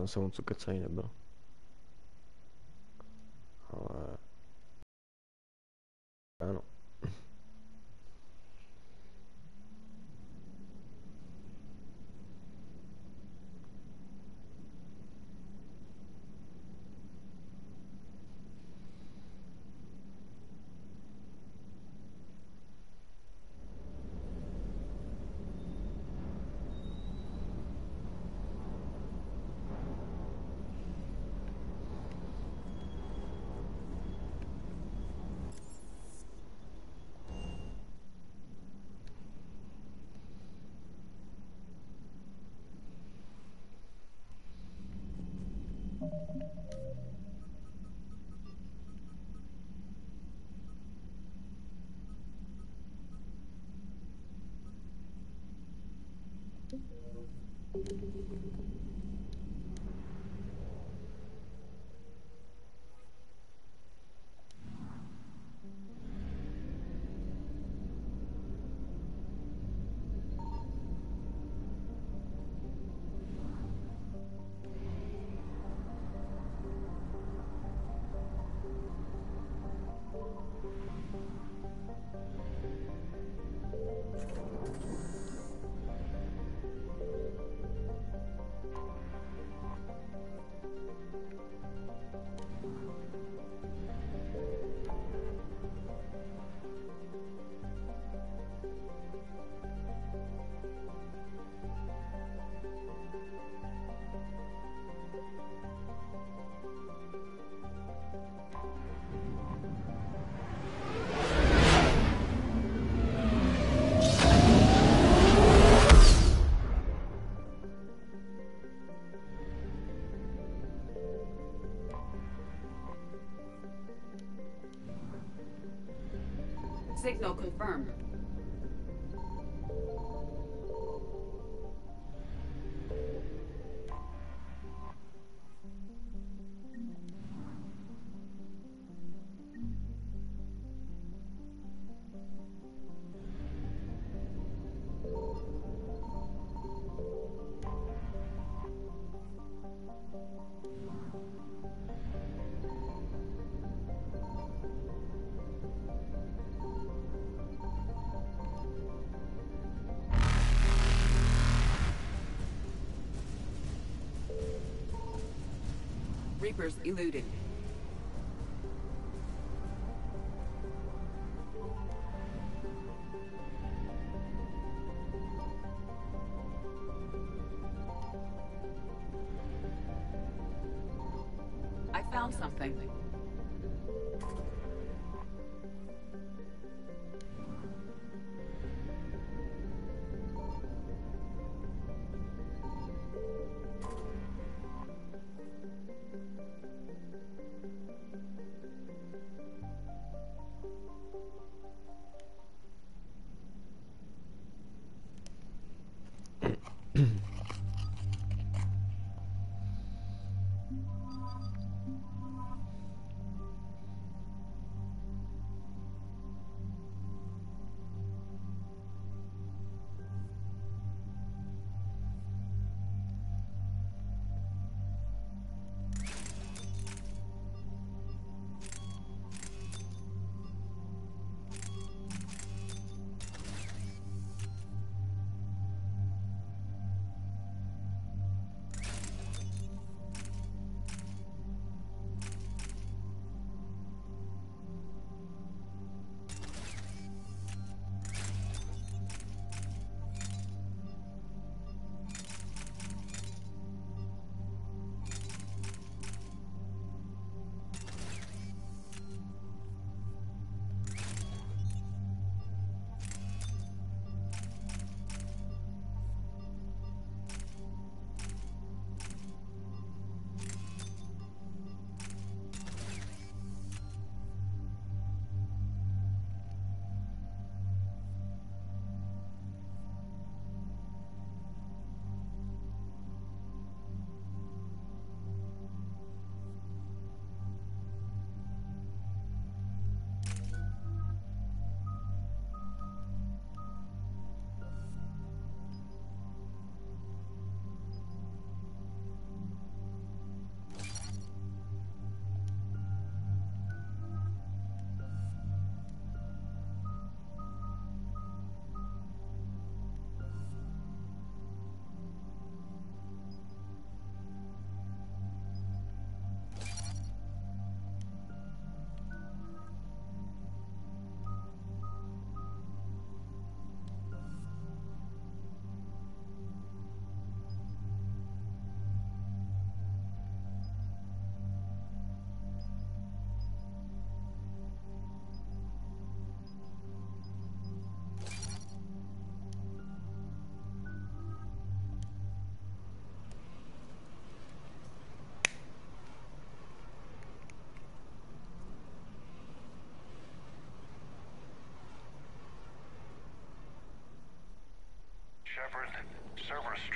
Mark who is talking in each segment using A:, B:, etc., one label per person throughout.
A: se moc ukecají nebyl. Ale... Ano.
B: Signal confirmed. Reapers eluded. I found something.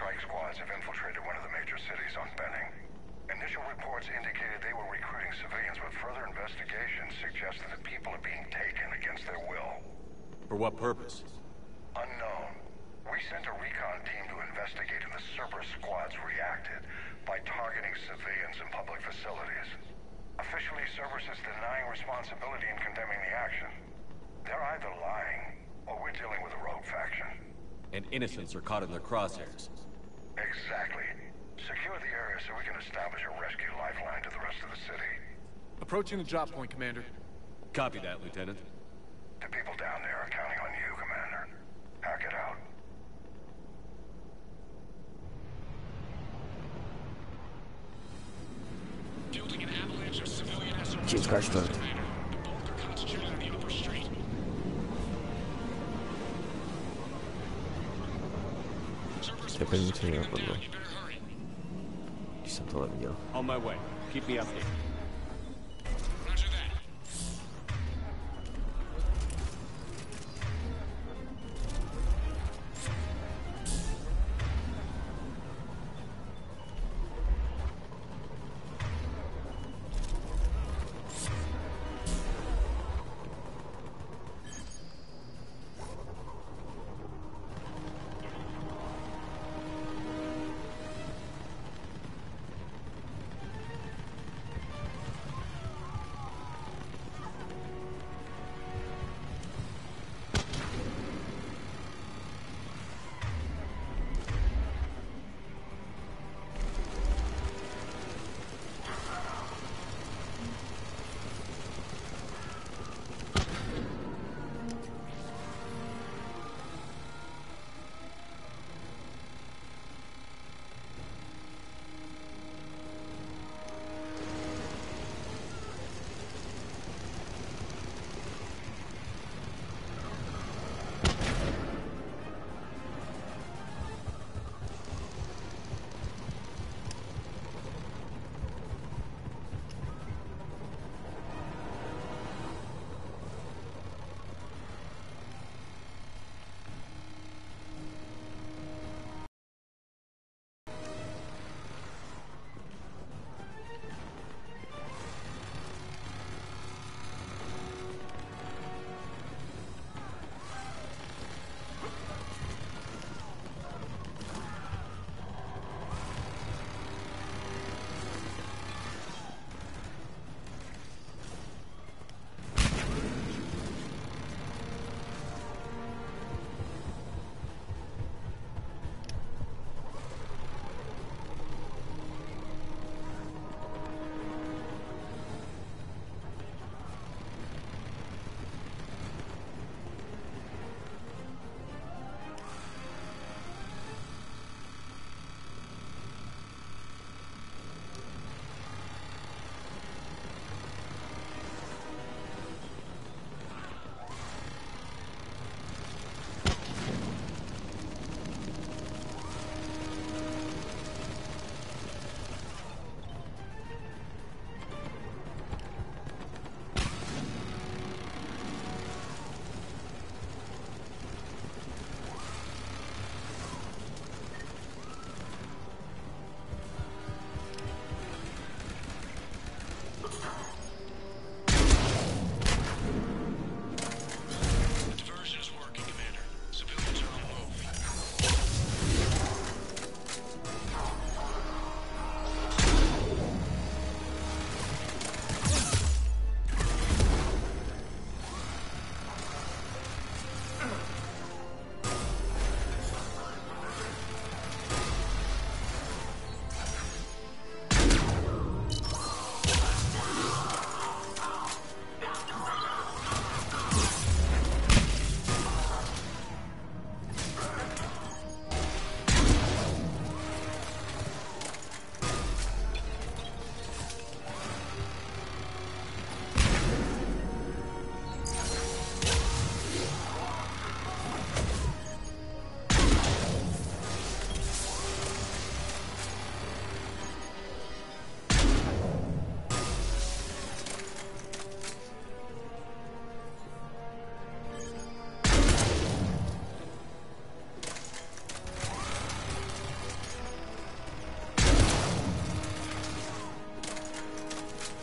C: strike squads have infiltrated one of the major cities on Benning. Initial reports indicated they were recruiting civilians, but further investigations suggest that the people are being taken against their will.
D: For what purpose?
C: Unknown. We sent a recon team to investigate, and the Cerberus squads reacted by targeting civilians and public facilities. Officially, Cerberus is denying responsibility and condemning the action. They're either lying, or we're dealing with a rogue faction.
D: And innocents are caught in their crosshairs.
C: Exactly. Secure the area so we can establish a rescue lifeline to the rest of the city.
E: Approaching the drop point, Commander.
D: Copy that, Lieutenant.
C: The people down there are counting on you, Commander. Hack it out.
F: Fielding an avalanche of civilian SRS.
A: Jesus Christ,
F: The bulk are concentrated on the upper street. Cerberus
A: Te
F: forces are
A: permite
F: pinning them
A: averlo.
F: down. You better hurry.
A: Ti sento la mia.
D: On my way. Keep me updated.
F: Roger that.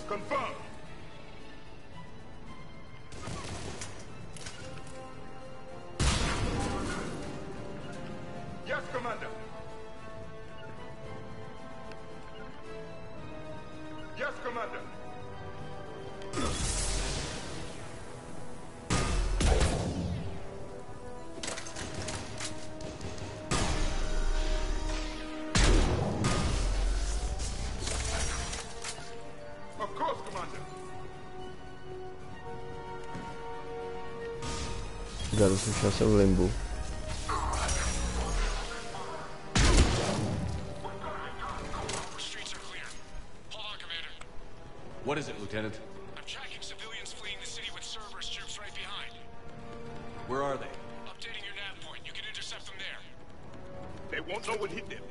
C: Confirmed. Yes, Commander. Yes, Commander. Of course, Commander.
A: Garus už jsem v limbu.
F: Streets are clear. Hold on, Commander.
D: What is it, Lieutenant?
F: I'm tracking civilians fleeing the city with Cerberus troops right behind.
D: Where are they?
F: Updating your nav point. You can intercept them there.
C: They won't know what hit them.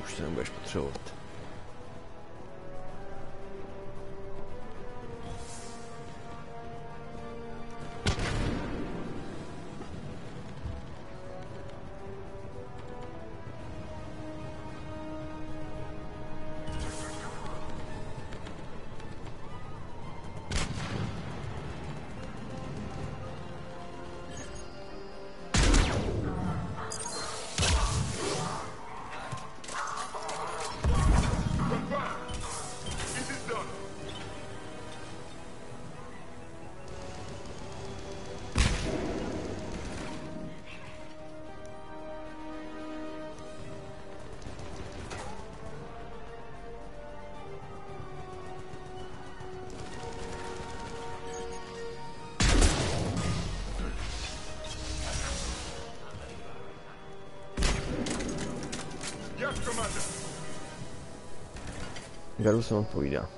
A: Už to nebudeš potřebovat.
C: Yes, Commander.
A: Garus se odpovídá.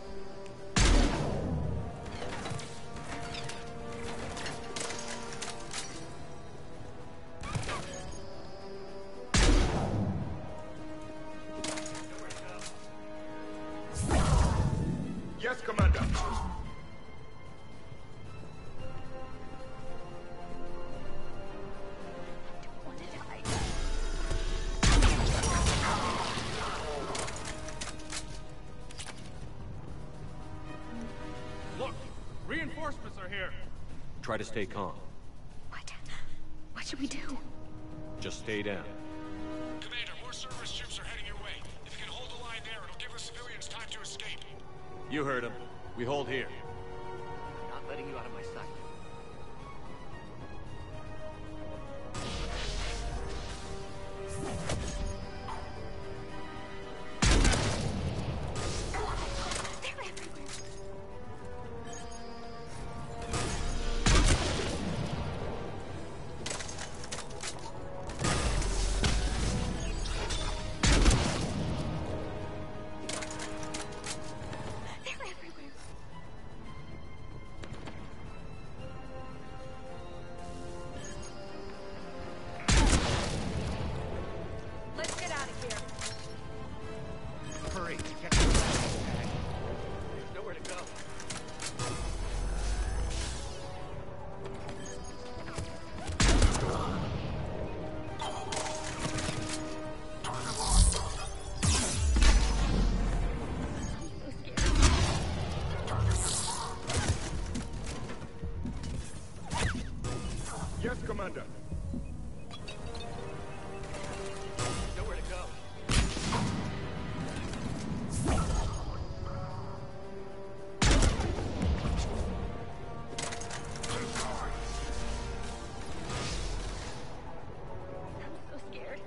C: Yes, Commander.
E: Look, reinforcements are here.
D: Try to stay calm.
G: What? What should we do?
D: Just stay down.
F: Commander, more Cerberus troops are heading your way. If you can hold the line there, it'll give the civilians time to escape.
D: You heard him. We hold here.
H: Not letting you out of my sight.
G: They're everywhere. They're everywhere. Let's get out of here.
H: Hurry, get the bag. There's nowhere to go.
C: Yes, Commander.
H: Nowhere to go.
G: I'm so scared.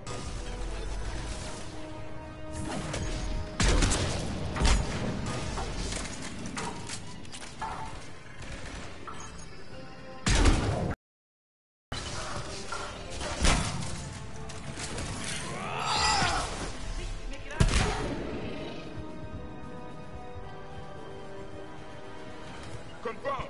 E: confirmed.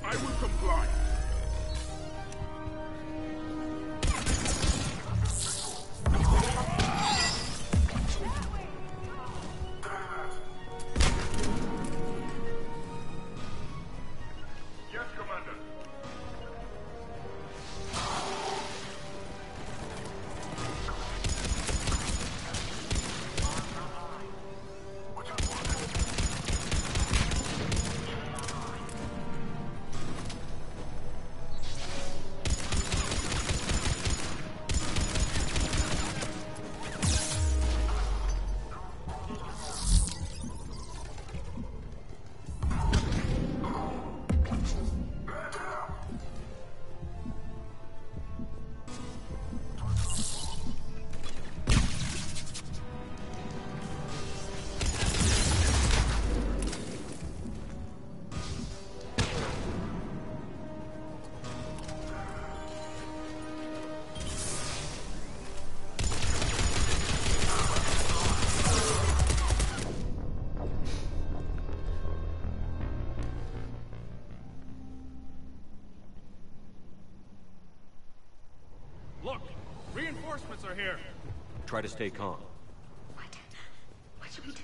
E: I will comply. Yes, Commander. Look, reinforcements are here.
D: Try to stay calm.
G: What should we do?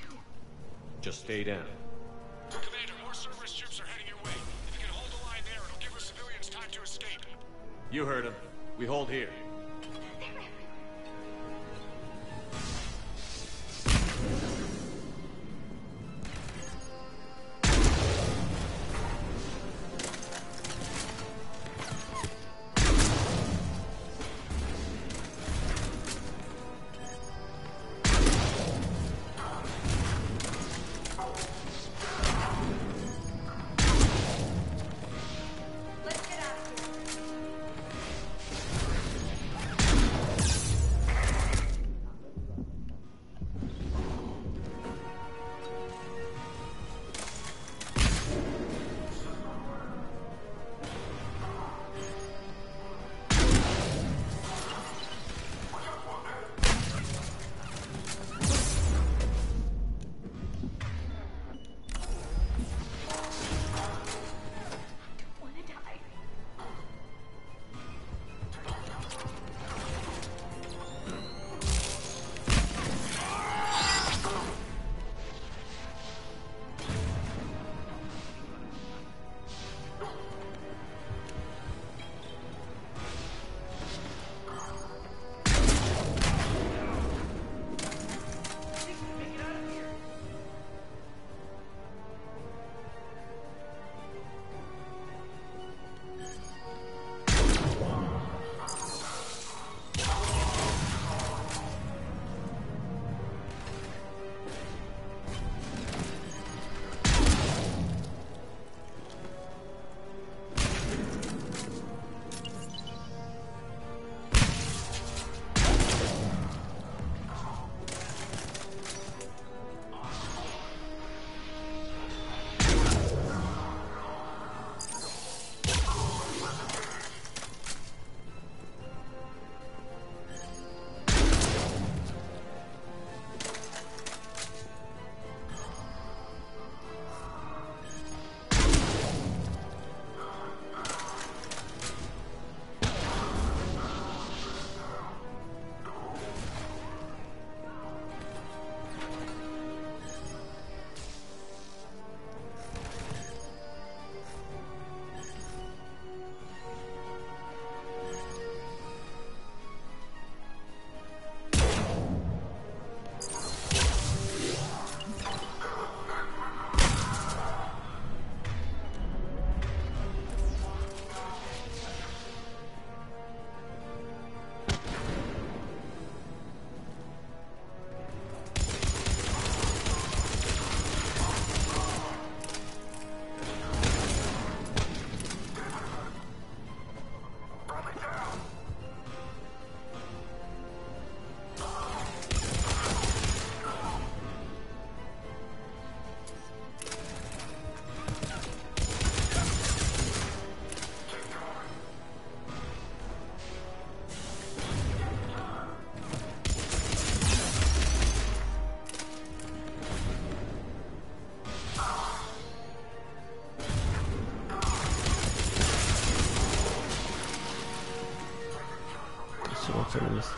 D: Just stay down.
F: Commander, more Cerberus troops are heading your way. If you can hold the line there, it'll give the civilians time to escape.
D: You heard him. We hold here.
G: Let's get out of here.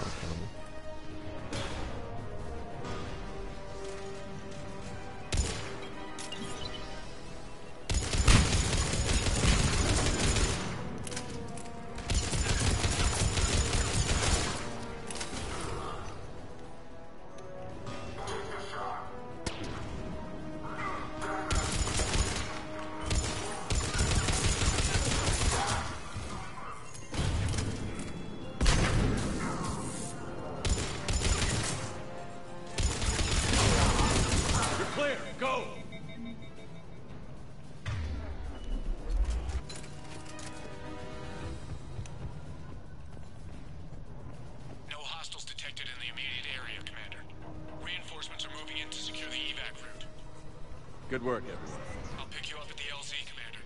A: Tam.
D: Clear! Go!
F: No hostiles detected in the immediate area, Commander. Reinforcements are moving in to secure the evac route.
D: Good work, everyone.
F: I'll pick you up at the LZ, Commander.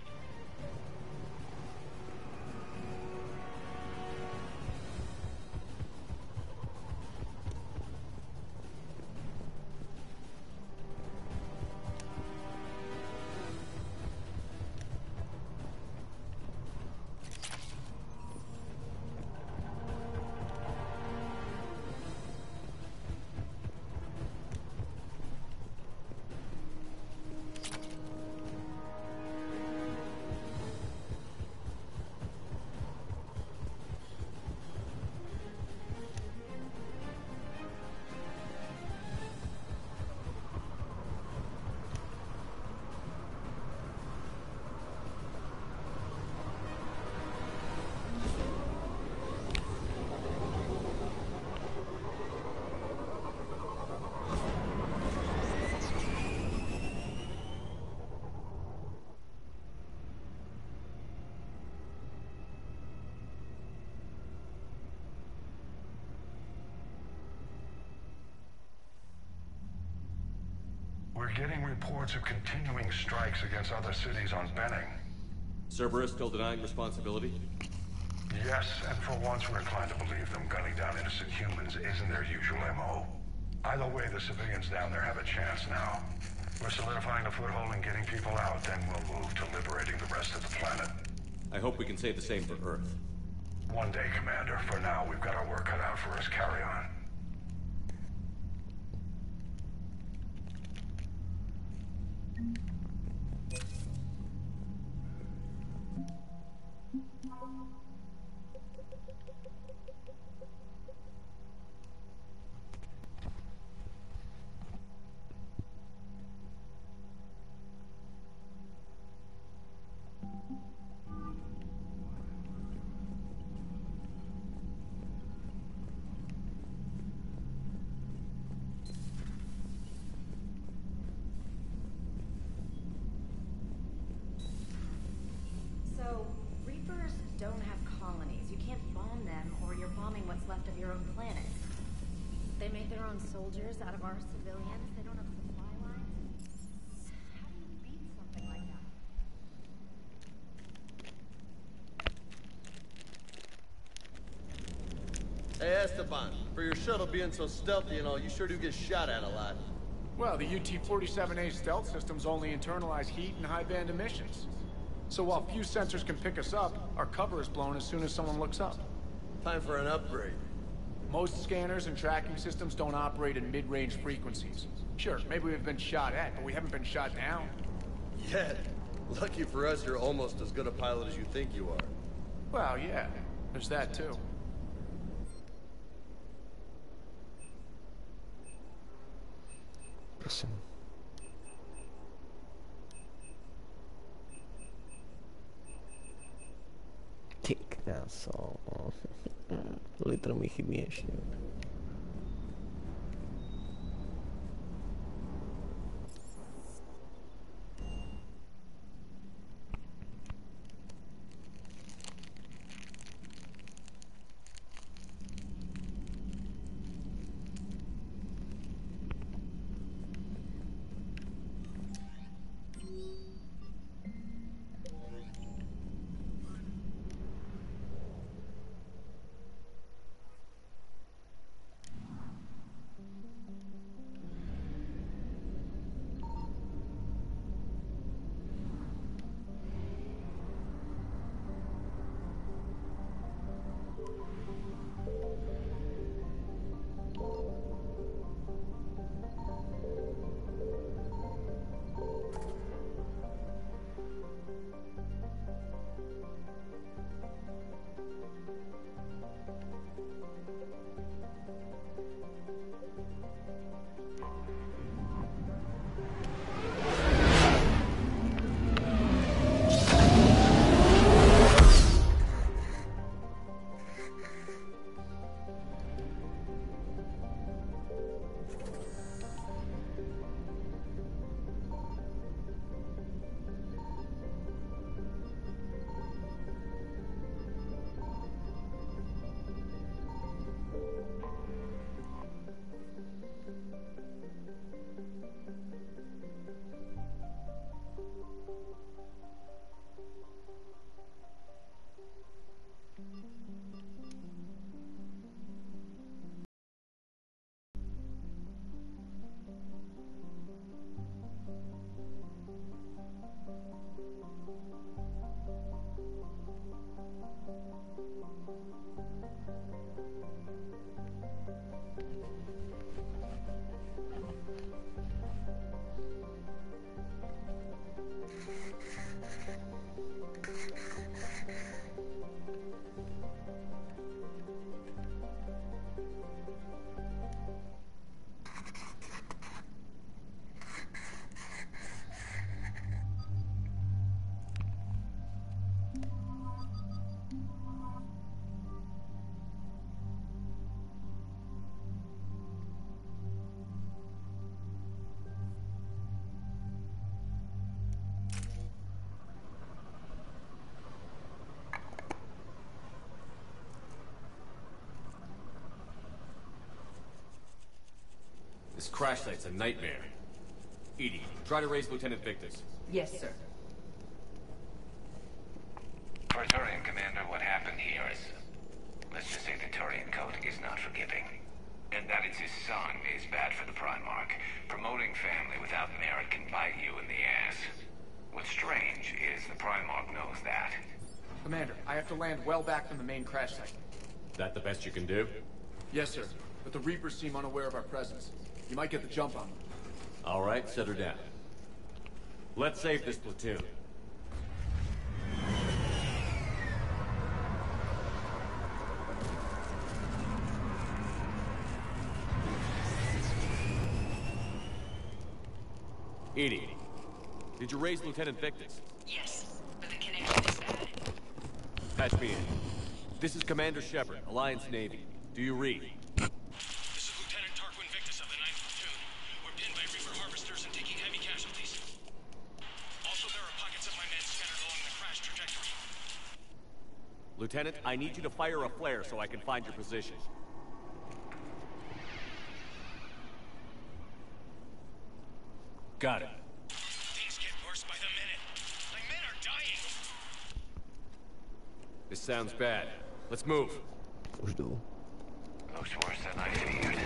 C: We're getting reports of continuing strikes against other cities on Benning.
D: Cerberus still denying responsibility?
C: Yes, and for once we're inclined to believe them gunning down innocent humans isn't their usual MO. Either way, the civilians down there have a chance now. We're solidifying a foothold and getting people out, then we'll move to liberating the rest of the planet.
D: I hope we can say the same for Earth.
C: One day, Commander. For now, we've got our work cut out for us. Carry on.
G: So, Reapers don't have colonies. You can't bomb them, or you're bombing what's left of your own planet. They make their own soldiers out of our civilians. They don't have supply lines. How do you beat something like that?
I: Hey, Esteban, for your shuttle being so stealthy and all, you sure do get shot at a lot.
E: Well, the UT-47A stealth systems only internalize heat and high-band emissions. So while few sensors can pick us up, our cover is blown as soon as someone looks up.
I: Time for an upgrade.
E: Most scanners and tracking systems don't operate in mid-range frequencies. Sure, maybe we've been shot at, but we haven't been shot down.
I: Yet. Lucky for us, you're almost as good a pilot as you think you are.
E: Well, yeah, there's that too.
A: Prosím. Ty kráso. Litr mi chybí ještě.
D: This crash site's a nightmare. Edie, try to raise Lieutenant Victus.
B: Yes, sir.
J: Praetorian Commander, what happened here is... let's just say the Turian code is not forgiving. And that it's his son is bad for the Primarch. Promoting family without merit can bite you in the ass. What's strange is the Primarch knows that.
E: Commander, I have to land well back from the main crash site.
D: That the best you can do?
E: Yes, sir. But the Reapers seem unaware of our presence. You might get the jump on them.
D: All right, set her down. Let's save this platoon. Edie, did you raise Lieutenant Victus?
B: Yes, but the connection is bad.
D: Patch me in. This is Commander Shepard, Alliance Navy. Do you read?
F: This is Lieutenant Tarquin Victus of the 9th Platoon. We're pinned by Reaper harvesters and taking heavy casualties. Also, there are pockets of my men scattered along the crash trajectory.
D: Lieutenant, I need you to fire a flare so I can find your position. Got it.
F: Things get worse by the minute. My men are dying.
D: This sounds bad. Let's move.
A: Жду.
J: Looks worse than I feared.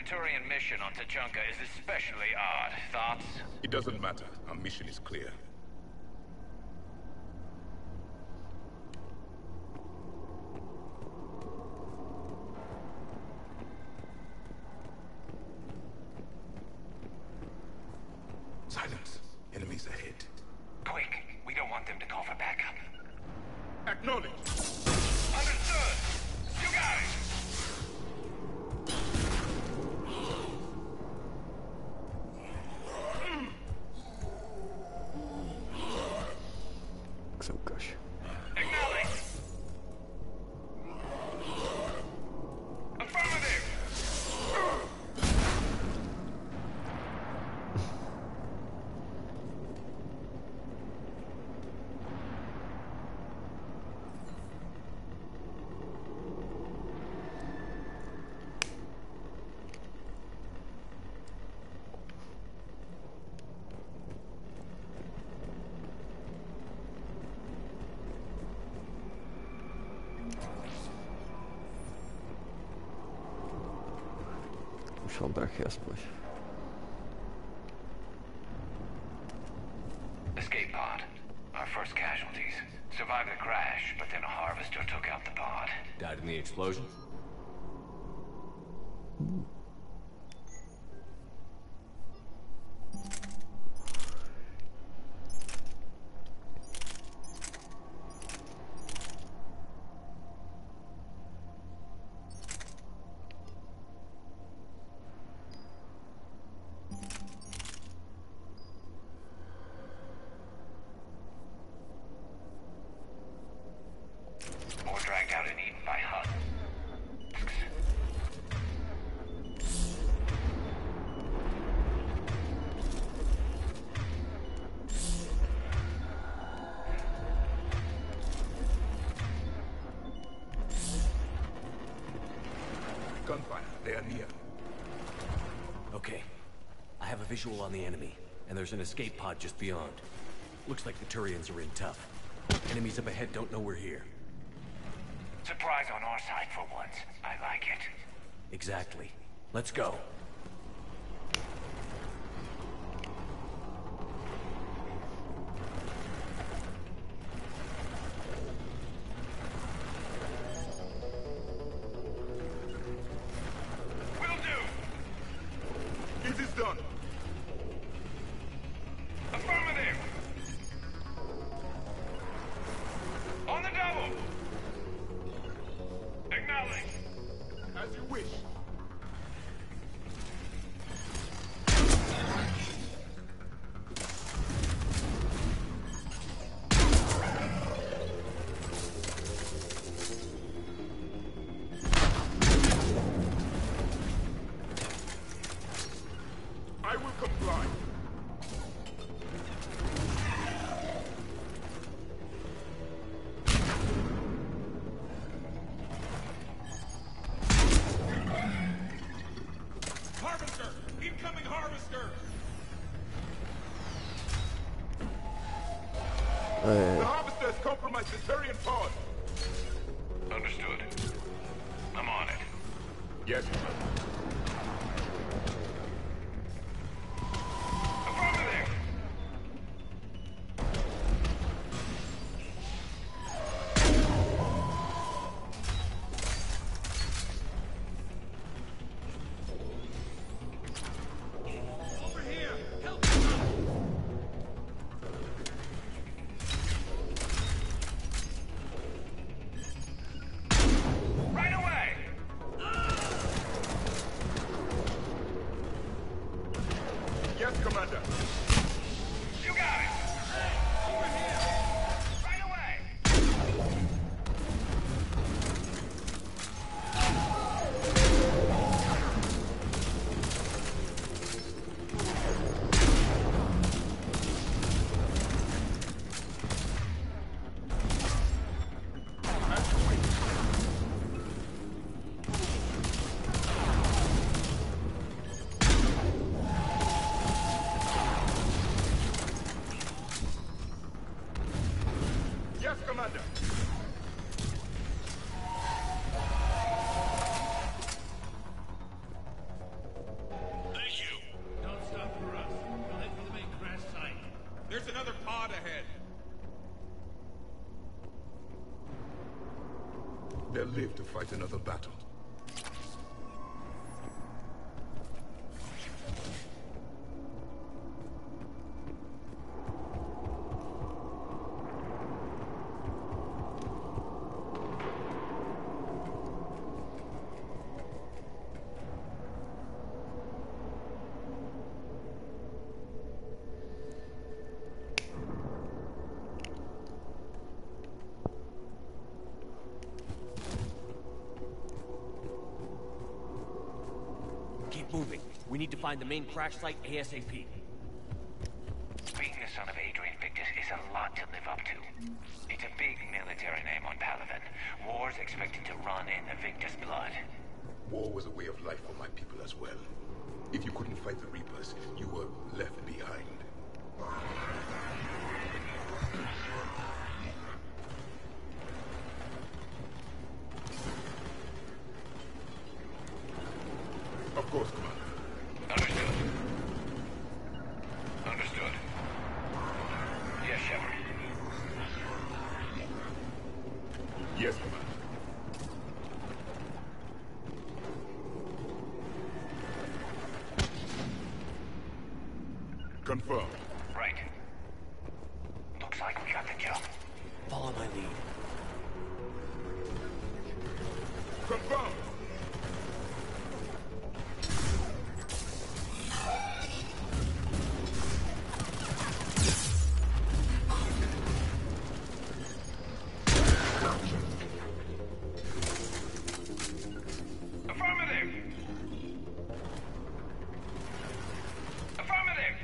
J: Turian mission on Tachanka is especially odd. Thoughts?
K: It doesn't matter. Our mission is clear. Silence. Enemies ahead.
J: Quick. We don't want them to call for backup.
K: Acknowledge.
J: Understood. You got it.
A: Gosh.
J: Acknowledge. Affirmative.
A: Muszę brachy aspoň.
J: Escape pod. Our first casualties. Survived the crash, but then a harvester took out the pod.
D: Died in the explosion?
J: Or dragged out and eaten by husks.
K: Gunfire. They are near.
D: Okay. I have a visual on the enemy, and there's an escape pod just beyond. Looks like the Turians are in tough. Enemies up ahead don't know we're here.
J: Surprise on our side for once. I like it.
D: Exactly. Let's go.
J: We'll
K: It is done.
C: Affirmative. On the double. Acknowledge.
K: As you wish. I will comply.
F: Harvester! Incoming harvester!
K: The harvester has compromised the Turian pod.
C: Understood. I'm on it.
K: Yes.
C: Affirmative.
F: Over here! Help!
C: Right away.
K: Yes, Commander.
C: You got it. Over here. Right away.
K: Yes, Commander.
F: Thank you. Don't stop for us. We'll head for the main crash site. There's another pod ahead.
K: They'll live to fight another battle.
D: Keep moving. We need to find the main crash site ASAP.
J: Being the son of Adrian Victus is a lot to live up to. It's a big military name on Palaven. War's expected to run in the Victus blood.
K: War was a way of life for my people as well. If you couldn't fight the Reapers, you were left behind. Of course, Commander.
C: Understood. Understood. Yes, Shepard.
K: Yes, Commander. Confirmed.
J: Right. Looks like we got the job.
D: Follow my lead.
K: Confirmed.
C: Affirmative. Affirmative.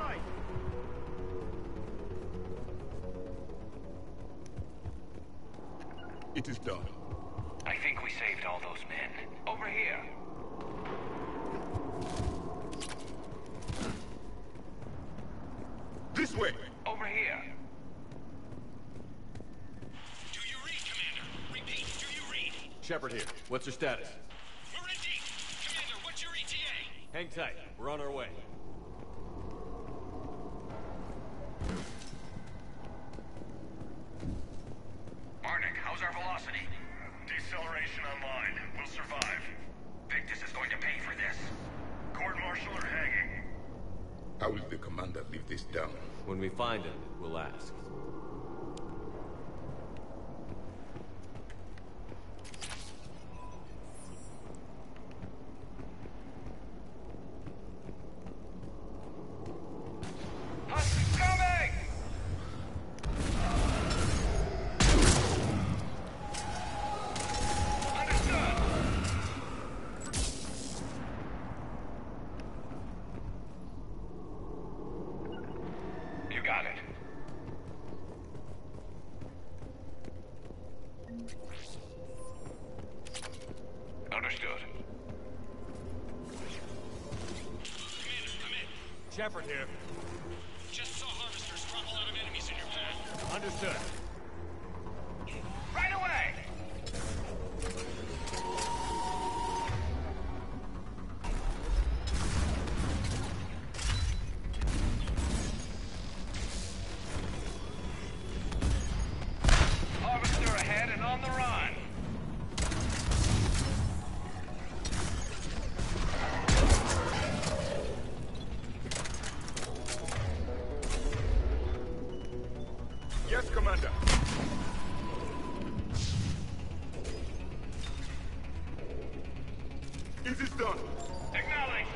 E: sight!
K: It is done.
J: I think we saved all those men. Over here.
K: This way!
J: Over here.
F: Do you read, Commander? Repeat, do you read?
D: Shepard here. What's your status?
F: We're in deep. Commander, what's your ETA?
D: Hang tight. We're on our way.
C: Arnick, how's our velocity? Deceleration online. We'll survive. Victus is going to pay for this. Court-martial or hanging?
K: How will the commander live this down?
D: When we find him, we'll ask.
J: Husk coming! Understood. You got it. Understood.
F: Commander, come in.
D: Shepard here.
F: Just saw harvesters drop a lot of enemies in your path.
D: Understood.
J: Right away! Harvester ahead and on the run.
K: Yes, Commander. It is done.
J: Acknowledge.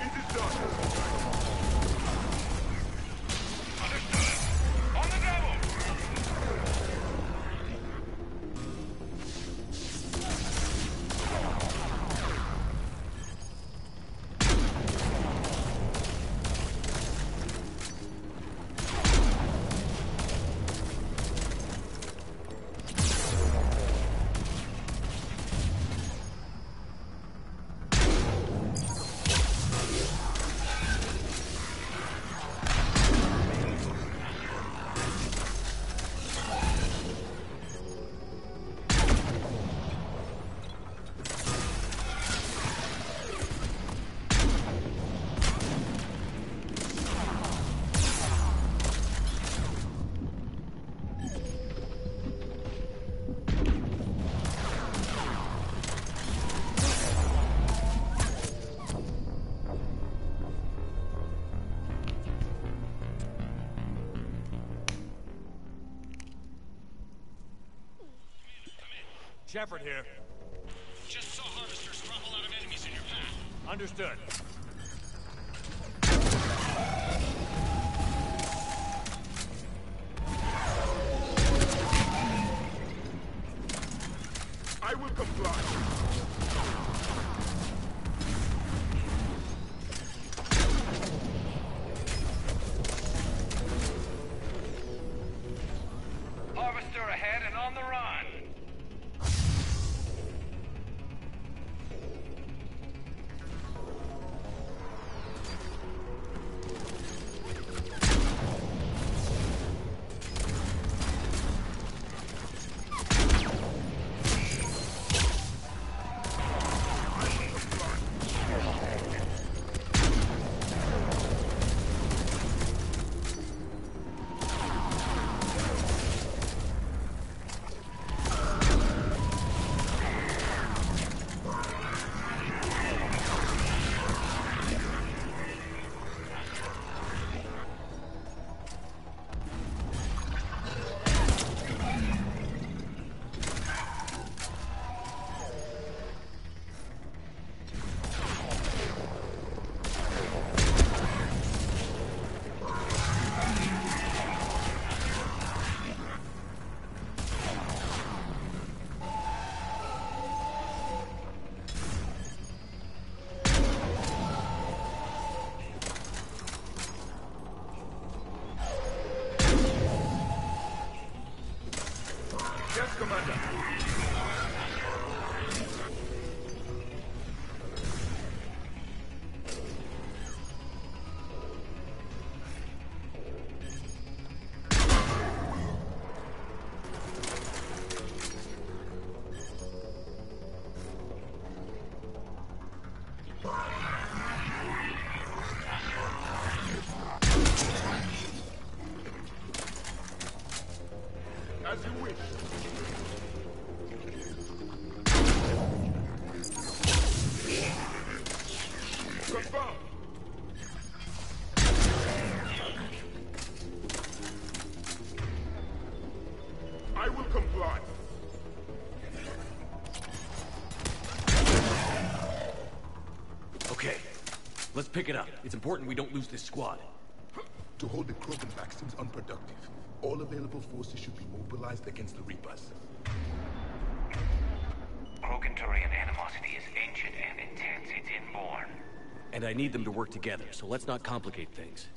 K: It is done.
J: Understood. On the double.
D: Shepard here.
F: Just saw harvesters drop a lot of enemies in your path.
D: Understood.
K: I will comply.
J: Harvester ahead and on the run.
K: As you wish. Confirm. I will comply.
D: Okay, let's pick it up. It's important we don't lose this squad.
K: To hold the Krogan back seems unproductive. All available forces should be mobilized against the Reapers.
J: Krogan-Turian animosity is ancient and intense. It's inborn.
D: And I need them to work together, so let's not complicate things.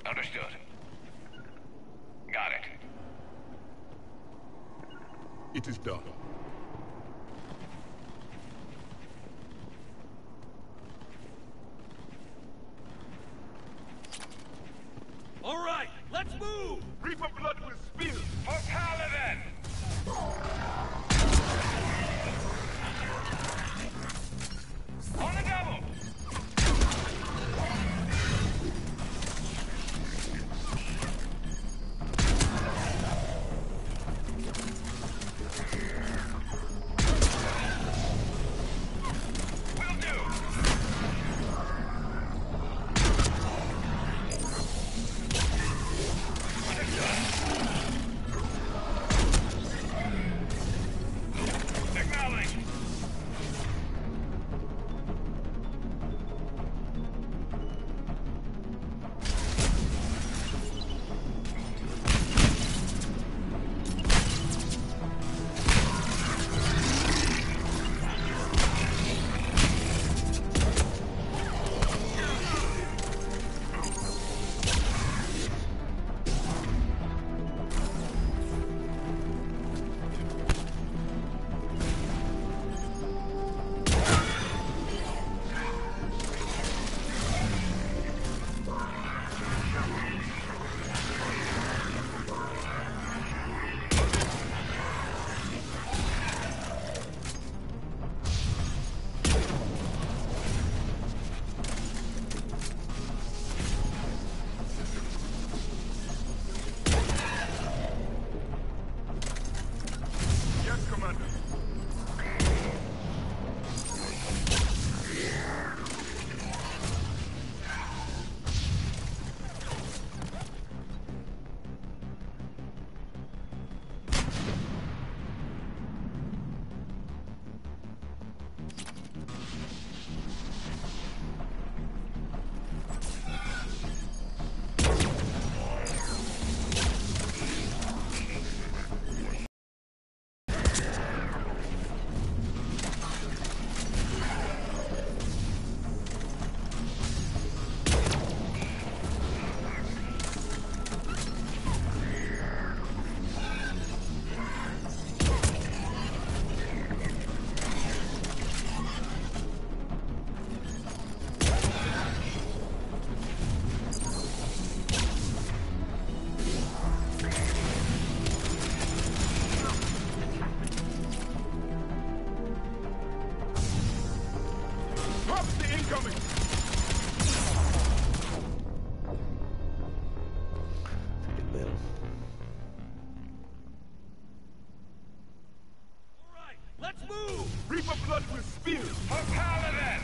J: Understood. Got it.
K: It is done.
D: All right, let's move!
K: Reaper blood will spill!
J: For Paladin! On the double!
K: Reaper blood will spill!
J: For Paladin!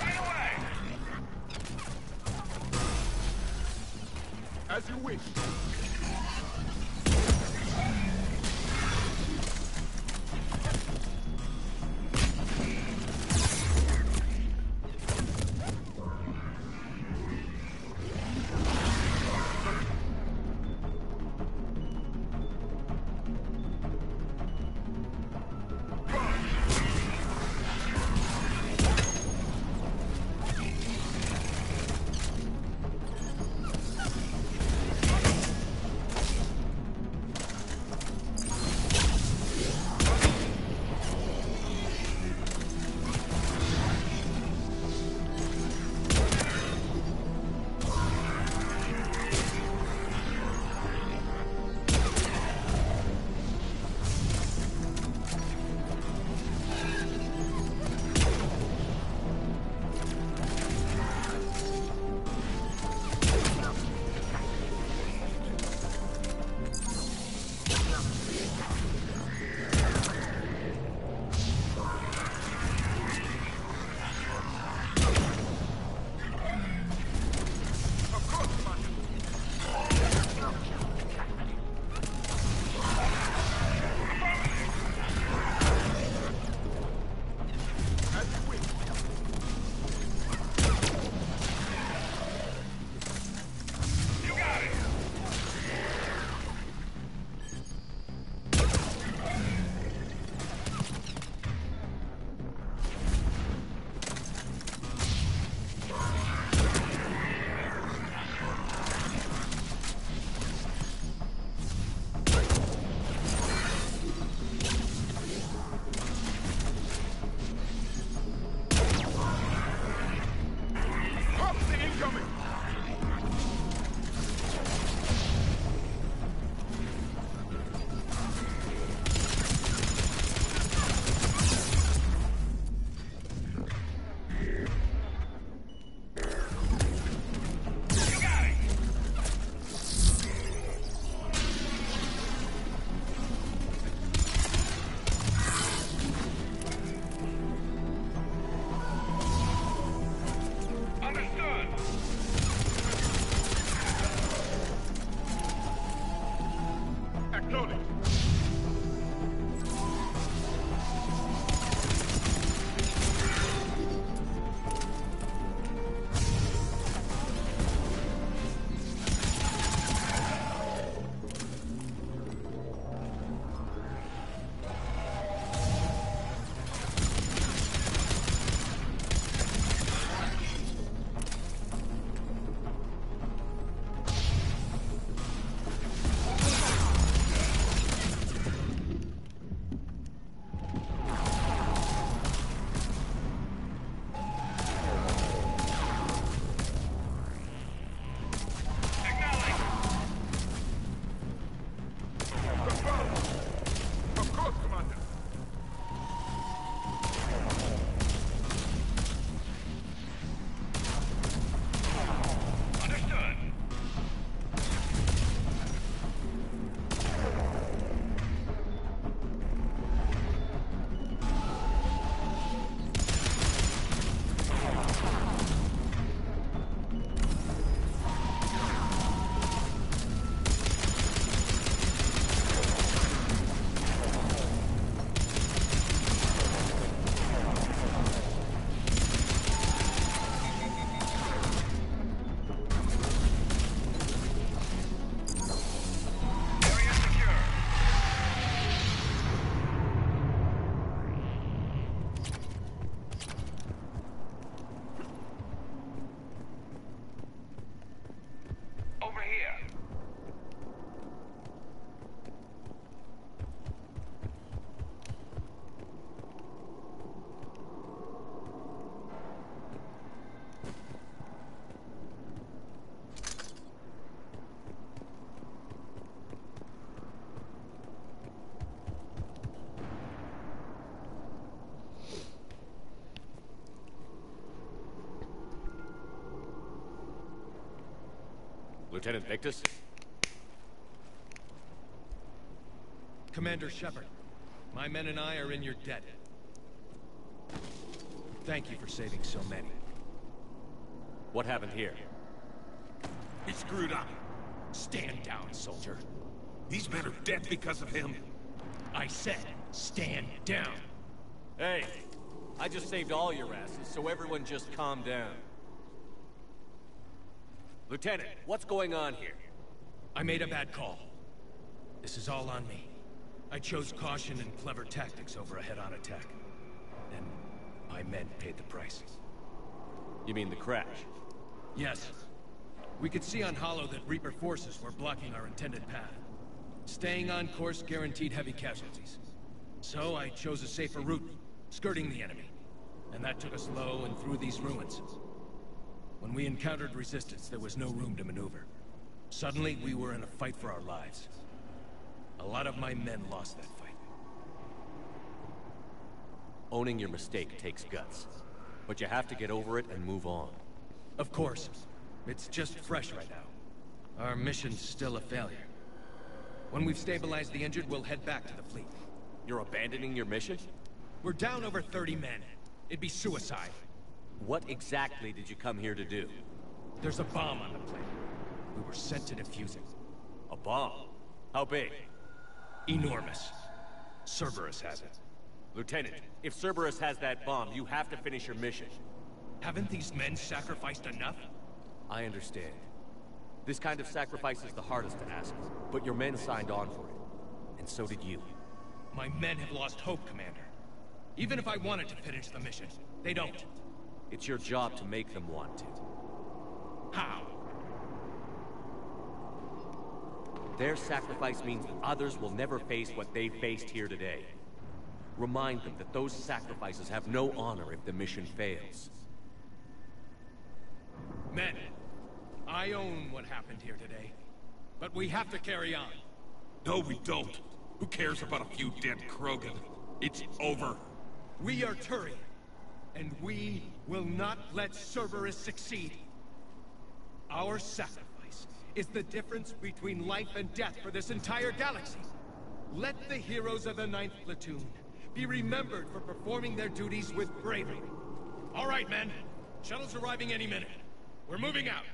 J: Right away!
K: As you wish.
D: Lieutenant Victus?
L: Commander Shepard, my men and I are in your debt. Thank you for saving so many.
D: What happened here?
M: He screwed up.
L: Stand down, soldier.
M: These men are dead because of him.
L: I said, stand down.
D: Hey, I just saved all your asses, so everyone just calm down. Lieutenant, what's going on here?
L: I made a bad call. This is all on me. I chose caution and clever tactics over a head-on attack. And my men paid the price.
D: You mean the crash?
L: Yes. We could see on Hollow that Reaper forces were blocking our intended path. Staying on course guaranteed heavy casualties. So I chose a safer route, skirting the enemy. And that took us low and through these ruins. When we encountered resistance, there was no room to maneuver. Suddenly, we were in a fight for our lives. A lot of my men lost that fight.
D: Owning your mistake takes guts. But you have to get over it and move on.
L: Of course. It's just fresh right now. Our mission's still a failure. When we've stabilized the injured, we'll head back to the fleet.
D: You're abandoning your mission?
L: We're down over 30 men. It'd be suicide.
D: What exactly did you come here to do?
L: There's a bomb on the planet. We were sent to defuse it.
D: A bomb? How big?
L: Enormous. Cerberus has it.
D: Lieutenant, if Cerberus has that bomb, you have to finish your mission.
L: Haven't these men sacrificed enough?
D: I understand. This kind of sacrifice is the hardest to ask, but your men signed on for it. And so did you.
L: My men have lost hope, Commander. Even if I wanted to finish the mission, they don't.
D: It's your job to make them want to.
L: How?
D: Their sacrifice means that others will never face what they faced here today. Remind them that those sacrifices have no honor if the mission fails.
L: Men, I own what happened here today. But we have to carry on.
M: No, we don't. Who cares about a few dead Krogan? It's over.
L: We are Turian, and we will not let Cerberus succeed. Our sacrifice is the difference between life and death for this entire galaxy. Let the heroes of the 9th Platoon be remembered for performing their duties with bravery. All right, men. Shuttle's arriving any minute. We're moving out.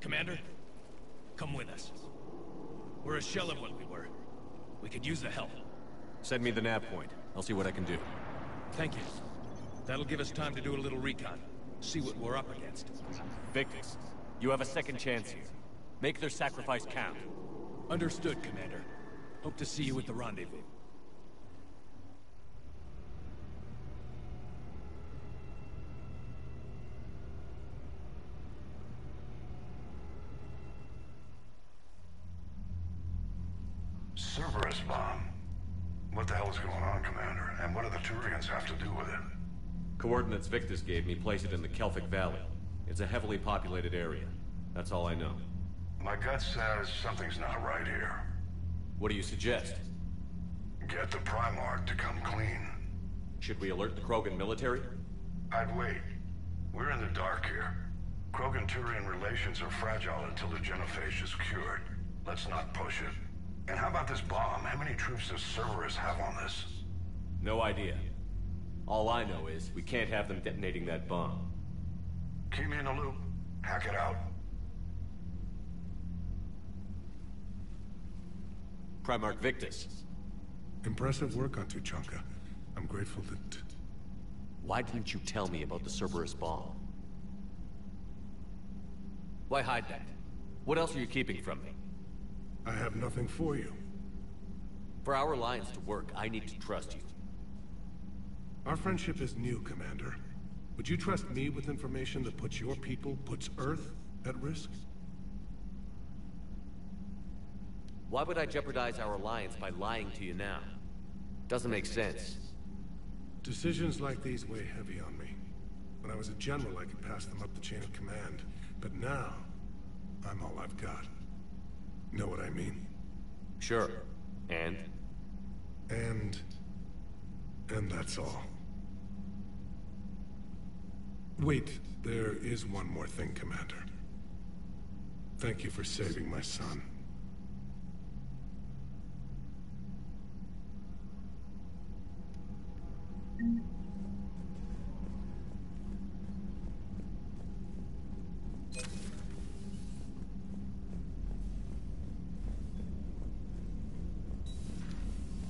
L: Commander, come with us. We're a shell of what we were. We could use the help.
D: Send me the nav point. I'll see what I can do.
L: Thank you. That'll give us time to do a little recon. See what we're up against.
D: Victus, you have a second chance here. Make their sacrifice count.
L: Understood, Commander. Hope to see you at the rendezvous.
C: Cerberus bomb. What the hell is going on, Commander? And what do the Turians have to do with it?
D: Coordinates Victus gave me place it in the Kelphic Valley. It's a heavily populated area. That's all I know.
C: My gut says something's not right here.
D: What do you suggest?
C: Get the Primarch to come clean.
D: Should we alert the Krogan military?
C: I'd wait. We're in the dark here. Krogan-Turian relations are fragile until the genophage is cured. Let's not push it. And how about this bomb? How many troops does Cerberus have on this?
D: No idea. All I know is we can't have them detonating that bomb.
C: Keep me in the loop. Hack it out.
D: Primarch Victus.
K: Impressive work on Tuchanka. I'm grateful that...
D: Why didn't you tell me about the Cerberus bomb? Why hide that? What else are you keeping from me?
K: I have nothing for you.
D: For our alliance to work, I need to trust you.
K: Our friendship is new, Commander. Would you trust me with information that puts your people, puts Earth, at risk?
D: Why would I jeopardize our alliance by lying to you now? Doesn't make sense.
K: Decisions like these weigh heavy on me. When I was a general, I could pass them up the chain of command. But now, I'm all I've got. Know what I mean?
D: Sure. And
K: And that's all. Wait, there is one more thing, Commander. Thank you for saving my son.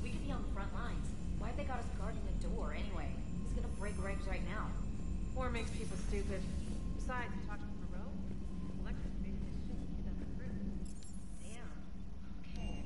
G: We could be on the front lines. Why'd they got us guarding the door anyway? He's gonna break regs right now.
B: War makes people stupid. Besides, talking to Moreau, Alexis made his ship to the crew.
G: Damn. Okay.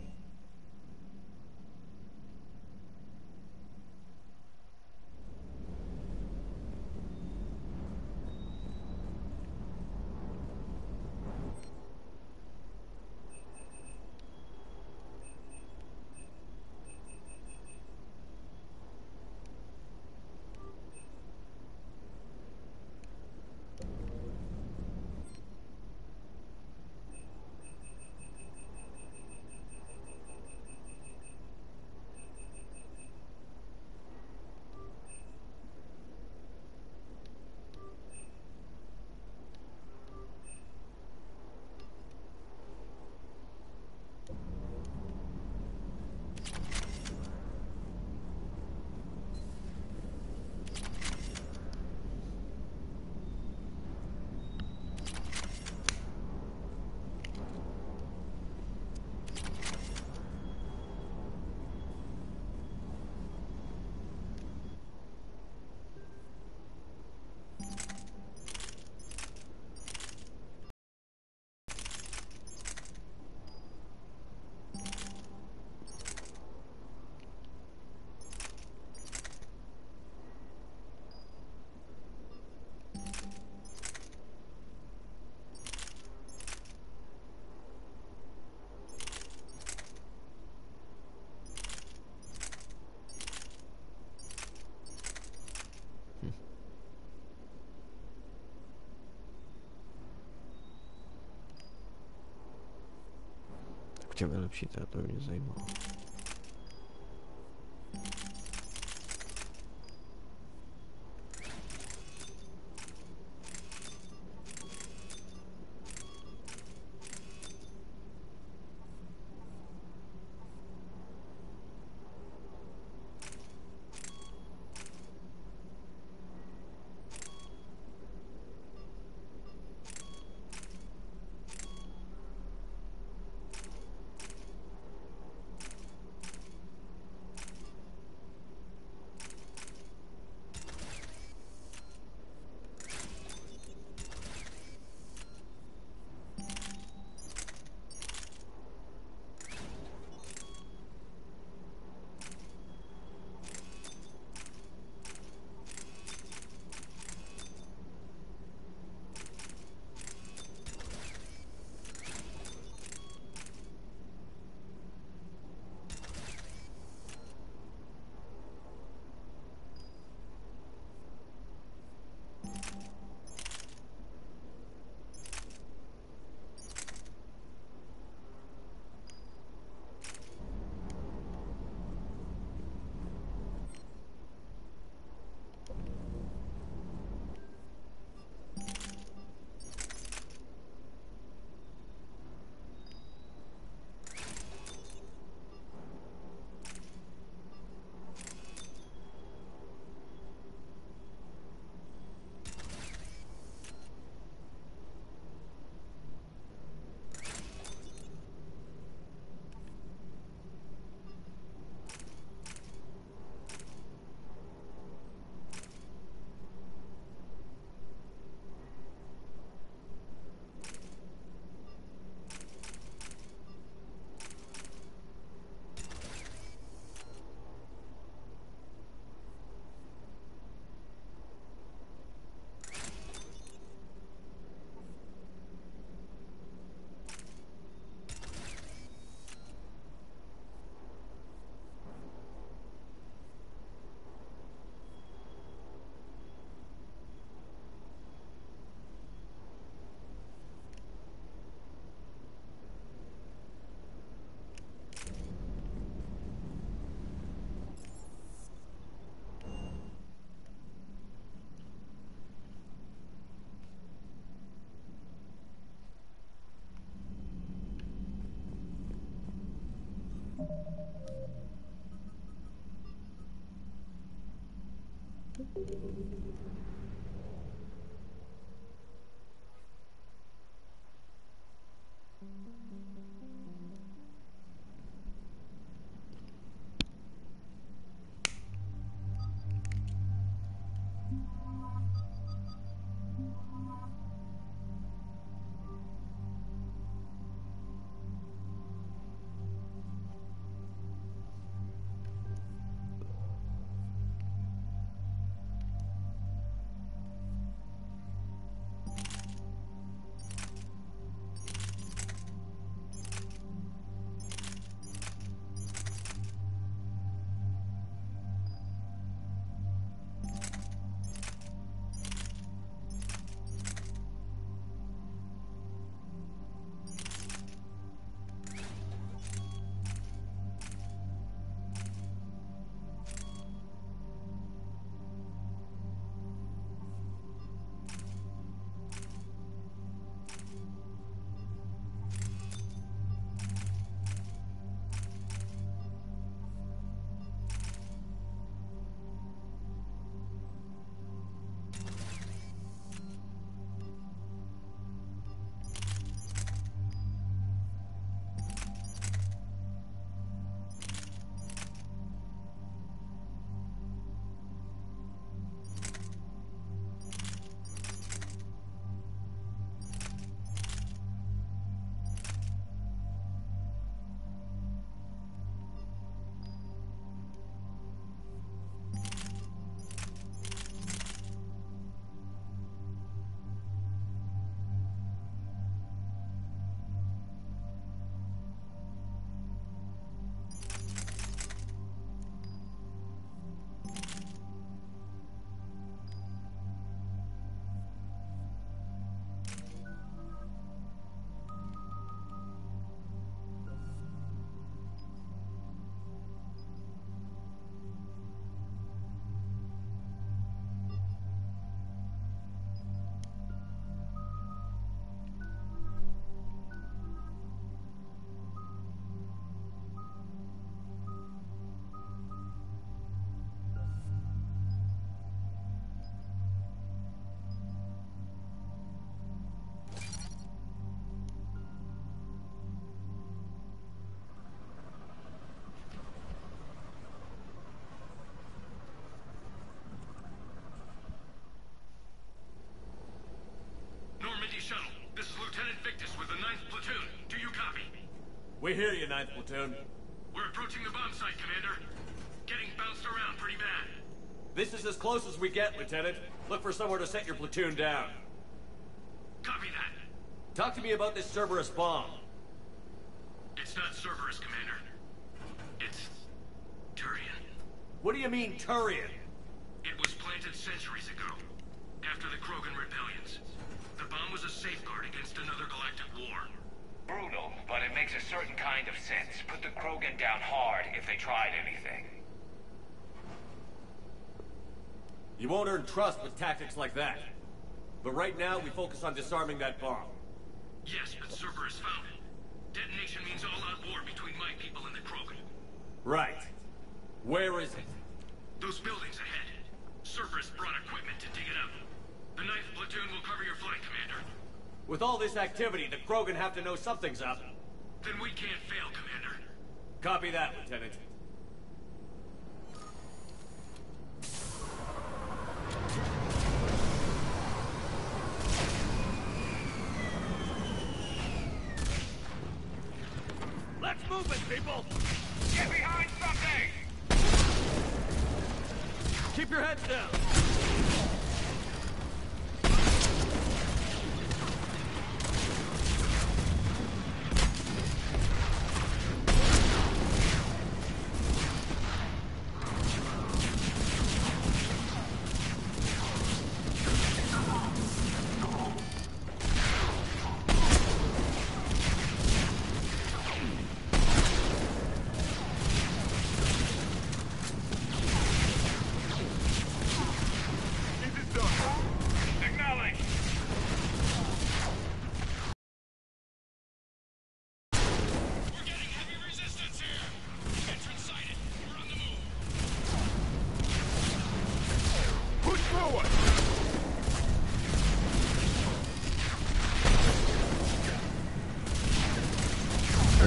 A: Tak těm je lepší, to mě zajímalo.
D: We hear you, 9th Platoon.
F: We're approaching the bomb site, Commander. Getting bounced around pretty bad.
D: This is as close as we get, Lieutenant. Look for somewhere to set your platoon down.
F: Copy that.
D: Talk to me about this Cerberus bomb.
F: It's not Cerberus, Commander. It's... Turian.
D: What do you mean, Turian?
F: It was planted centuries ago, after the Krogan rebellions. The bomb was a safeguard against another galactic war.
J: Brutal, but it makes a certain kind of sense. Put the Krogan down hard if they tried anything.
D: You won't earn trust with tactics like that. But right now, we focus on disarming that bomb.
F: Yes, but Cerberus found it. Detonation means all-out war between my people and the Krogan.
D: Right. Where is it?
F: Those buildings ahead. Cerberus brought equipment to dig it up. The 9th Platoon will cover your flank, Commander.
D: With all this activity, the Krogan have to know something's up.
F: Then we can't fail, Commander.
D: Copy that, Lieutenant.
M: Let's move it, people!
J: Get behind something!
D: Keep your heads down!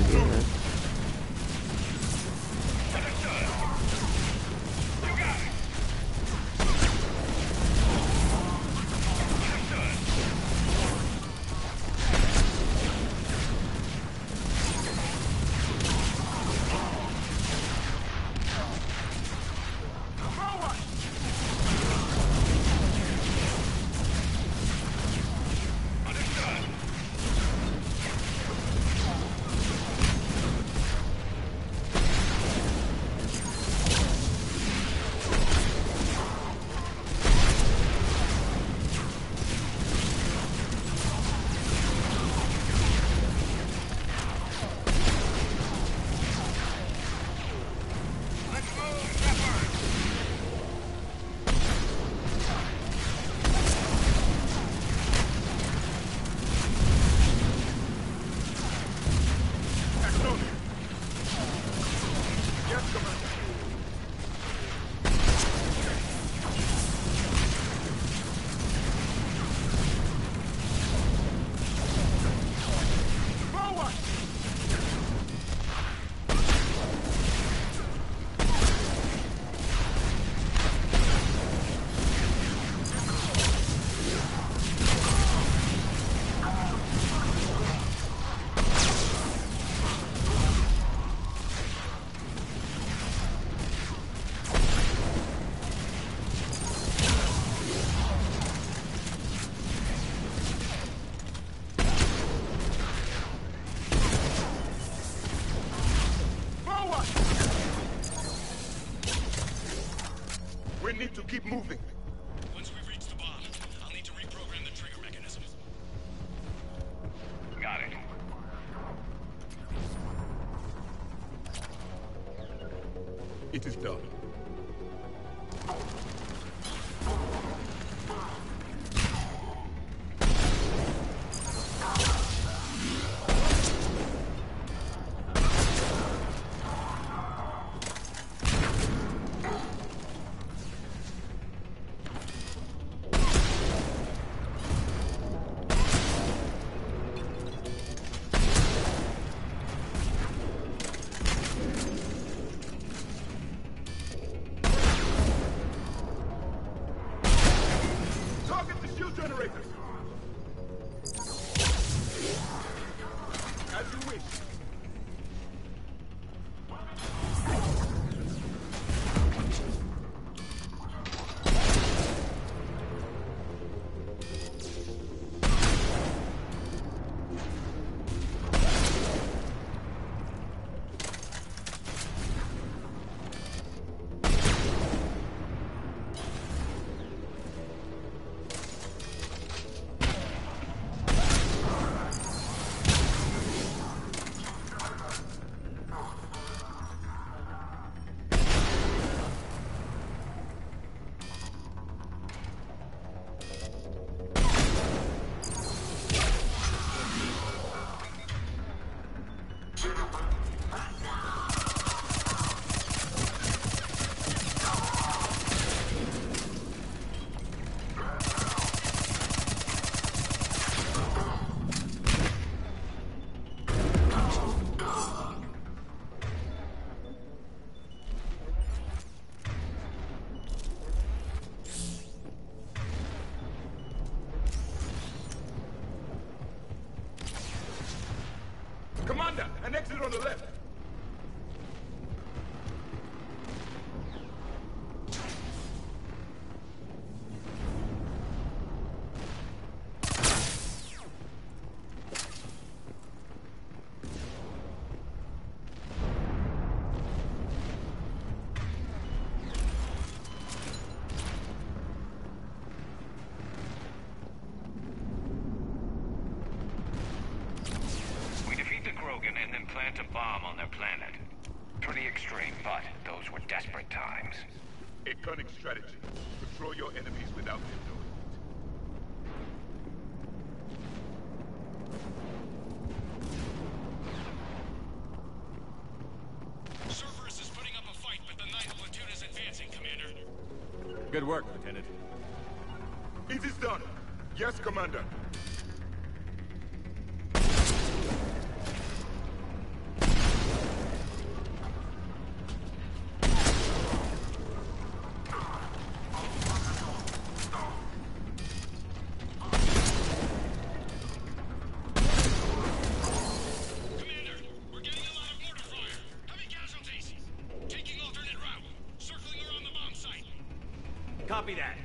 A: forget.
M: We need to keep moving.
F: Once we reach the bomb, I'll need to reprogram the trigger mechanism.
J: Got it.
M: It is done. Commander, an exit on the left.
J: And then plant a bomb on their planet. Pretty extreme, but those were desperate times.
M: A cunning strategy. Control your enemies without them knowing.
F: Cerberus is putting up a fight, but the 9th platoon is advancing, Commander.
L: Good work, Lieutenant.
M: It is done. Yes, Commander.
D: Copy that.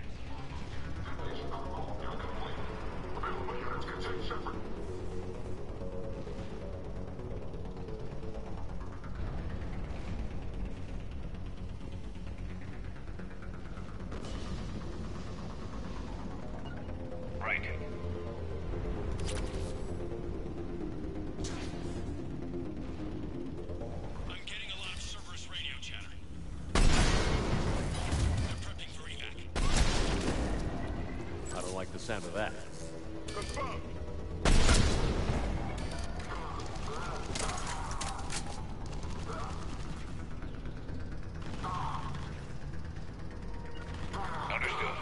J: Right.
F: I'm getting a lot of Cerberus radio chatter. They're prepping for evac.
D: I don't like the sound of that.
M: Confirm.
J: Understood.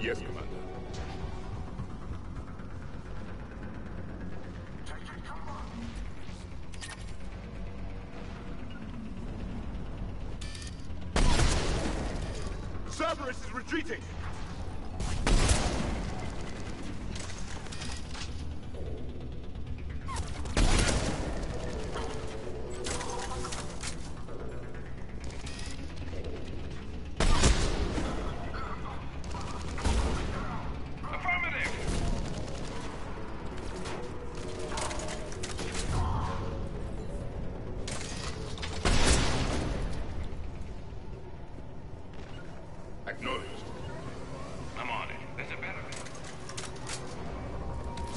M: Yes, Commander. Cerberus is retreating!
J: Affirmative!
M: Acknowledged.
J: I'm on it. There's a better.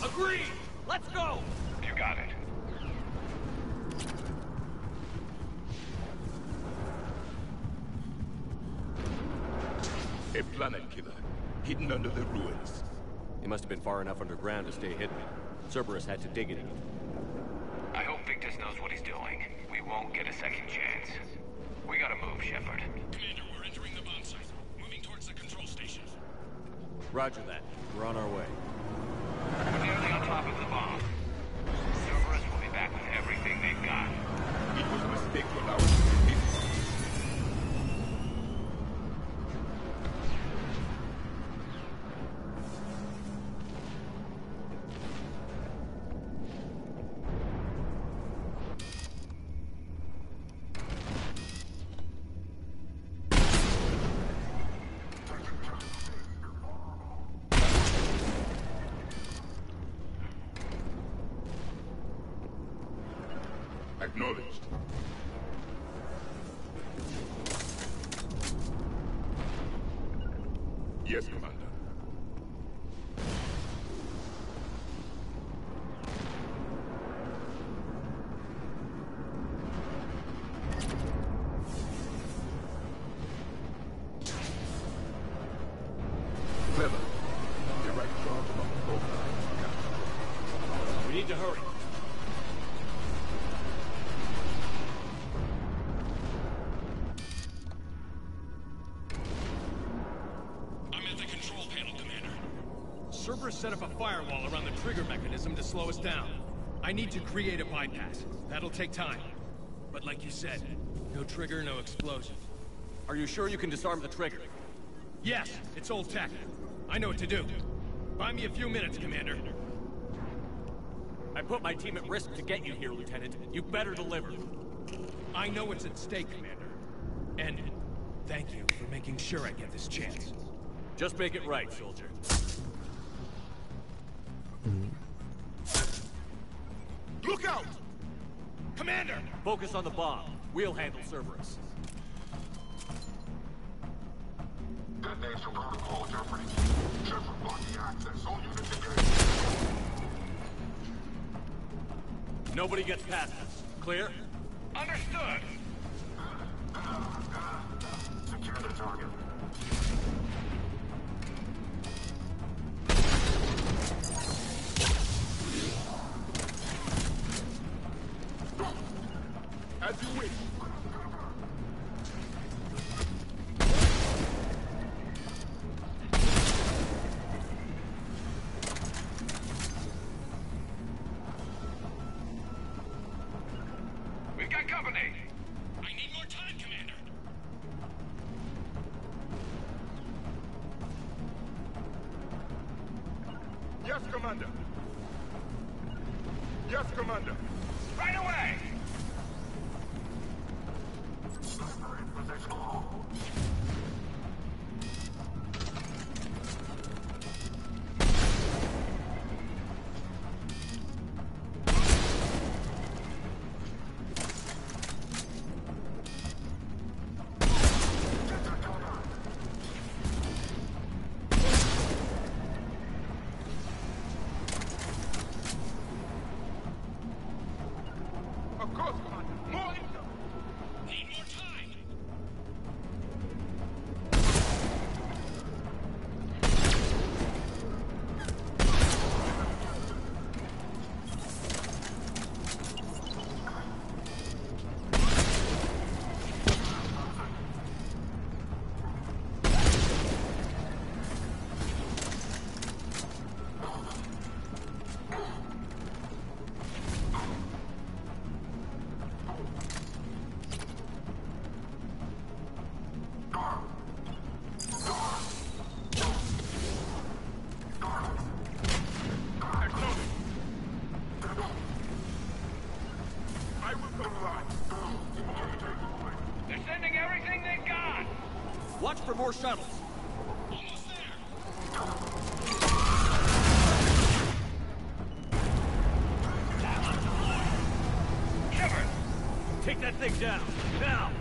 D: Agreed! Let's go!
J: You got it.
M: A planet killer, hidden under the ruins.
D: He must have been far enough underground to stay hidden. Cerberus had to dig it.
J: I hope Victus knows what he's doing. We won't get a second chance. We gotta move, Shepard.
F: Commander, we're entering the bomb site. Moving towards the control station.
D: Roger that. We're on our way.
J: We're nearly on top of the bomb. Cerberus will be back with everything they've got.
M: It was a mistake to allow us to do this. Acknowledged. Yes, Commander. Clever. The right charge among both sides.
D: We need to hurry.
F: I'm at the control panel, Commander.
L: Cerberus set up a firewall around the trigger mechanism to slow us down. I need to create a bypass. That'll take time. But like you said, no trigger, no explosion.
D: Are you sure you can disarm the trigger?
L: Yes, it's old tech. I know what to do. Buy me a few minutes, Commander.
D: I put my team at risk to get you here, Lieutenant. You better deliver.
L: I know what's at stake, Commander. And thank you for making sure I get this chance.
D: Just make it right, soldier.
M: Look out!
L: Commander!
D: Focus on the bomb. We'll handle Cerberus.
C: Detonation protocol Jeffrey. Shepard blocking access. All units engaged.
D: Nobody gets past us. Clear?
J: Understood!
C: Secure the target.
M: As you wish.
J: We've got company!
F: I need more time, Commander.
M: Yes, Commander. Yes, Commander.
J: Right away!
H: Watch for more shuttles.
F: Cover!
H: Take that thing down, now!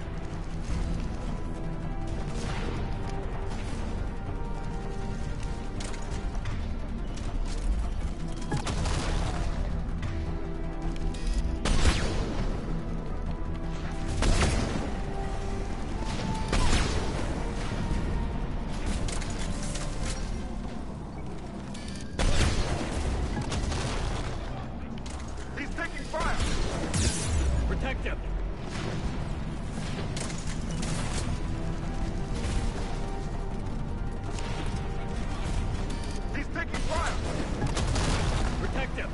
L: Protect him!
K: He's taking fire!
L: Protect him!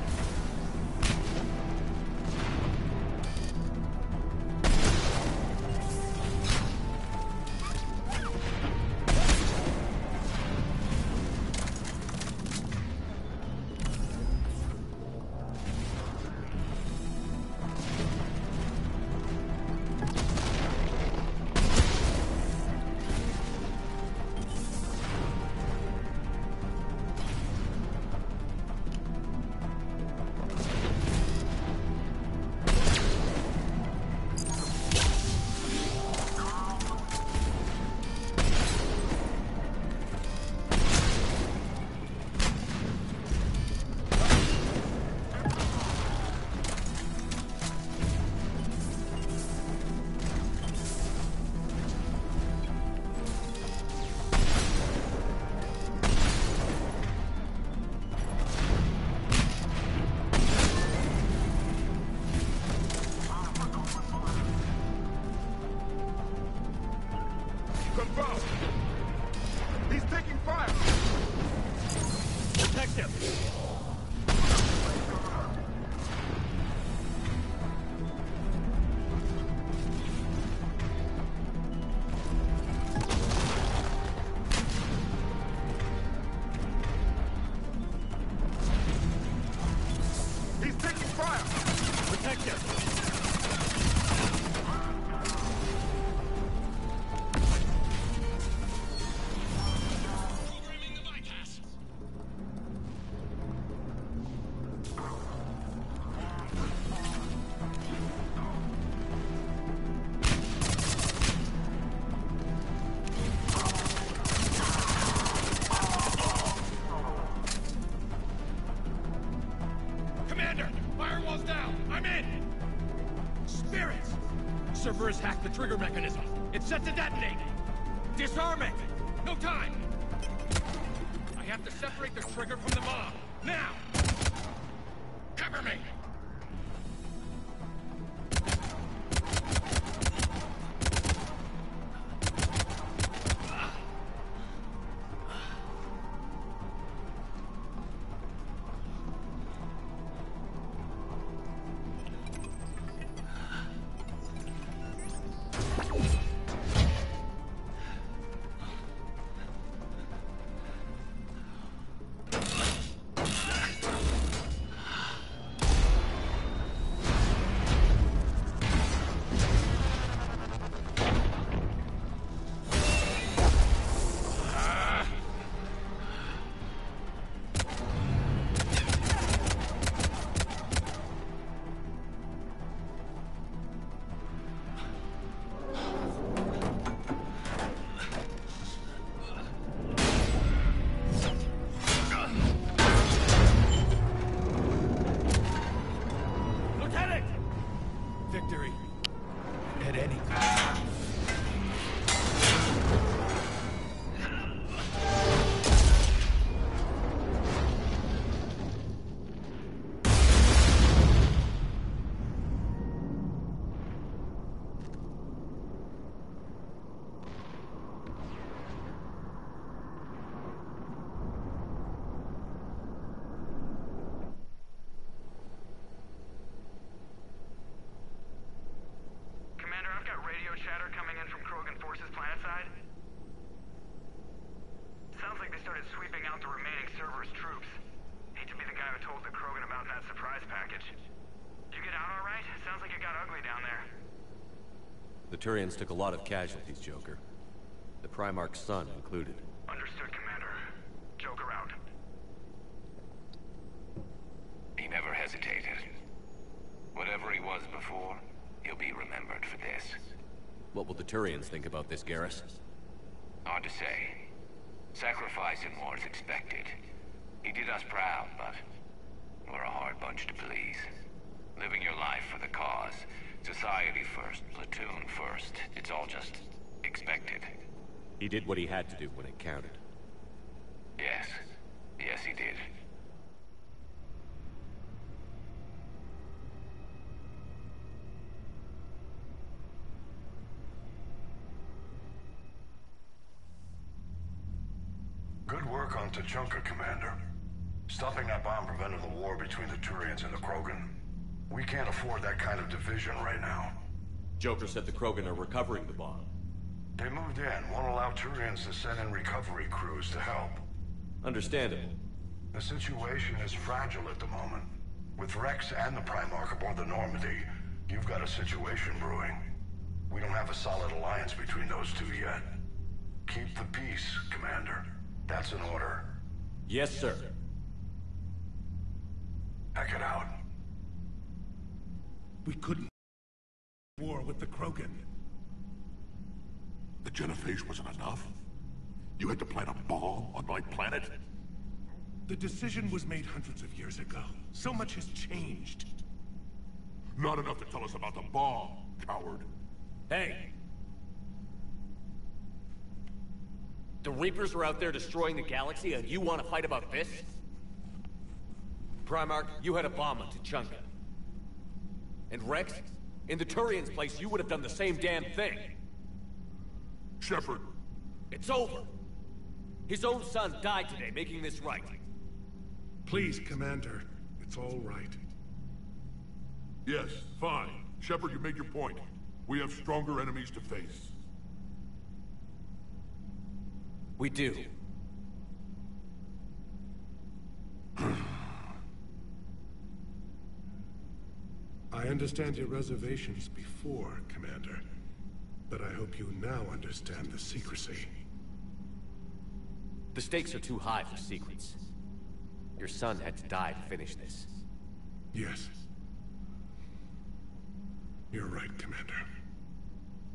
K: Confirmed! He's taking fire!
L: Protect him!
K: He's taking fire!
L: Protect him!
F: Programming the bypass.
L: Commander! Firewall's down! I'm in! Spirits! Server has hacked the trigger mechanism. It's set to detonate! Disarm it! No time! I have to separate the trigger from the mob. Now! Cover me!
F: out the remaining Cerberus troops. Hate to be the guy who told the Krogan about that surprise package. You get out all right? Sounds like it got ugly down there.
D: The Turians took a lot of casualties, Joker. The Primarch's son included.
F: Understood, Commander. Joker out.
J: He never hesitated. Whatever he was before, he'll be remembered for this.
D: What will the Turians think about this, Garrus?
J: Hard to say. Sacrifice in war is expected. He did us proud, but we're a hard bunch to please. Living your life for the cause. Society first, platoon first. It's all just expected.
D: He did what he had to do when it counted.
J: Yes. Yes, he did.
C: Good work on Tuchanka, Commander. Stopping that bomb prevented the war between the Turians and the Krogan. We can't afford that kind of division right now.
D: Joker said the Krogan are recovering the bomb.
C: They moved in, won't allow Turians to send in recovery crews to help.
D: Understandable.
C: The situation is fragile at the moment. With Rex and the Primarch aboard the Normandy, you've got a situation brewing. We don't have a solid alliance between those two yet. Keep the peace, Commander. That's an order.
D: Yes, sir.
C: Heck it out.
K: We couldn't war with the Krogan.
M: The genophage wasn't enough? You had to plant a bomb on my planet?
K: The decision was made hundreds of years ago. So much has changed.
M: Not enough to tell us about the bomb, coward.
D: Hey! The Reapers are out there destroying the galaxy, and you want to fight about this? Primarch, you had a bomb on Tuchanka. And Rex, in the Turian's place, you would have done the same damn thing.
M: Shepard.
D: It's over. His own son died today, making this right.
K: Please, Commander. It's all right.
M: Yes, fine. Shepard, you made your point. We have stronger enemies to face.
D: We do.
K: I understand your reservations before, Commander. But I hope you now understand the secrecy.
D: The stakes are too high for secrets. Your son had to die to finish this.
K: Yes. You're right, Commander.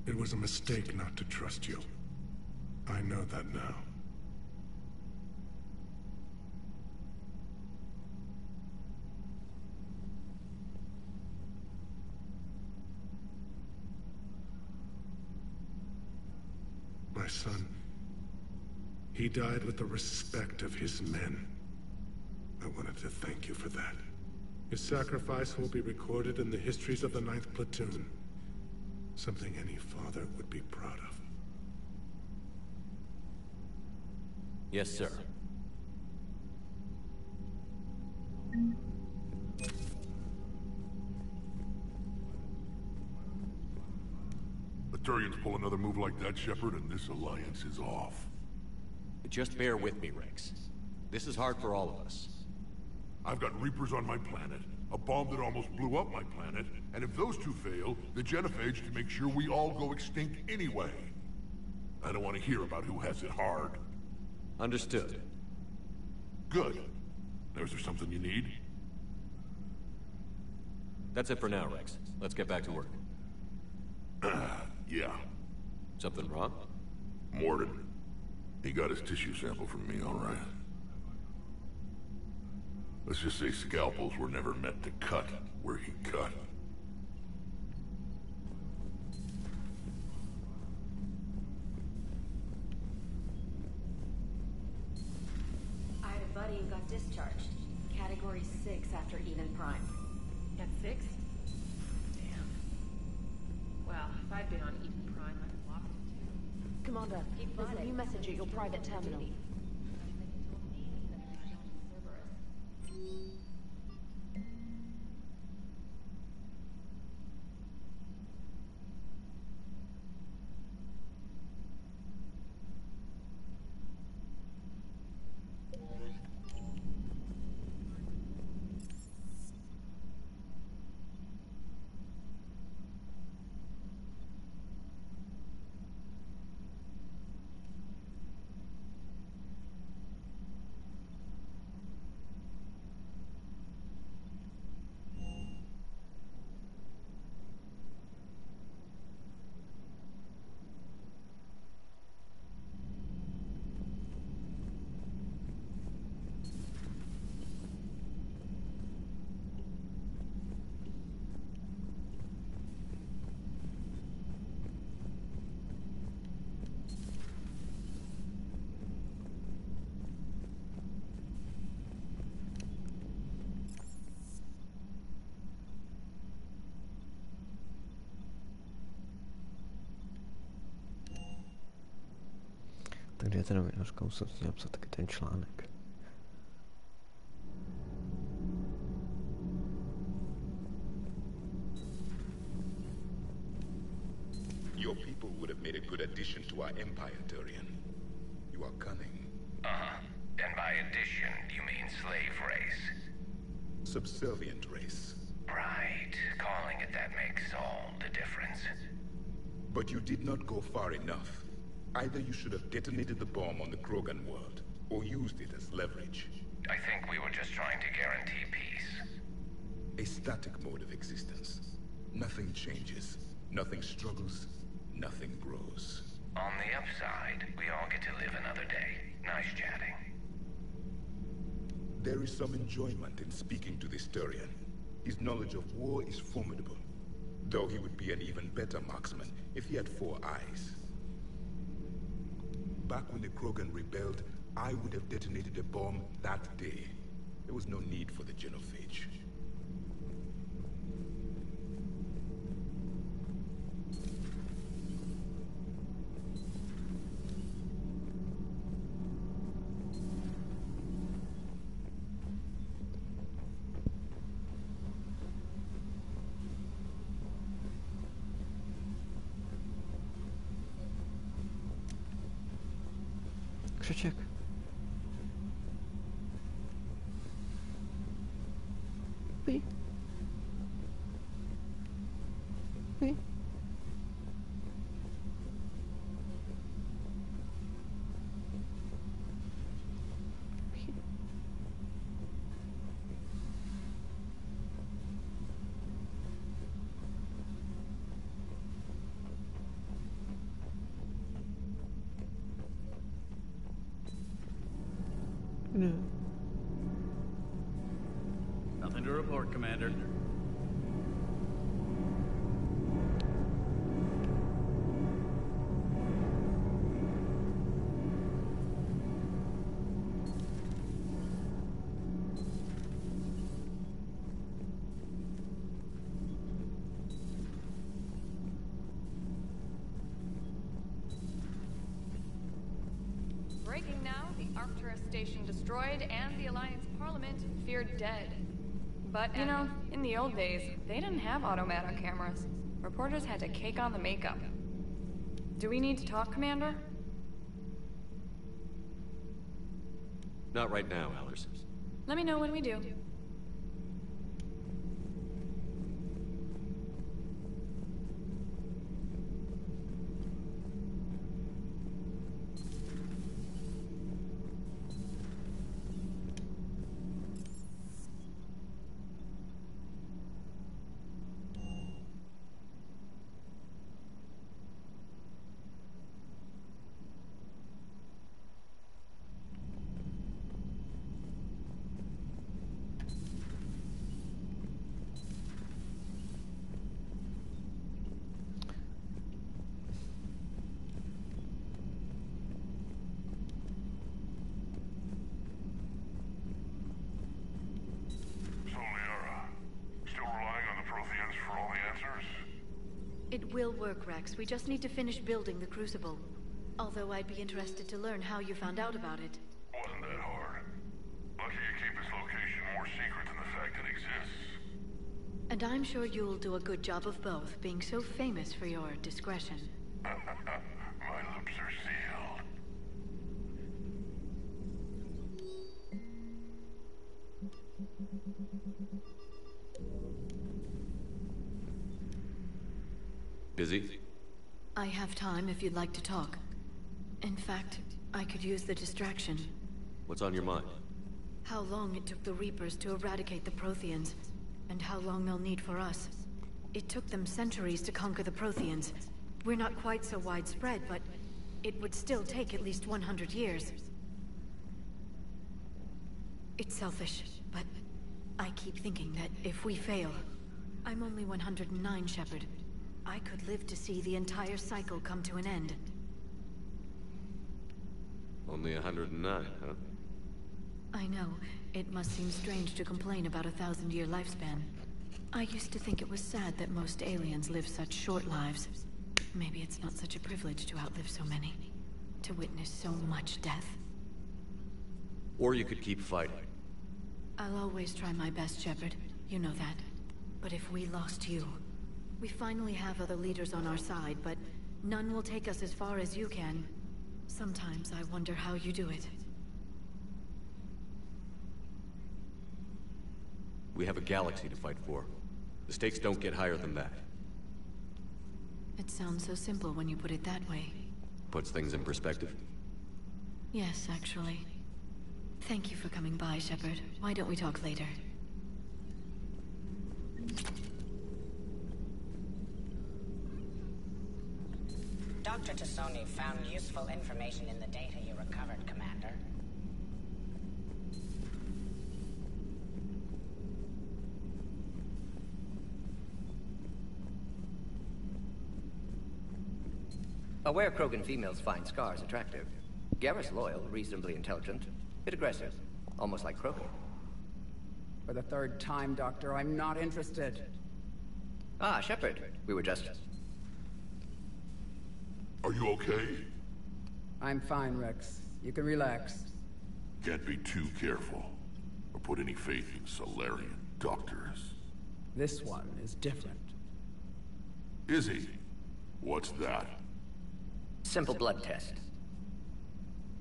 K: It was a mistake not to trust you. I know that now. My son, he died with the respect of his men. I wanted to thank you for that. His sacrifice will be recorded in the histories of the 9th Platoon. Something any father would be proud of.
D: Yes, sir.
M: The Turians pull another move like that, Shepard, and this alliance is off.
D: Just bear with me, Rex. This is hard for all of us.
M: I've got Reapers on my planet, a bomb that almost blew up my planet, and if those two fail, the genophage can make sure we all go extinct anyway. I don't want to hear about who has it hard.
D: Understood.
M: Good. Now, is there something you need?
D: That's it for now, Rex. Let's get back to work.
M: Yeah.
D: Something wrong?
M: Morden. He got his tissue sample from me, all right. Let's just say scalpels were never meant to cut where he cut.
G: I had a buddy who got discharged. Category 6 after Eden Prime.
B: At 6? Damn. Well, if I'd been on Eden Prime, I'd have lost it too.
N: Commander, there's a new message at your private terminal.
A: Přijete novinářka, musím si napsat taky ten článek.
O: Your people would have made a good addition to our empire, Turian. You are cunning.
J: Uh-huh. And by addition, you mean slave race?
O: Subservient race.
J: Right. Calling it that makes all the difference.
O: But you did not go far enough. Either you should have detonated the bomb on the Krogan world, or used it as leverage.
J: I think we were just trying to guarantee peace.
O: A static mode of existence. Nothing changes, nothing struggles, nothing grows.
J: On the upside, we all get to live another day. Nice chatting.
O: There is some enjoyment in speaking to this Turian. His knowledge of war is formidable, though he would be an even better marksman if he had 4 eyes. Back when the Krogan rebelled, I would have detonated a bomb that day. There was no need for the genophage.
A: Křeček. Oui. Oui. No.
P: Nothing to report, Commander.
Q: Breaking now, the Arcturus station destroyed and the Alliance Parliament feared dead. But, you know, in the old days, they didn't have automatic cameras. Reporters had to cake on the makeup. Do we need to talk, Commander?
D: Not right now, Allers.
Q: Let me know when we do.
G: It will work, Rex. We just need to finish building the Crucible. Although I'd be interested to learn how you found out about it.
M: Wasn't that hard. Lucky you keep its location more secret than the fact it exists.
G: And I'm sure you'll do a good job of both, being so famous for your discretion.
M: My lips are sealed.
D: Busy?
G: I have time if you'd like to talk. In fact, I could use the distraction.
D: What's on your mind?
G: How long it took the Reapers to eradicate the Protheans, and how long they'll need for us. It took them centuries to conquer the Protheans. We're not quite so widespread, but it would still take at least 100 years. It's selfish, but I keep thinking that if we fail... I'm only 109, Shepard. I could live to see the entire cycle come to an end.
D: Only 109, huh?
G: I know. It must seem strange to complain about a 1,000-year lifespan. I used to think it was sad that most aliens live such short lives. Maybe it's not such a privilege to outlive so many.
R: to witness so much death.
D: Or you could keep fighting.
R: I'll always try my best, Shepard. You know that. But if we lost you, we finally have other leaders on our side, but none will take us as far as you can. Sometimes I wonder how you do it.
D: We have a galaxy to fight for. The stakes don't get higher than that.
R: It sounds so simple when you put it that way.
D: Puts things in perspective.
R: Yes, actually. Thank you for coming by, Shepard. Why don't we talk later?
S: Dr. Tassoni found useful information in the data you recovered, Commander.
H: Aware Krogan females find scars attractive. Garrus loyal, reasonably intelligent, bit aggressive, almost like Krogan.
T: For the third time, Doctor, I'm not interested.
H: Ah, Shepard. We were just...
M: Are you okay?
T: I'm fine, Rex. You can relax.
M: Can't be too careful, or put any faith in Solarian doctors.
T: This one is different.
M: Is he? What's that?
H: Simple blood test.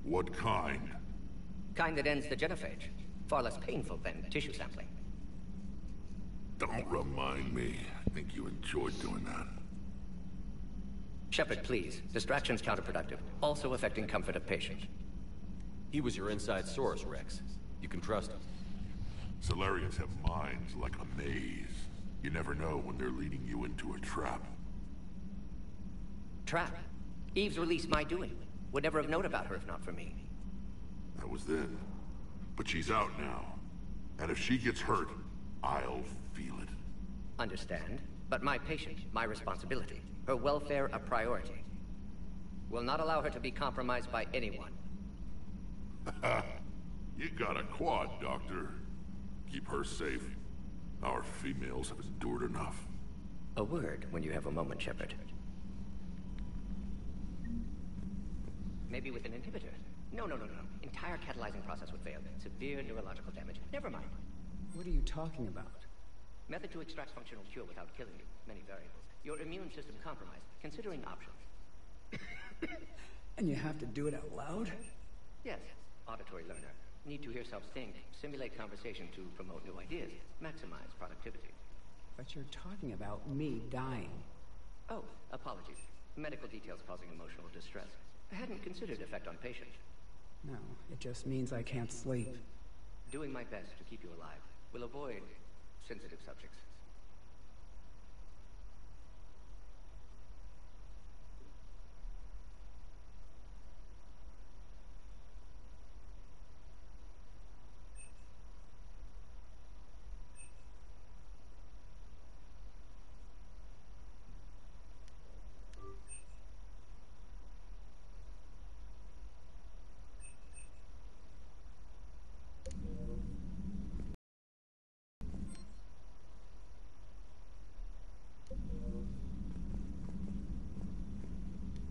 M: What kind?
H: Kind that ends the genophage. Far less painful than tissue sampling.
M: Don't remind me. I think you enjoyed doing that.
H: Shepard, please. Distraction's counterproductive. Also affecting comfort of patient.
D: He was your inside source, Rex. You can trust him.
M: Solarians have minds like a maze. You never know when they're leading you into a trap.
H: Trap? Eve's release my doing. Would never have known about her if not for me.
M: That was then. But she's out now. And if she gets hurt, I'll feel it.
H: Understand. But my patient, my responsibility. Her welfare a priority. Will not allow her to be compromised by anyone.
M: You got a quad, Doctor. Keep her safe. Our females have endured enough.
H: A word when you have a moment, Shepard. Maybe with an inhibitor. No. Entire catalyzing process would fail. Severe neurological damage. Never mind.
T: What are you talking about?
H: Method to extract functional cure without killing you. Many variables. Your immune system compromised. Considering options.
T: And you have to do it out loud?
H: Yes. Auditory learner. Need to hear self think. Simulate conversation to promote new ideas. Maximize productivity.
T: But you're talking about me dying.
H: Oh, apologies. Medical details causing emotional distress. I hadn't considered effect on patient.
T: No, it just means I can't sleep.
H: Doing my best to keep you alive. Will avoid sensitive subjects.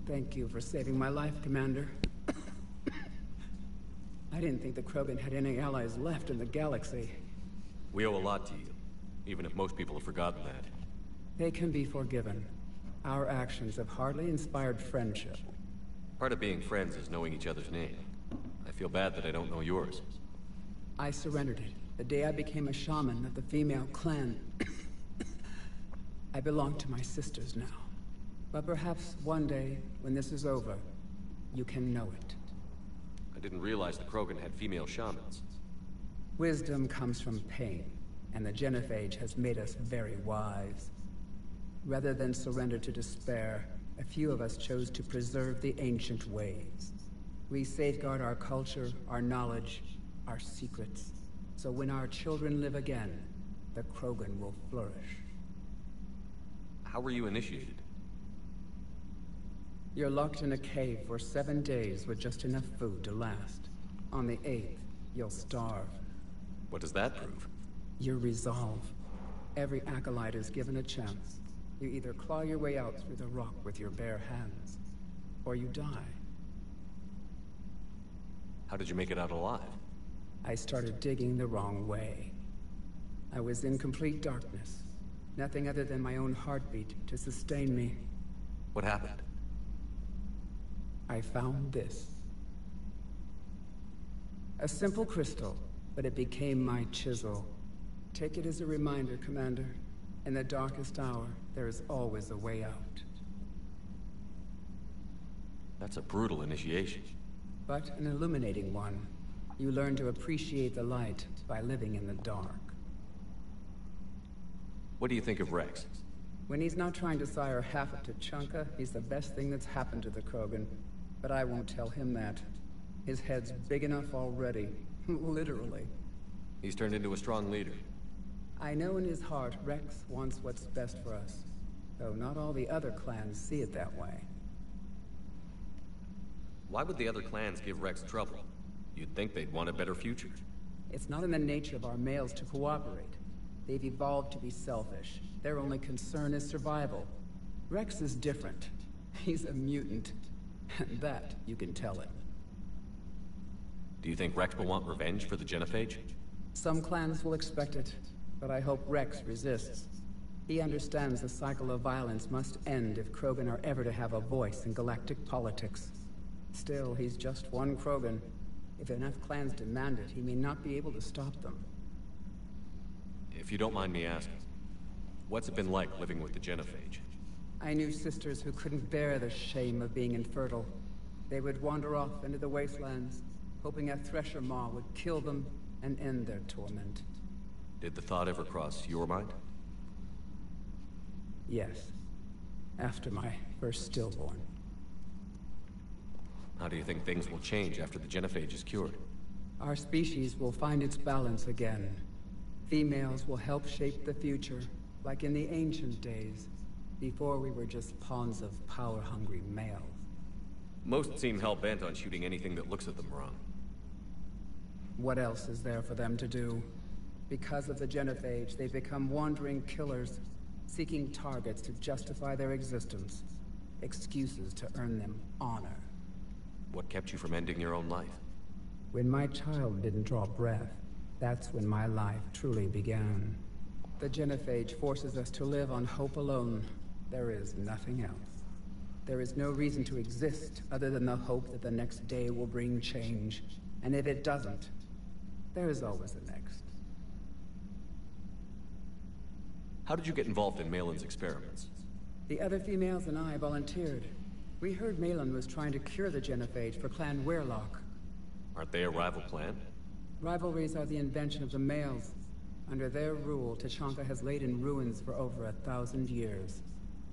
T: Thank you for saving my life, Commander. I didn't think the Krogan had any allies left in the galaxy.
D: We owe a lot to you, even if most people have forgotten that.
T: They can be forgiven. Our actions have hardly inspired friendship.
D: Part of being friends is knowing each other's name. I feel bad that I don't know yours.
T: I surrendered it the day I became a shaman of the female clan. I belong to my sisters now. But perhaps one day, when this is over, you can know it.
D: I didn't realize the Krogan had female shamans.
T: Wisdom comes from pain, and the genophage has made us very wise. Rather than surrender to despair, a few of us chose to preserve the ancient ways. We safeguard our culture, our knowledge, our secrets. So when our children live again, the Krogan will flourish.
D: How were you initiated?
T: You're locked in a cave for 7 days with just enough food to last. On the 8th, you'll starve.
D: What does that prove?
T: Your resolve. Every acolyte is given a chance. You either claw your way out through the rock with your bare hands, or you die.
D: How did you make it out alive?
T: I started digging the wrong way. I was in complete darkness. Nothing other than my own heartbeat to sustain me.
D: What happened?
T: I found this. A simple crystal, but it became my chisel. Take it as a reminder, Commander. In the darkest hour, there is always a way out.
D: That's a brutal initiation.
T: But an illuminating one. You learn to appreciate the light by living in the dark.
D: What do you think of Rex?
T: When he's not trying to sire half of Tuchanka, he's the best thing that's happened to the Krogan. But I won't tell him that. His head's big enough already. Literally.
D: He's turned into a strong leader.
T: I know in his heart Rex wants what's best for us. Though not all the other clans see it that way.
D: Why would the other clans give Rex trouble? You'd think they'd want a better future.
T: It's not in the nature of our males to cooperate. They've evolved to be selfish. Their only concern is survival. Rex is different. He's a mutant. And that you can tell him.
D: Do you think Rex will want revenge for the Genophage?
T: Some clans will expect it, but I hope Rex resists. He understands the cycle of violence must end if Krogan are ever to have a voice in galactic politics. Still, he's just one Krogan. If enough clans demand it, he may not be able to stop them.
D: If you don't mind me asking, what's it been like living with the Genophage?
T: I knew sisters who couldn't bear the shame of being infertile. They would wander off into the wastelands, hoping a Thresher Maw would kill them and end their torment.
D: Did the thought ever cross your mind?
T: Yes. After my first stillborn.
D: How do you think things will change after the Genophage is cured?
T: Our species will find its balance again. Females will help shape the future, like in the ancient days, before we were just pawns of power-hungry males.
D: Most seem hell-bent on shooting anything that looks at them wrong.
T: What else is there for them to do? Because of the Genophage, they've become wandering killers, seeking targets to justify their existence. Excuses to earn them honor.
D: What kept you from ending your own life?
T: When my child didn't draw breath, that's when my life truly began. The Genophage forces us to live on hope alone. There is nothing else. There is no reason to exist other than the hope that the next day will bring change. And if it doesn't, there is always a next.
D: How did you get involved in Malin's experiments?
T: The other females and I volunteered. We heard Malin was trying to cure the Genophage for Clan Weirlock.
D: Aren't they a rival clan?
T: Rivalries are the invention of the males. Under their rule, Tuchanka has laid in ruins for over 1,000 years.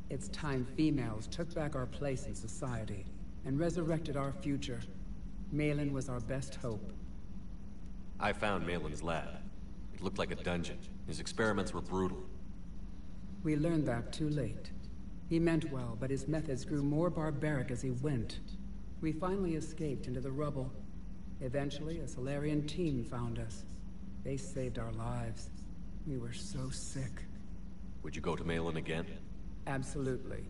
T: It's time females took back our place in society and resurrected our future. Malin was our best hope.
D: I found Malin's lab. It looked like a dungeon. His experiments were brutal.
T: We learned that too late. He meant well, but his methods grew more barbaric as he went. We finally escaped into the rubble. Eventually, a Solarian team found us. They saved our lives. We were so sick.
D: Would you go to Malin again?
T: Absolutely.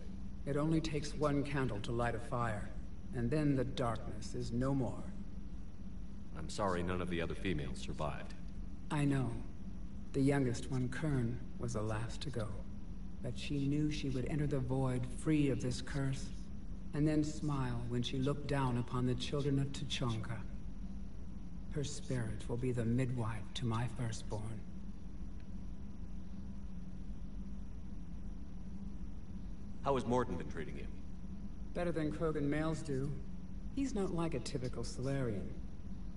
T: It only takes one candle to light a fire, and then the darkness is no more.
D: I'm sorry none of the other females survived.
T: I know. The youngest one, Kern, was the last to go. But she knew she would enter the void free of this curse, and then smile when she looked down upon the children of Tuchanka. Her spirit will be the midwife to my firstborn.
D: How has Morden been treating you?
T: Better than Krogan males do. He's not like a typical Solarian.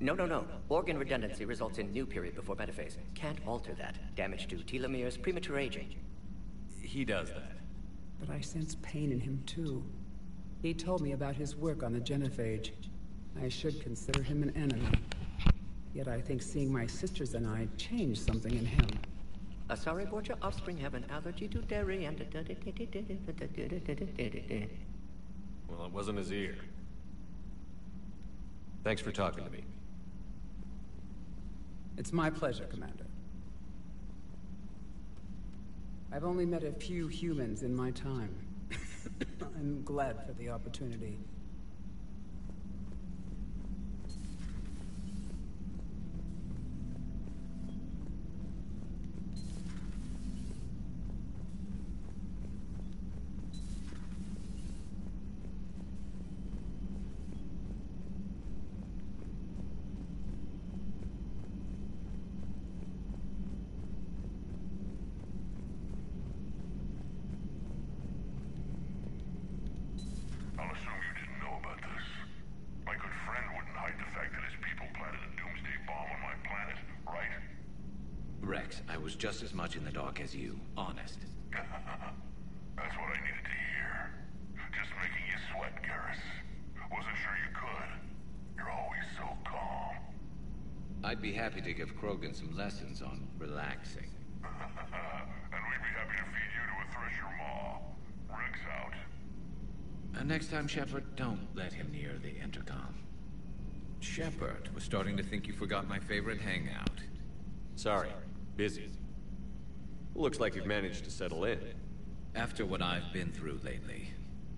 H: No. Organ redundancy results in new period before metaphase. Can't alter that. Damage to telomeres, premature aging.
D: He does that.
T: But I sense pain in him too. He told me about his work on the Genophage. I should consider him an enemy. Yet I think seeing my sisters and I changed something in him.
H: Sorry, Borgia, offspring have an allergy to dairy and...
D: Well, it wasn't his ear. Thanks for talking to me.
T: It's my pleasure, Commander. I've only met a few humans in my time. I'm glad for the opportunity.
J: just as much in the dark as you. Honest.
M: That's what I needed to hear. Just making you sweat, Garrus. Wasn't sure you could. You're always so calm.
J: I'd be happy to give Krogan some lessons on relaxing.
M: And we'd be happy to feed you to a thresher maw. Rick's out.
J: Next time, Shepard, don't let him near the intercom.
B: Shepard, was starting to think you forgot my favorite hangout.
D: Sorry, busy. Looks like you've managed to settle in.
B: After what I've been through lately,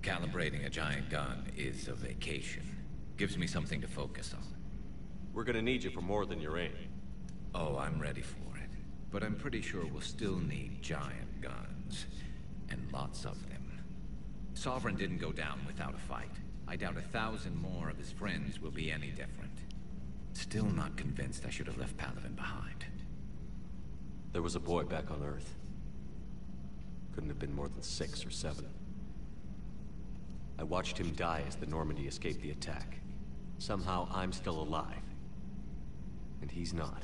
B: calibrating a giant gun is a vacation. Gives me something to focus on.
D: We're gonna need you for more than your aim.
B: Oh, I'm ready for it. But I'm pretty sure we'll still need giant guns. And lots of them. Sovereign didn't go down without a fight. I doubt 1,000 more of his friends will be any different. Still not convinced I should have left Paladin behind.
D: There was a boy back on Earth. Couldn't have been more than 6 or 7. I watched him die as the Normandy escaped the attack. Somehow I'm still alive. And he's not.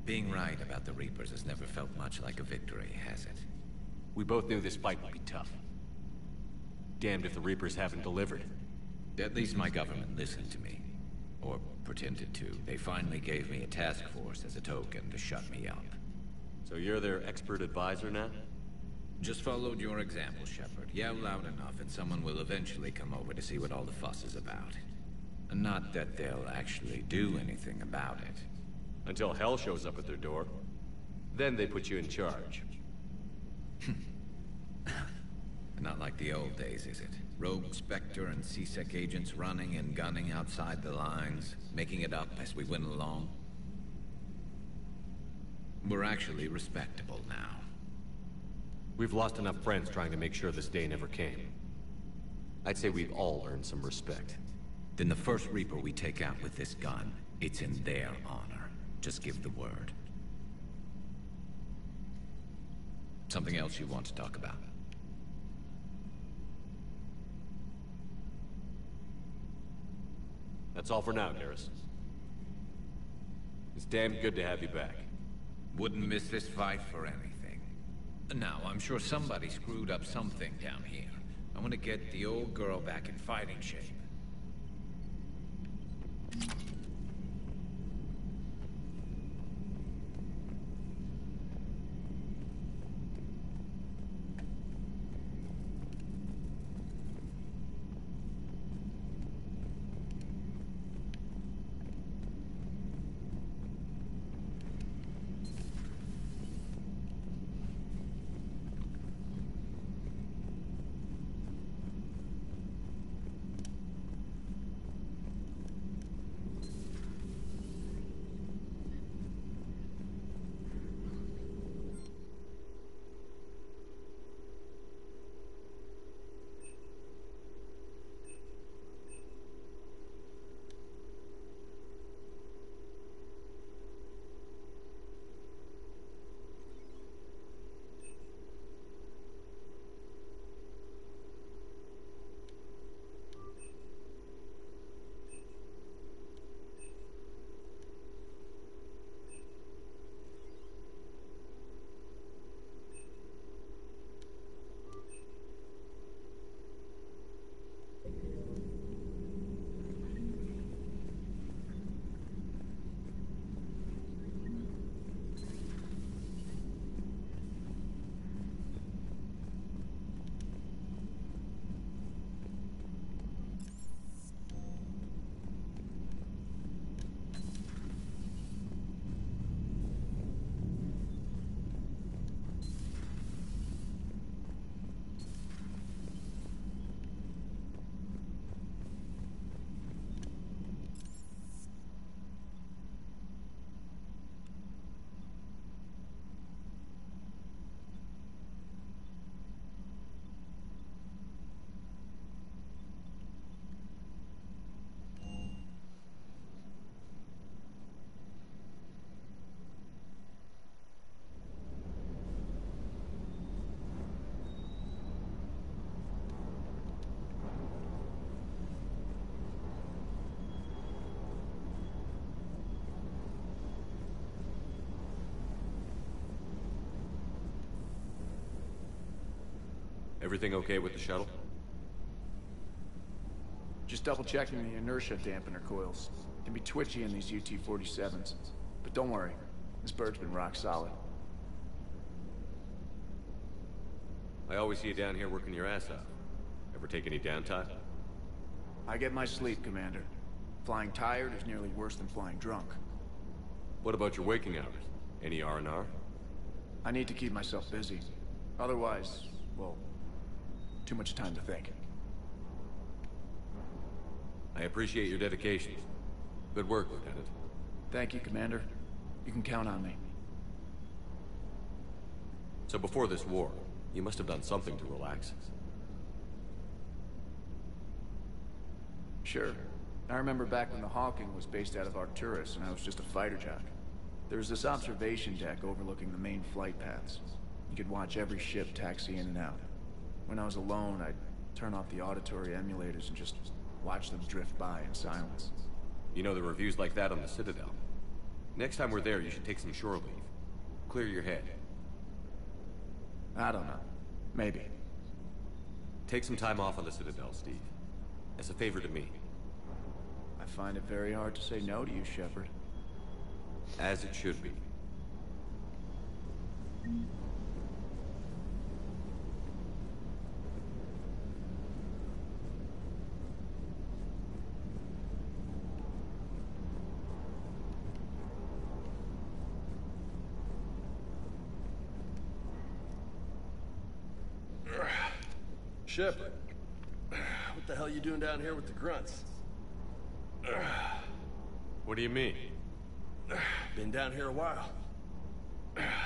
B: Being right about the Reapers has never felt much like a victory, has it?
D: We both knew this fight would be tough. Damned if the Reapers haven't delivered.
B: At least my government listened to me. Or pretended to. They finally gave me a task force as a token to shut me up.
D: So you're their expert advisor now?
B: Just followed your example, Shepard. Yell loud enough and someone will eventually come over to see what all the fuss is about. Not that they'll actually do anything about it.
D: Until hell shows up at their door. Then they put you in charge.
B: Not like the old days, is it? Rogue Spectre and C-Sec agents running and gunning outside the lines, making it up as we went along. We're actually respectable now.
D: We've lost enough friends trying to make sure this day never came. I'd say we've all earned some respect.
B: Then the first Reaper we take out with this gun, it's in their honor. Just give the word. Something else you want to talk about?
D: That's all for now, Garrus. It's damn good to have you back.
B: Wouldn't miss this fight for anything. Now, I'm sure somebody screwed up something down here. I want to get the old girl back in fighting shape.
D: Everything okay with the shuttle?
E: Just double-checking the inertia dampener coils. Can be twitchy in these UT-47s. But don't worry, this bird's been rock solid.
D: I always see you down here working your ass off. Ever take any downtime?
E: I get my sleep, Commander. Flying tired is nearly worse than flying drunk.
D: What about your waking hours? Any R&R?
E: I need to keep myself busy. Otherwise, well, too much time to think.
D: I appreciate your dedication. Good work, Lieutenant.
E: Thank you, Commander. You can count on me.
D: So before this war, you must have done something to relax.
E: Sure. I remember back when the Hawking was based out of Arcturus and I was just a fighter jock. There was this observation deck overlooking the main flight paths. You could watch every ship taxi in and out. When I was alone, I'd turn off the auditory emulators and just watch them drift by in silence.
D: You know, the reviews like that on the Citadel. Next time we're there, you should take some shore leave. Clear your head.
E: I don't know. Maybe.
D: Take some time off on the Citadel, Steve. As a favor to me.
E: I find it very hard to say no to you, Shepard.
D: As it should be.
I: Shepard, what the hell are you doing down here with the grunts?
D: What do you mean?
I: Been down here a while.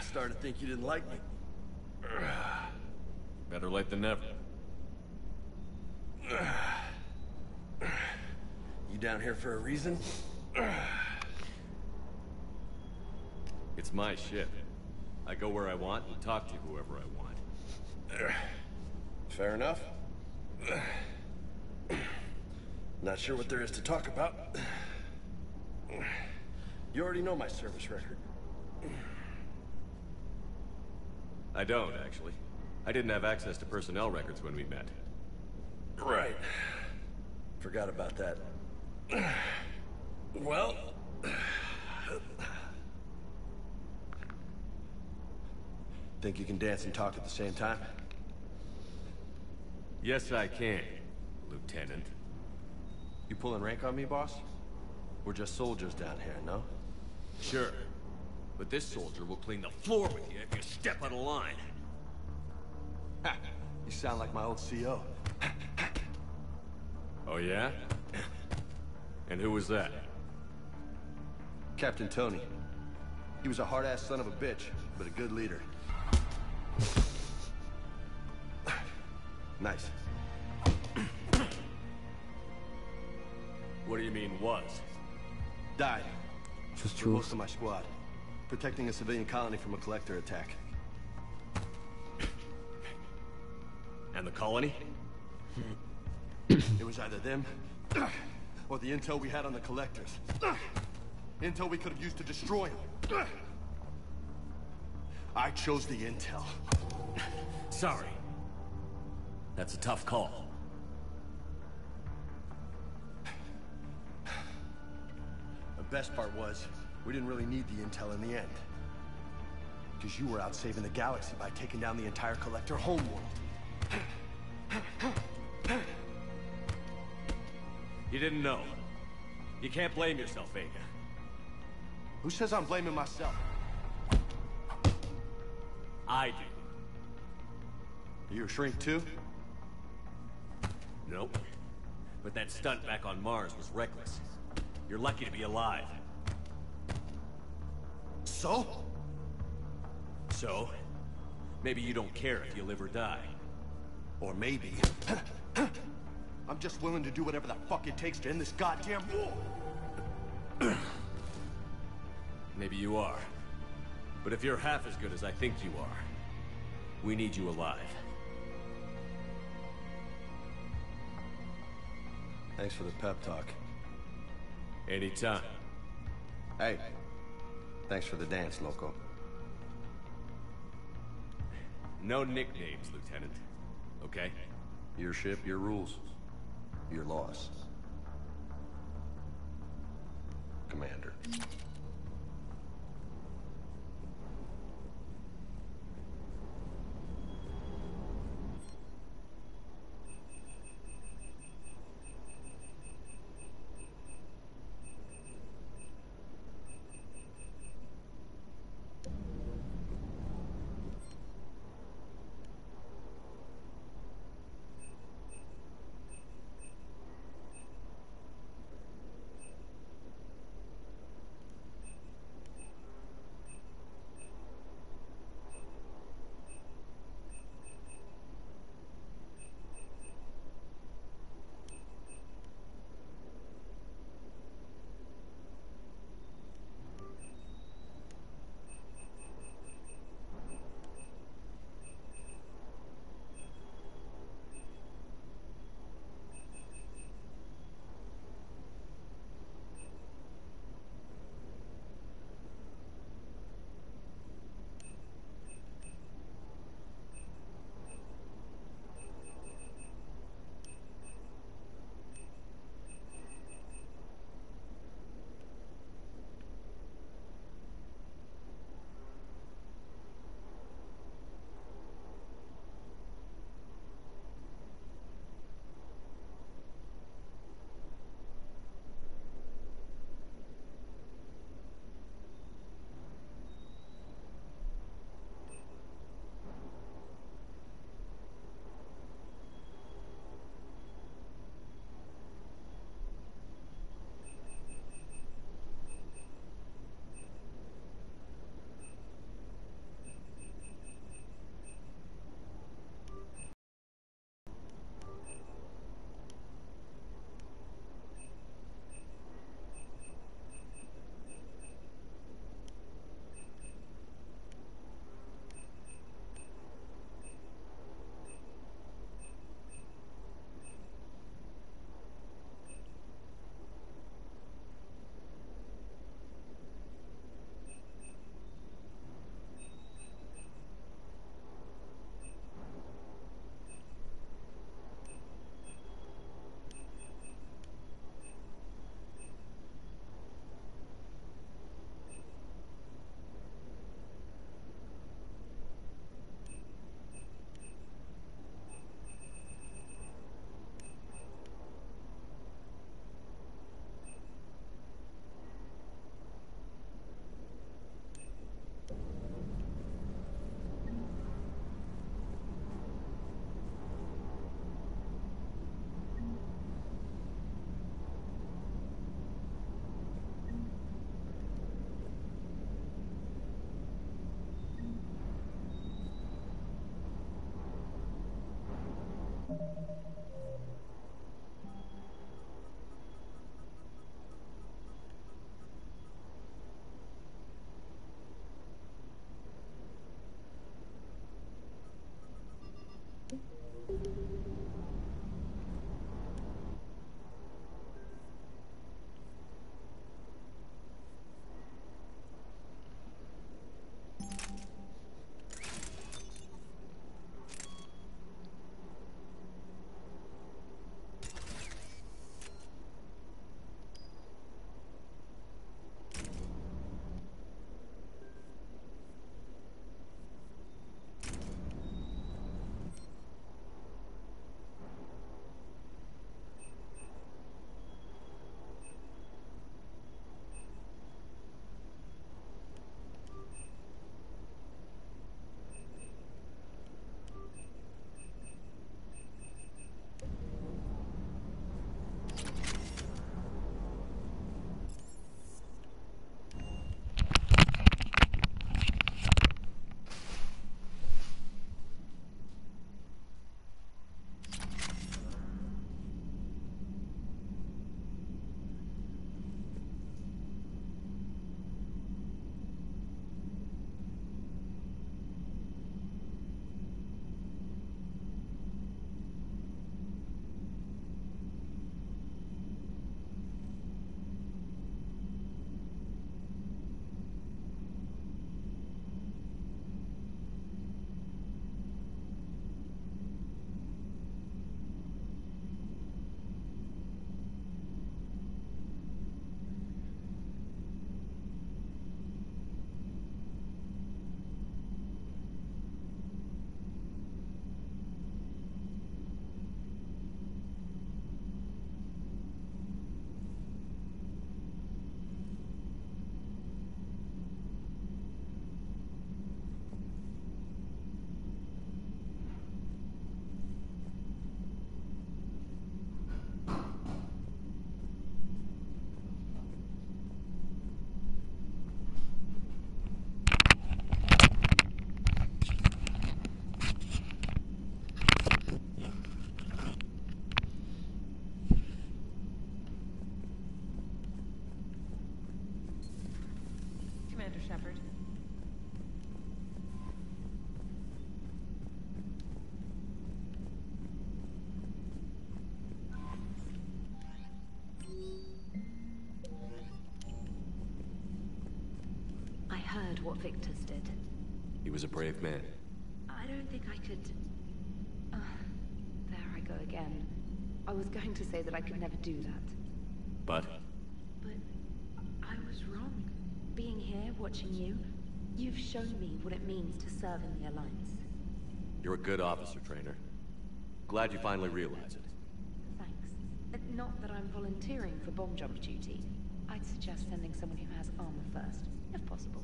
I: Started to think you didn't like me.
D: Better late than never.
I: You down here for a reason?
D: It's my ship. I go where I want and talk to whoever I want.
I: Fair enough. Not sure what there is to talk about. You already know my service record.
D: I don't, actually. I didn't have access to personnel records when we met.
I: Right. Forgot about that. Well... Think you can dance and talk at the same time?
D: Yes, I can, Lieutenant.
I: You pulling rank on me, boss? We're just soldiers down here, no?
D: Sure. But this soldier will clean the floor with you if you step out of line.
I: Ha! You sound like my old CO.
D: Oh, yeah? And who was that?
I: Captain Tony. He was a hard-ass son of a bitch, but a good leader. Nice.
D: What do you mean, was?
I: Died.
A: Just
I: For most of my squad. Protecting a civilian colony from a collector attack.
D: And the colony?
I: It was either them, or the intel we had on the collectors. Intel we could have used to destroy them. I chose the intel.
D: Sorry. That's a tough call.
I: The best part was, we didn't really need the intel in the end. Because you were out saving the galaxy by taking down the entire collector homeworld.
D: You didn't know. You can't blame yourself, Vega.
I: Who says I'm blaming myself?
D: I do.
I: Are you a shrink too?
D: Nope. But that stunt back on Mars was reckless. You're lucky to be alive.
I: So?
D: So? Maybe you don't care if you live or die.
I: Or maybe... I'm just willing to do whatever the fuck it takes to end this goddamn war!
D: Maybe you are. But if you're half as good as I think you are, we need you alive.
I: Thanks for the pep talk.
D: Anytime.
I: Hey, thanks for the dance, Loco.
D: No nicknames, Lieutenant. okay?
I: Your ship, your rules. Your loss. Commander.
Q: Commander Shepard.
U: I heard what Victor's did.
D: He was a brave man.
U: I don't think I could... there I go again. I was going to say that I could never do that.
D: But?
U: But I was wrong. Being here, watching you, you've shown me what it means to serve in the Alliance.
D: You're a good officer, Trainer. Glad you finally realize it.
U: Thanks. Not that I'm volunteering for bomb jump duty. I'd suggest sending someone who has armor first, if possible.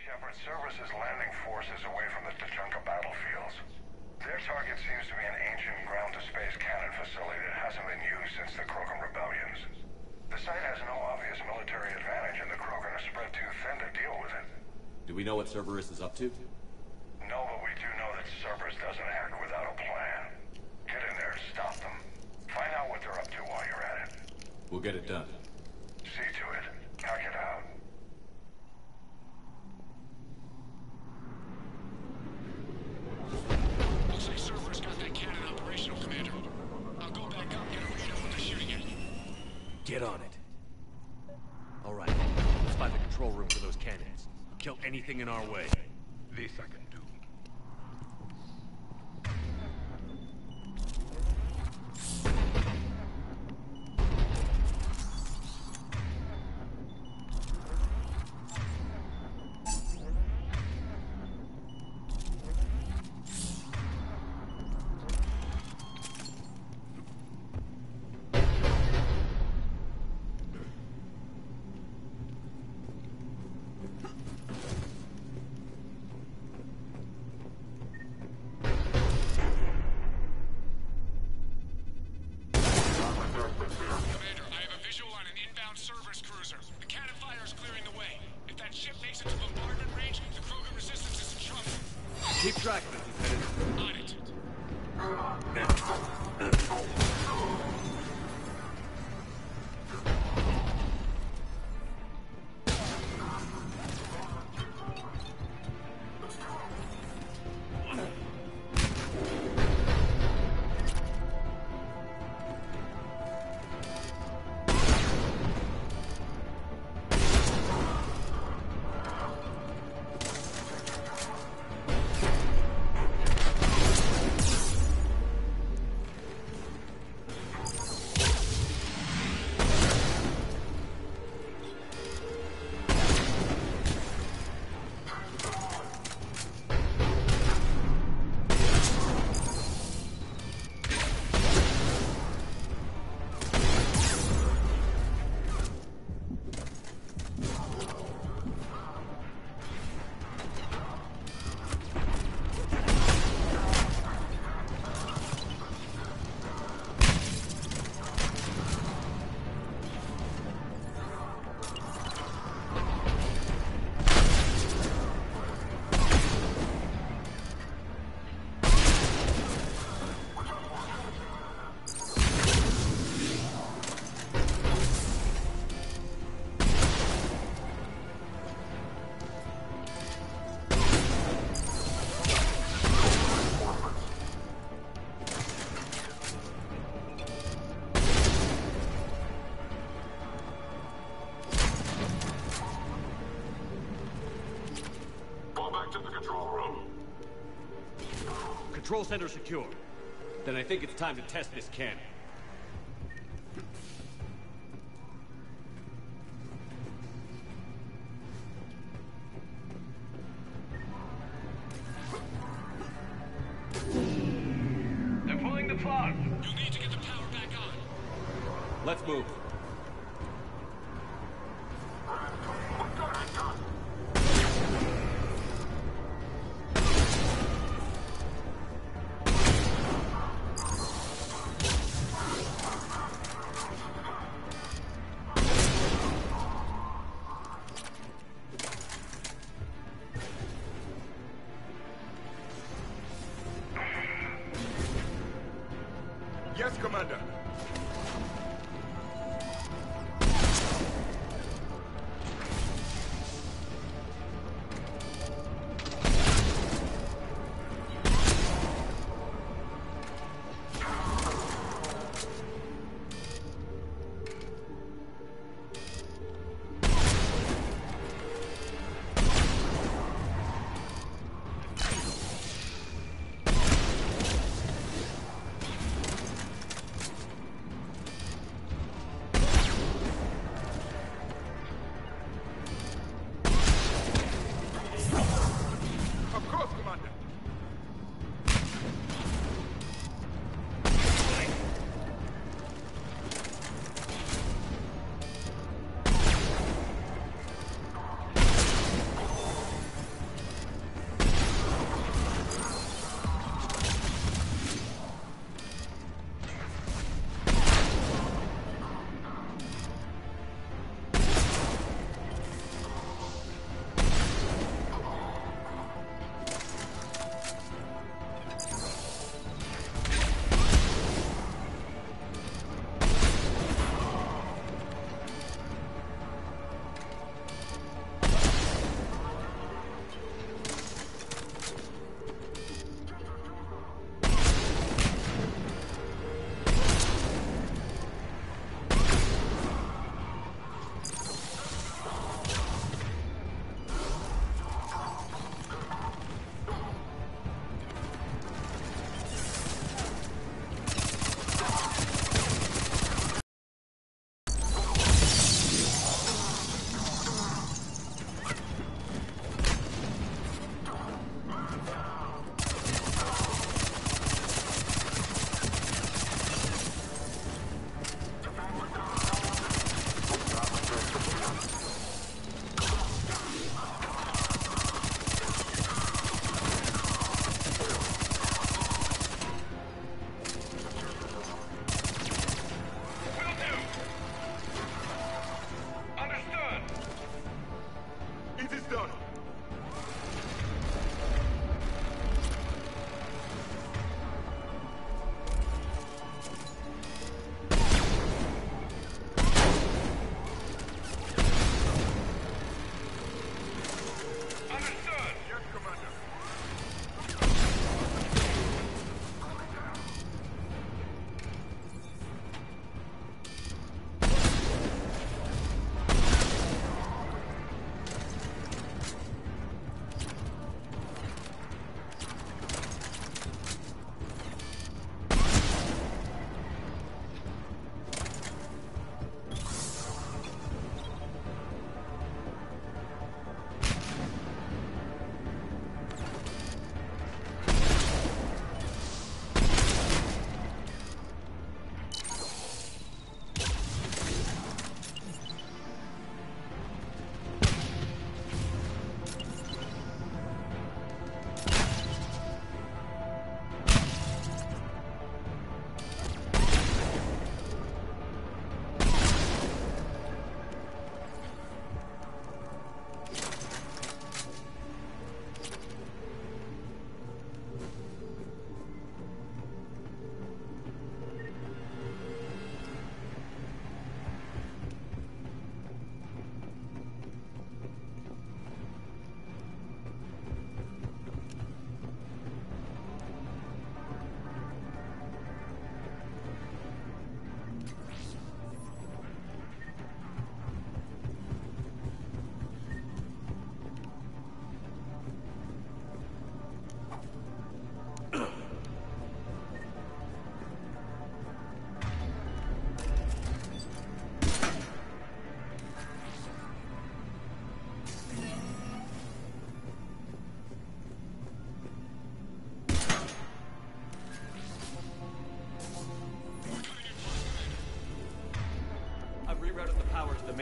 C: Shepard, Cerberus is landing forces away from the Tuchanka battlefields. Their target seems to be an ancient ground-to-space cannon facility that hasn't been used since the Krogan rebellions. The site has no obvious military advantage, and the Krogan are spread too thin to deal with it.
D: Do we know what Cerberus is up to?
C: No, but we do know that Cerberus doesn't act without a plan. Get in there, stop them. Find out what they're up to while you're at it.
D: We'll get it done.
C: See to it. Hack it out.
F: Looks like Cerberus got that cannon operational, Commander. I'll go back up and get a read of what they're shooting at.
D: Get on it. All right, let's find the control room for those cannons. Kill anything in our way.
O: This I can do.
D: Keep track of it, Lieutenant.
F: On it.
M: control room?
D: Control center secure. Then I think it's time to test this cannon.
J: They're pulling the plug.
F: You'll need to get the power back on.
D: Let's move.
O: Yes, Commander.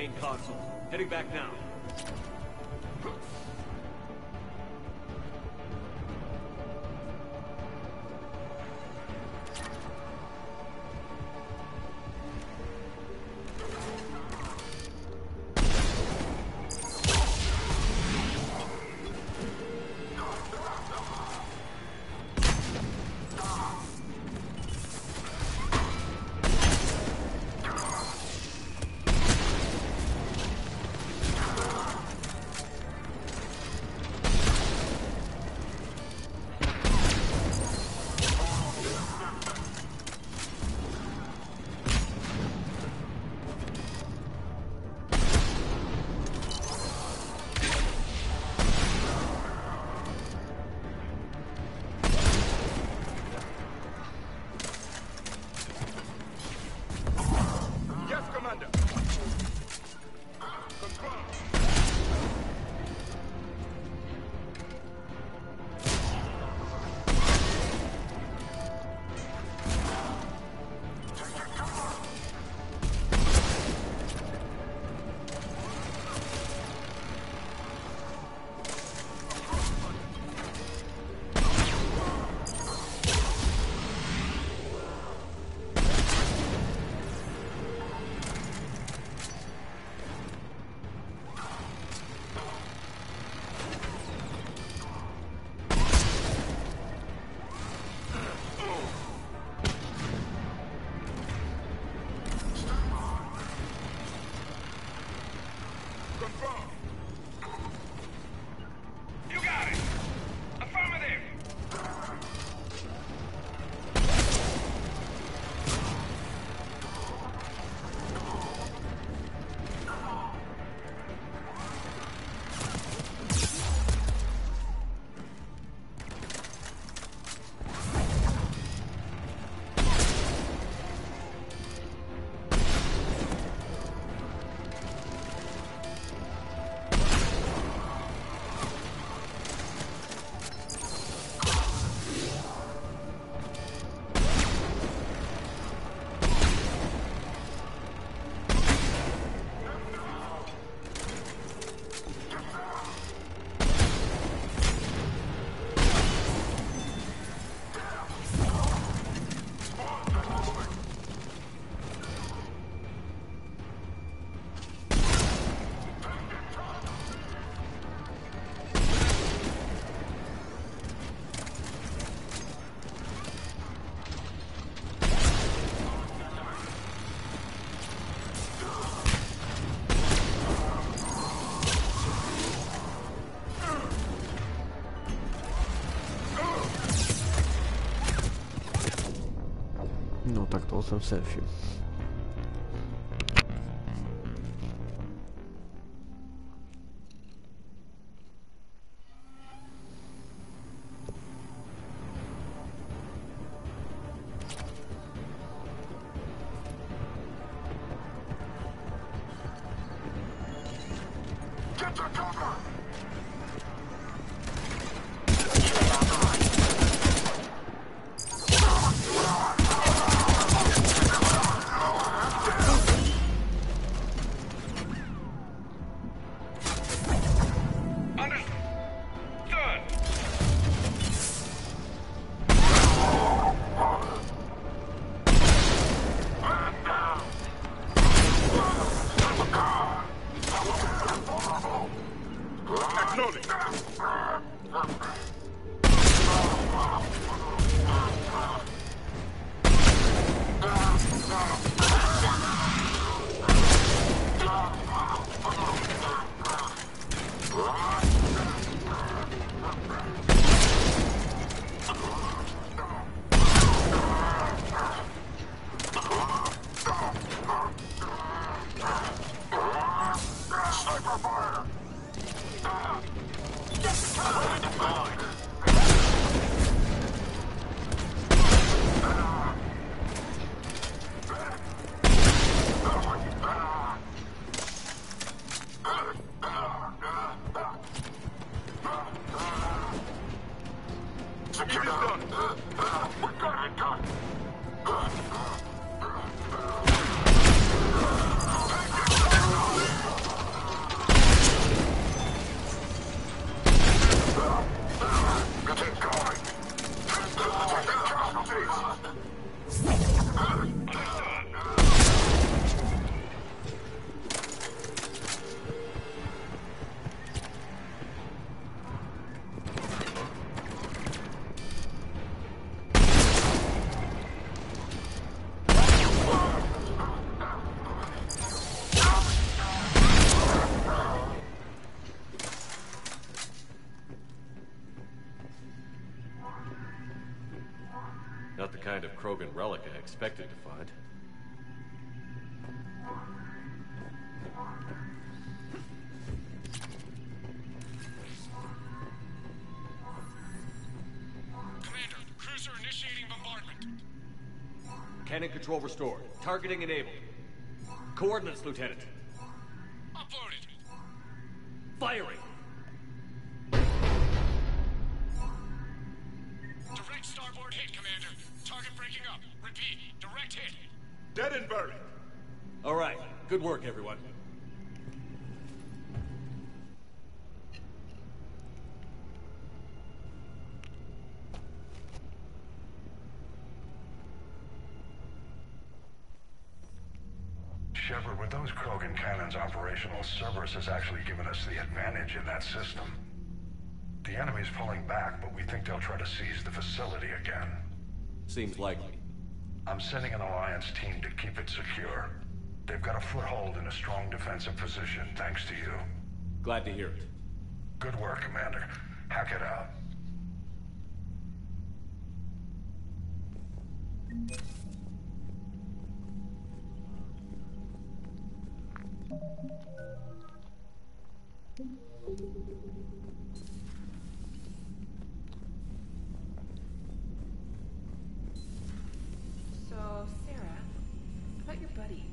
D: main console. Heading back now.
A: No tak to jsem se všim.
D: kind of Krogan relic I expected to find.
F: Commander, cruiser initiating bombardment.
D: Cannon control restored. Targeting enabled. Coordinates, Lieutenant.
F: Uploaded.
D: Firing!
F: Direct starboard hit, Commander. Target breaking up. Repeat, direct hit.
O: Dead and buried.
D: All right. Good work, everyone.
C: Shepard, with those Krogan cannons operational, Cerberus has actually given us the advantage in that system. The enemy's pulling back, but we think they'll try to seize the facility again.
D: Seems likely.
C: I'm sending an Alliance team to keep it secure. They've got a foothold in a strong defensive position, thanks to you.
D: Glad to hear it.
C: Good work, Commander. Hack it out.
L: So, Sarah, about your buddy,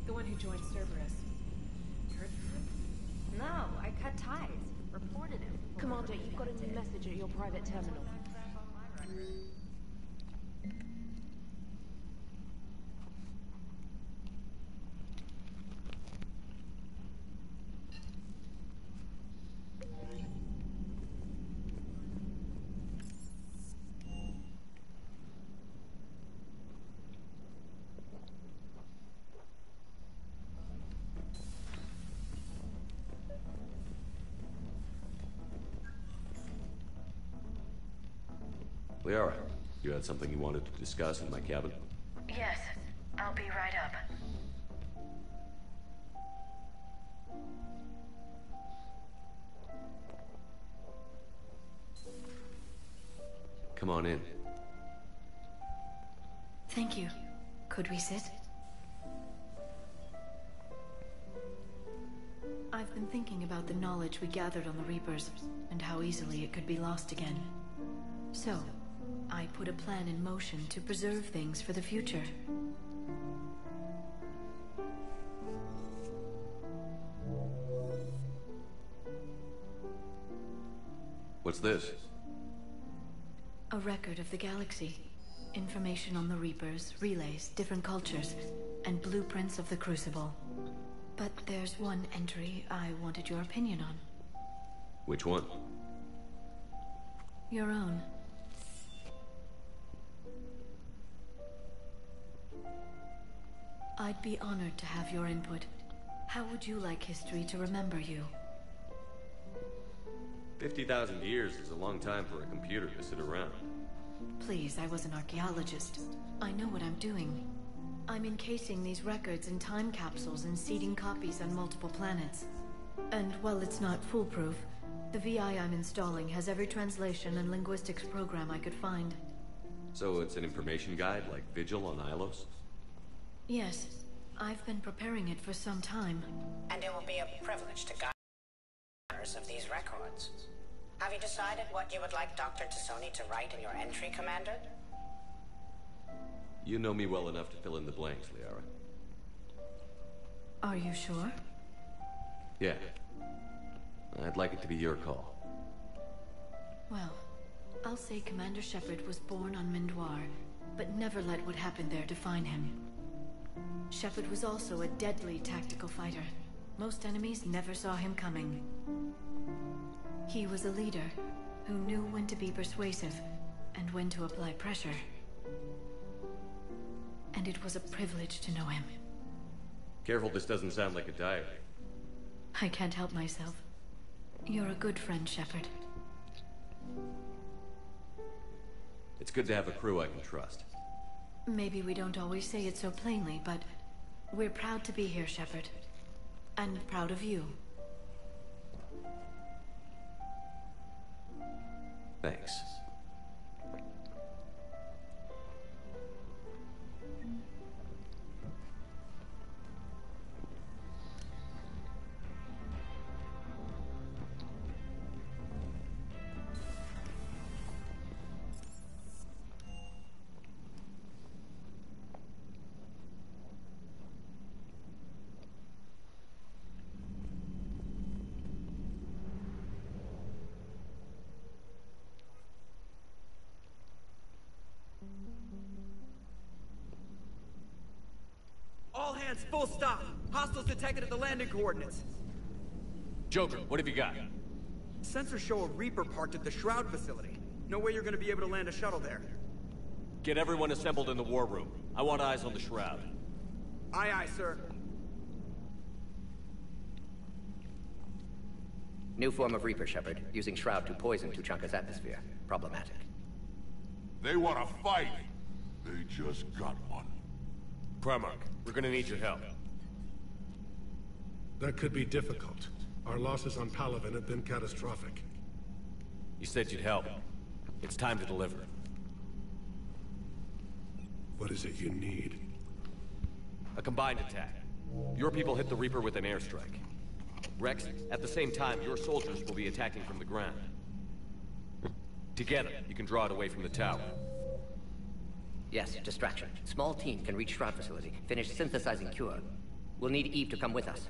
L: the one who joined Cerberus. Heard from him?
G: No, I cut ties. Reported him.
U: Commander, you've got a new message at your private terminal.
D: Liara, you had something you wanted to discuss in my cabin?
R: Yes, I'll be right up.
D: Come on in.
R: Thank you. Could we sit? I've been thinking about the knowledge we gathered on the Reapers, and how easily it could be lost again. So, I put a plan in motion to preserve things for the future.
D: What's this?
R: A record of the galaxy. Information on the Reapers, relays, different cultures, and blueprints of the Crucible. But there's one entry I wanted your opinion on.
D: Which one?
R: Your own. I'd be honored to have your input. How would you like history to remember you?
D: 50,000 years is a long time for a computer to sit around.
R: Please, I was an archaeologist. I know what I'm doing. I'm encasing these records in time capsules and seeding copies on multiple planets. And while it's not foolproof, the VI I'm installing has every translation and linguistics program I could find.
D: So it's an information guide like Vigil on Ilos?
R: Yes, I've been preparing it for some time.
S: And it will be a privilege to guide of these records. Have you decided what you would like Dr. T'Soni to write in your entry, Commander?
D: You know me well enough to fill in the blanks, Liara.
R: Are you sure?
D: Yeah. I'd like it to be your call.
R: Well, I'll say Commander Shepard was born on Mindoir, but never let what happened there define him. Shepard was also a deadly tactical fighter. Most enemies never saw him coming. He was a leader who knew when to be persuasive and when to apply pressure. And it was a privilege to know him.
D: Careful, this doesn't sound like a diary.
R: I can't help myself. You're a good friend, Shepard.
D: It's good to have a crew I can trust.
R: Maybe we don't always say it so plainly, but we're proud to be here, Shepard. And proud of you.
D: Thanks.
K: Advance, full stop. Hostiles detected at the landing coordinates.
D: Joker, what have you got?
K: Sensors show a Reaper parked at the Shroud facility. No way you're gonna be able to land a shuttle there.
D: Get everyone assembled in the war room. I want eyes on the Shroud.
K: Aye, aye, sir.
H: New form of Reaper, Shepard, using Shroud to poison Tuchanka's atmosphere. Problematic.
M: They want to fight. They just got one.
D: Primarch, we're gonna need your help.
V: That could be difficult. Our losses on Palaven have been catastrophic.
D: You said you'd help. It's time to deliver.
V: What is it you need?
D: A combined attack. Your people hit the Reaper with an airstrike. Rex, at the same time, your soldiers will be attacking from the ground. Together, you can draw it away from the tower.
H: Yes, distraction. Small team can reach Shroud facility, finish synthesizing cure. We'll need Eve to come with us.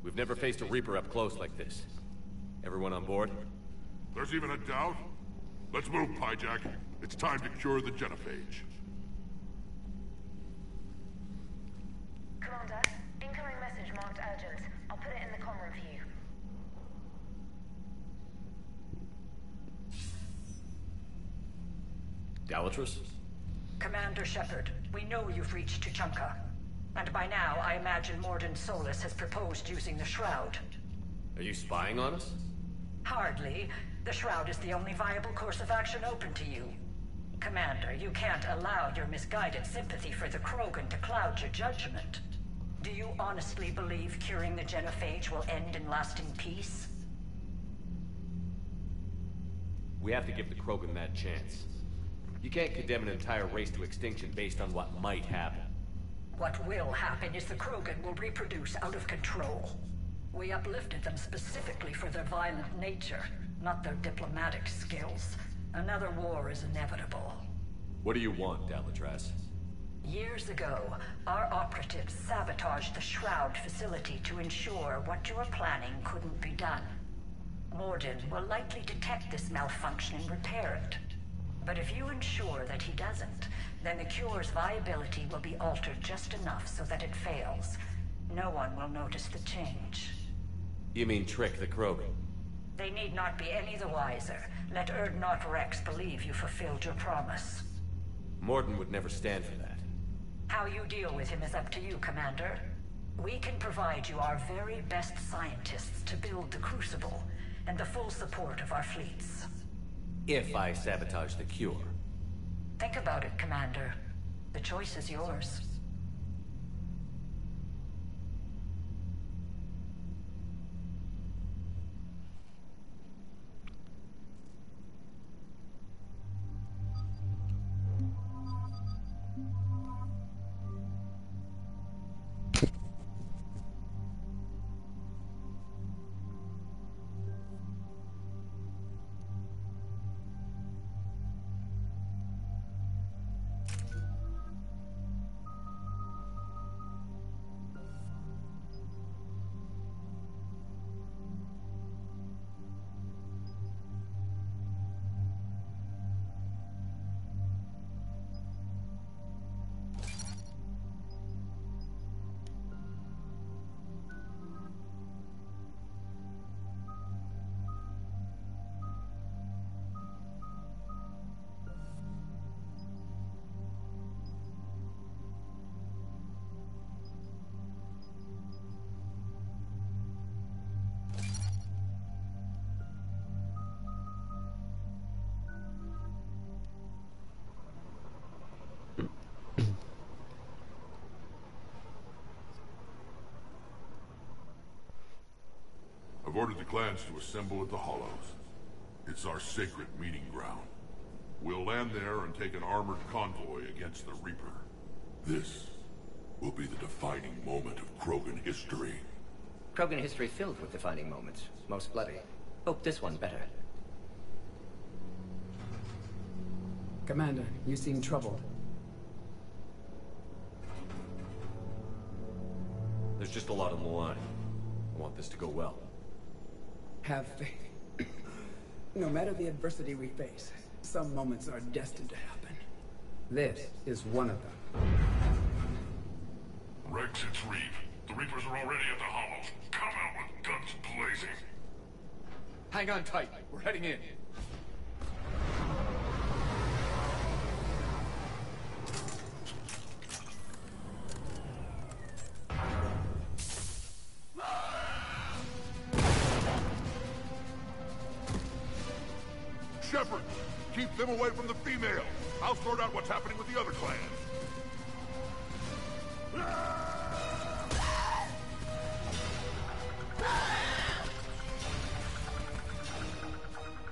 D: We've never faced a Reaper up close like this. Everyone on board?
M: There's even a doubt? Let's move, Pyjack. It's time to cure the genophage.
U: Commander, incoming message marked urgent. I'll put it in the comm room for you.
D: Dalatrus?
W: Commander Shepard, we know you've reached Tuchanka. And by now, I imagine Morden Solus has proposed using the Shroud.
D: Are you spying on us?
W: Hardly. The Shroud is the only viable course of action open to you. Commander, you can't allow your misguided sympathy for the Krogan to cloud your judgment. Do you honestly believe curing the genophage will end in lasting peace?
D: We have to give the Krogan that chance. You can't condemn an entire race to extinction based on what might happen.
W: What will happen is the Krogan will reproduce out of control. We uplifted them specifically for their violent nature, not their diplomatic skills. Another war is inevitable.
D: What do you want, Dalatrus?
W: Years ago, our operatives sabotaged the Shroud facility to ensure what you were planning couldn't be done. Morden will likely detect this malfunction and repair it. But if you ensure that he doesn't, then the cure's viability will be altered just enough so that it fails. No one will notice the change.
D: You mean trick the Krogan?
W: They need not be any the wiser. Let Erdnot Rex believe you fulfilled your promise.
D: Morden would never stand for that.
W: How you deal with him is up to you, Commander. We can provide you our very best scientists to build the Crucible, and the full support of our fleets.
D: If I sabotage the cure.
W: Think about it, Commander. The choice is yours.
M: I've ordered the clans to assemble at the Hollows. It's our sacred meeting ground. We'll land there and take an armored convoy against the Reaper. This will be the defining moment of Krogan history.
H: Krogan history filled with defining moments. Most bloody. Hope this one better.
T: Commander, you seem troubled.
D: There's just a lot on the line. I want this to go well.
T: Have faith. No matter the adversity we face, some moments are destined to happen. This is one of them.
M: Rex, it's Reeve. The Reapers are already at the hollows. Come out with guns blazing.
E: Hang on tight. We're heading in.
M: Shepard, keep them away from the female. I'll sort out what's happening with the other clans.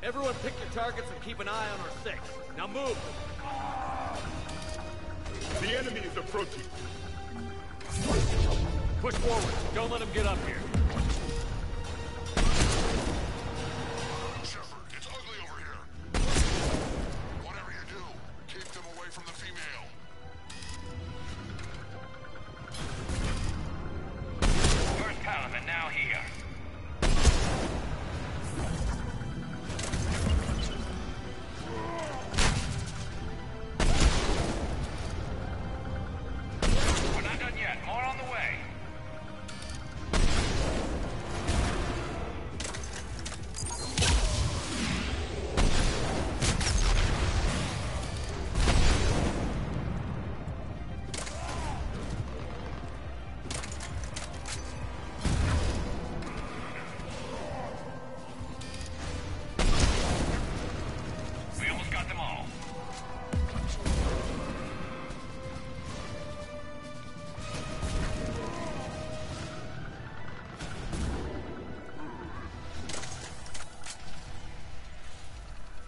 B: Everyone pick your targets and keep an eye on our six. Now move!
M: The enemy is approaching.
B: Push forward. Don't let them get up here.
M: Shepard, it's ugly over here. Whatever you do, keep them away from the female.
J: First Paladin now here. We're not done yet. More on the way. We almost got them all.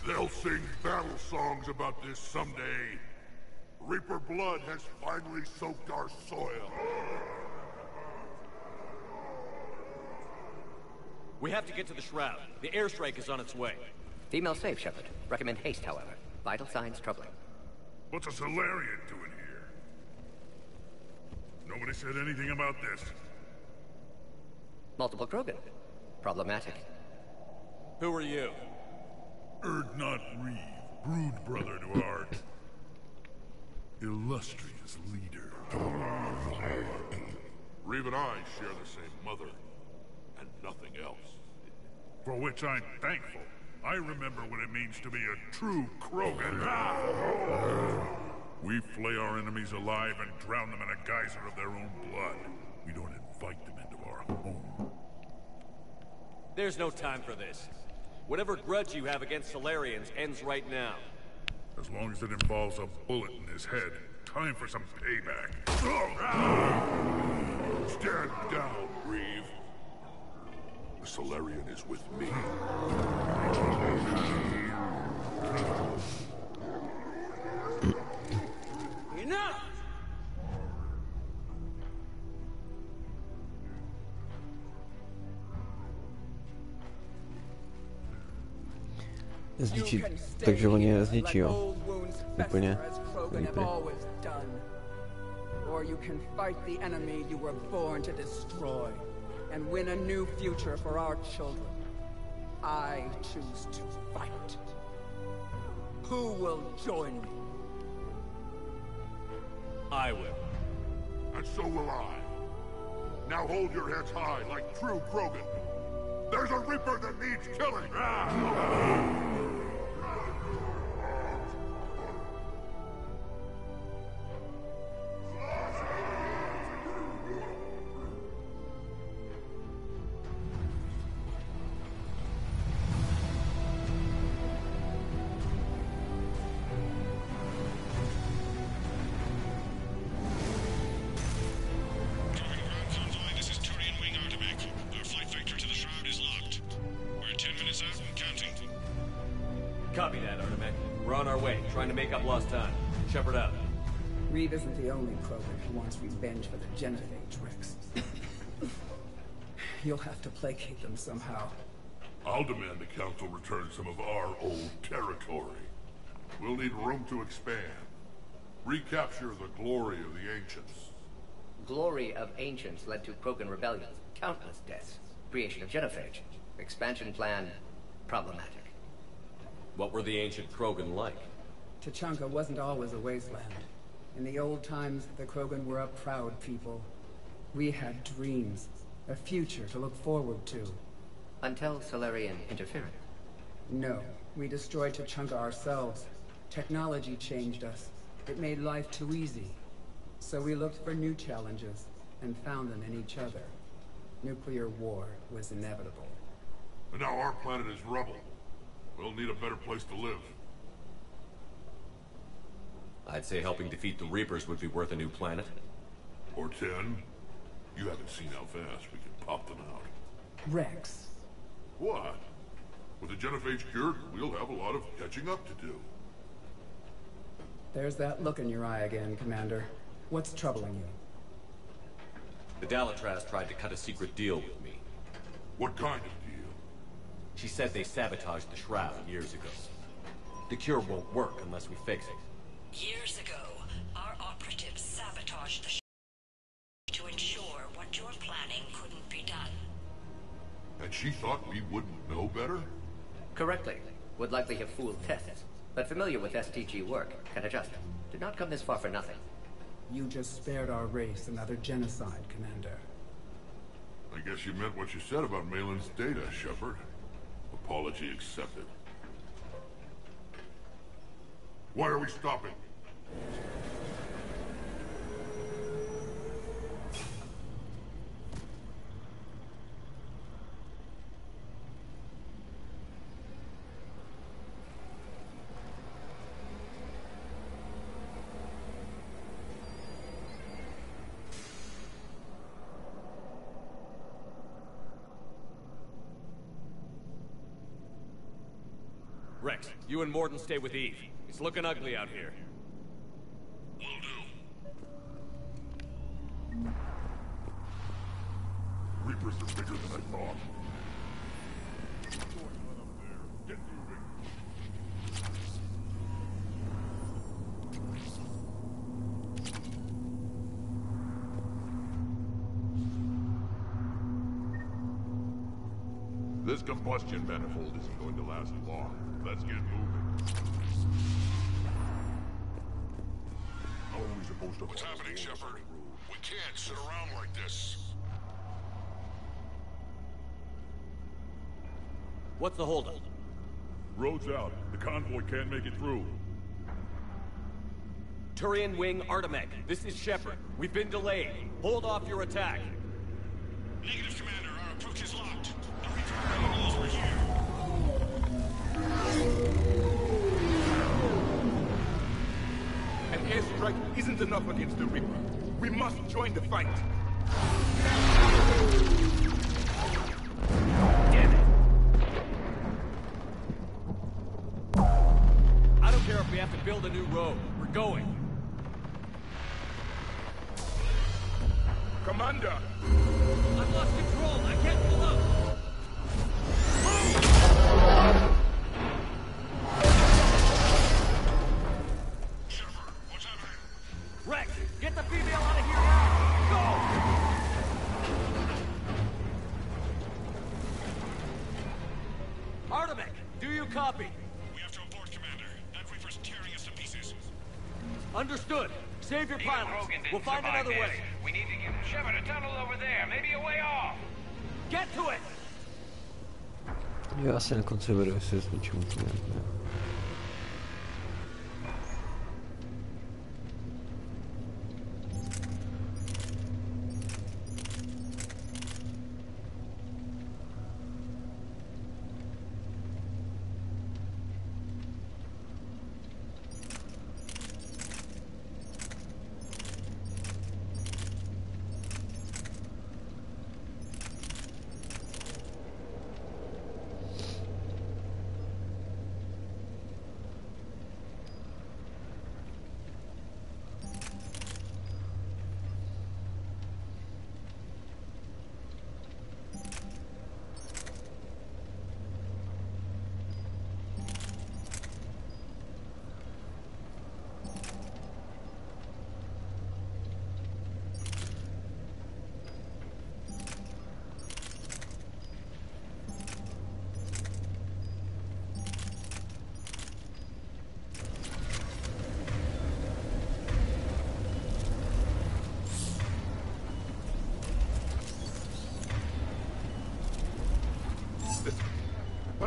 M: They'll sing battle songs about this someday. Reaper blood has finally soaked our soil.
B: We have to get to the Shroud. The airstrike is on its way.
H: Female safe, Shepard. Recommend haste, however. Vital signs troubling.
M: What's a Solarian doing here? Nobody said anything about this.
H: Multiple Krogan. Problematic.
B: Who are you?
M: Erdnot Reeve, brood brother to our illustrious leader. Reeve and I share the same mother, and nothing else. For which I'm thankful. I remember what it means to be a true Krogan. We flay our enemies alive and drown them in a geyser of their own blood. We don't invite them into our home.
B: There's no time for this. Whatever grudge you have against Solarians ends right now.
M: As long as it involves a bullet in his head, time for some payback. Stand down, Reeve. The Solarian is with me.
K: Enough!
A: Zničí, takže oni je zničí, úplně.
T: Or you can fight the enemy you were born to destroy and win a new future for our children. I choose to fight. Who will join me?
B: I will.
M: And so will I. Now hold your heads high like true Krogan. There's a Reaper that needs killing!
B: Copy that, Artemek. We're on our way, trying to make up lost time. Shepard out.
T: Reeve isn't the only Krogan who wants revenge for the Genophage, Rex. You'll have to placate them somehow.
M: I'll demand the Council return some of our old territory. We'll need room to expand. Recapture the glory of the Ancients.
H: Glory of Ancients led to Krogan rebellions, countless deaths, creation of Genophage. Expansion plan, problematic.
B: What were the ancient Krogan like?
T: Tuchanka wasn't always a wasteland. In the old times, the Krogan were a proud people. We had dreams, a future to look forward to.
H: Until Solarian interference.
T: No, we destroyed Tuchanka ourselves. Technology changed us. It made life too easy. So we looked for new challenges, and found them in each other. Nuclear war was inevitable.
M: And now our planet is rubble. We'll need a better place to live.
B: I'd say helping defeat the Reapers would be worth a new planet.
M: Or 10. You haven't seen how fast we can pop them out.
T: Rex.
M: What? With the genophage cured, we'll have a lot of catching up to do.
T: There's that look in your eye again, Commander. What's troubling you?
B: The Dalatraz tried to cut a secret deal with me.
M: What kind of deal?
B: She said they sabotaged the Shroud years ago. The cure won't work unless we fix it.
W: Years ago, our operatives sabotaged the to ensure what you were planning couldn't be done.
M: And she thought we wouldn't know better?
H: Correctly. Would likely have fooled tests, but familiar with STG work, can adjust. Did not come this far for nothing.
T: You just spared our race another genocide, Commander.
M: I guess you meant what you said about Malin's data, Shepard. Apology accepted. Why are we stopping?
B: Rex, you and Morden stay with Eve. It's looking ugly out here.
M: Will do. Reapers are bigger than I thought. Get moving. This combustion manifold isn't going to last long. Let's get moving. How are we supposed to... What's happening, Shepard? We can't sit around like this.
B: What's the holdup?
M: Road's out. The convoy can't make it through.
B: Turian Wing Artemec, this is Shepard. We've been delayed. Hold off your attack.
F: Negative, Commander. Our approach is locked. The Reaper are over here.
O: An airstrike isn't enough against the Reaper. We must join the fight.
B: Damn it! I don't care if we have to build a new road. We're going.
O: Commander!
B: I've lost control. I can't pull up.
F: Shepard, what's happening?
B: Rex, get the female out of here now! Go! Artemec, do you copy?
F: We have to abort, Commander. That Reaper's tearing us to pieces.
B: Understood. Save your
J: Even
B: pilots.
J: Rogan didn't
B: We'll find
J: survive
B: another
J: this.
B: way.
J: We need to get Shepard a tunnel over there, maybe a way off.
B: Get to it!
A: Já asi na konci vedu, jestli s ničím úplně ne.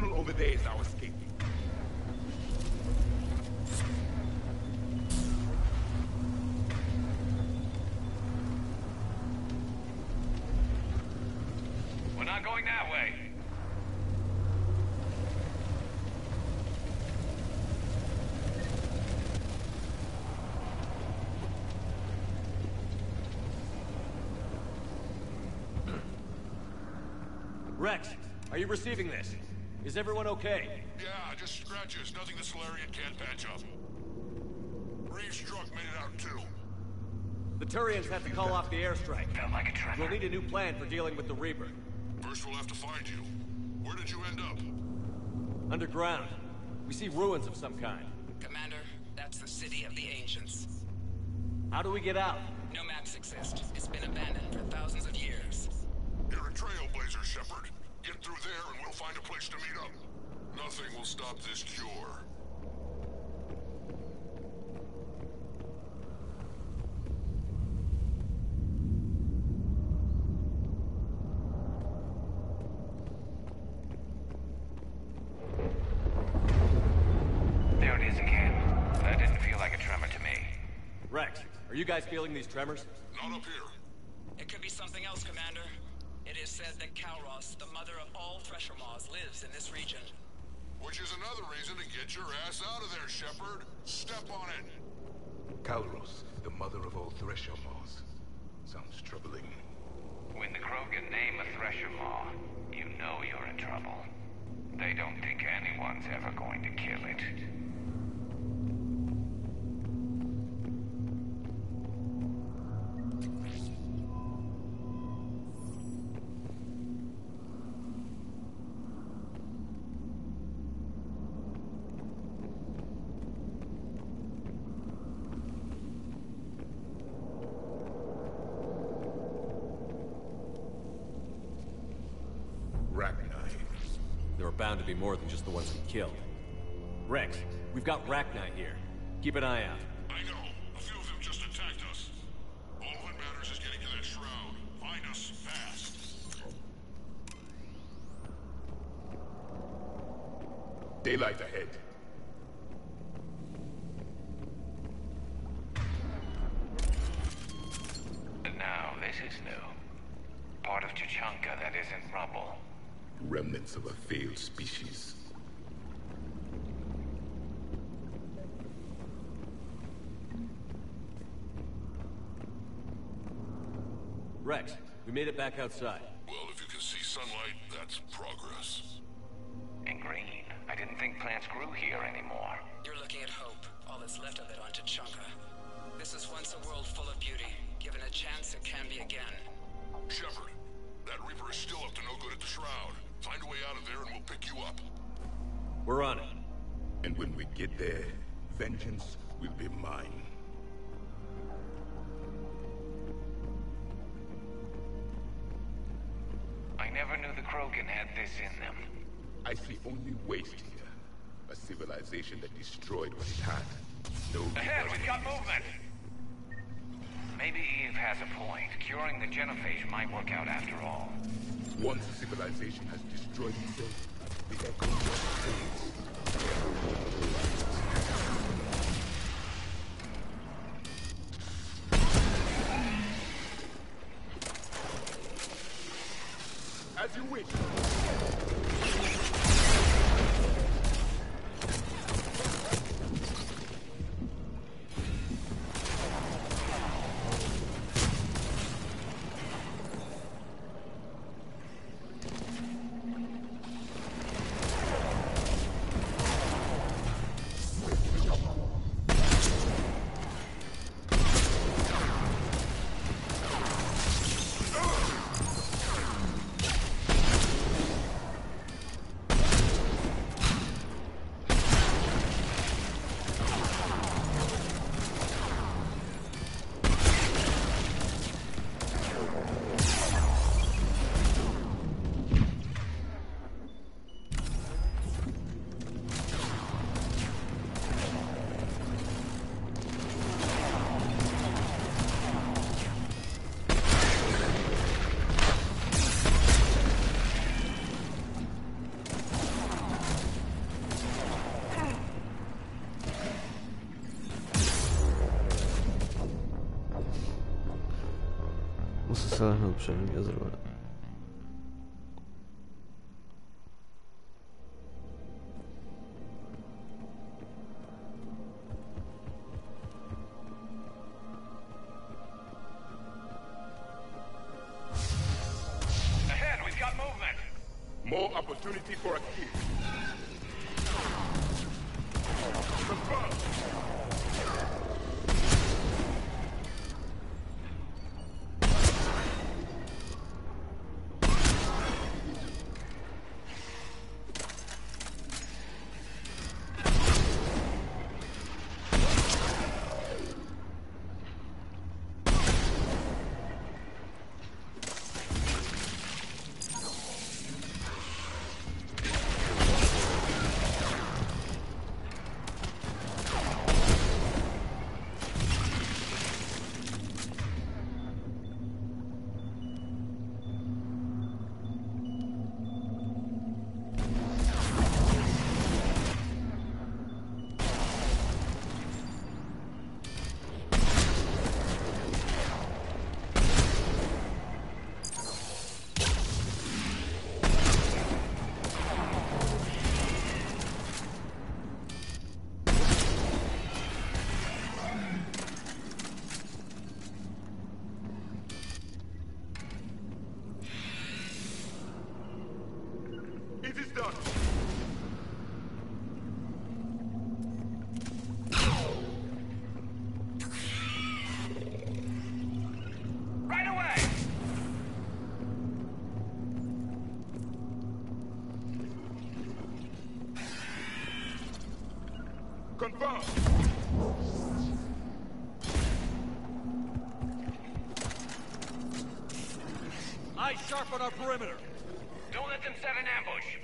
O: tunnel over there is our escape.
J: We're not going that way.
B: Rex, are you receiving this? Is everyone okay?
M: Yeah, just scratches. Nothing the Solarian can't patch up. Reeves' truck made it out too.
B: The Turians had to call off the airstrike.
J: Felt like a tremor.
B: We'll need a new plan for dealing with the Reaper.
M: First we'll have to find you. Where did you end up?
B: Underground. We see ruins of some kind.
F: Commander, that's the city of the Ancients.
B: How do we get out?
F: No maps exist. It's been abandoned for thousands of years.
M: You're a trailblazer, Shepard. Get through there and we'll find a place to meet up. Nothing will stop this cure.
J: There it is again. That didn't feel like a tremor to me.
B: Rex, are you guys feeling these tremors?
M: Not up here.
F: It could be something else, Commander. It is said that Kalros, the mother of all Thresher Maws, lives in this region.
M: Which is another reason to get your ass out of there, Shepard. Step on it.
O: Kalros, the mother of all Thresher Maws. Sounds troubling.
J: When the Krogan name a Thresher Maw, you know you're in trouble. They don't think anyone's ever going to kill it.
B: There are bound to be more than just the ones we killed. Rex, we've got Rachni here. Keep an eye out.
M: I know. A few of them just attacked us. All that matters is getting to that shroud. Find us fast.
O: Daylight ahead.
J: Now, this is new. Part of Tuchanka that isn't rubble.
O: Remnants of a failed species.
B: Rex, we made it back outside.
M: Well, if you can see sunlight, that's progress.
J: And green. I didn't think plants grew here anymore.
F: You're looking at hope, all that's left of it on Tuchanka. This is once a world full of beauty. Given a chance, it can be again.
M: Shepard, that Reaper is still up to no good at the shroud. Find a way out of there and we'll pick you up.
B: We're on it.
O: And when we get there, vengeance will be mine.
J: I never knew the Krogan had this in them.
O: I see only waste here. A civilization that destroyed what it had. No.
J: Ahead, we've got movement! Maybe Eve has a point. Curing the genophage might work out after all.
O: Once a civilization has destroyed itself, the echo fades. As you wish.
A: Muszę sobie przerwie zrobić.
J: Ahead, we've got movement.
O: More opportunity for a kill. Confirm. It is done.
J: Right away!
O: Confirm.
B: Eyes sharp on our perimeter.
J: Don't let them set an ambush.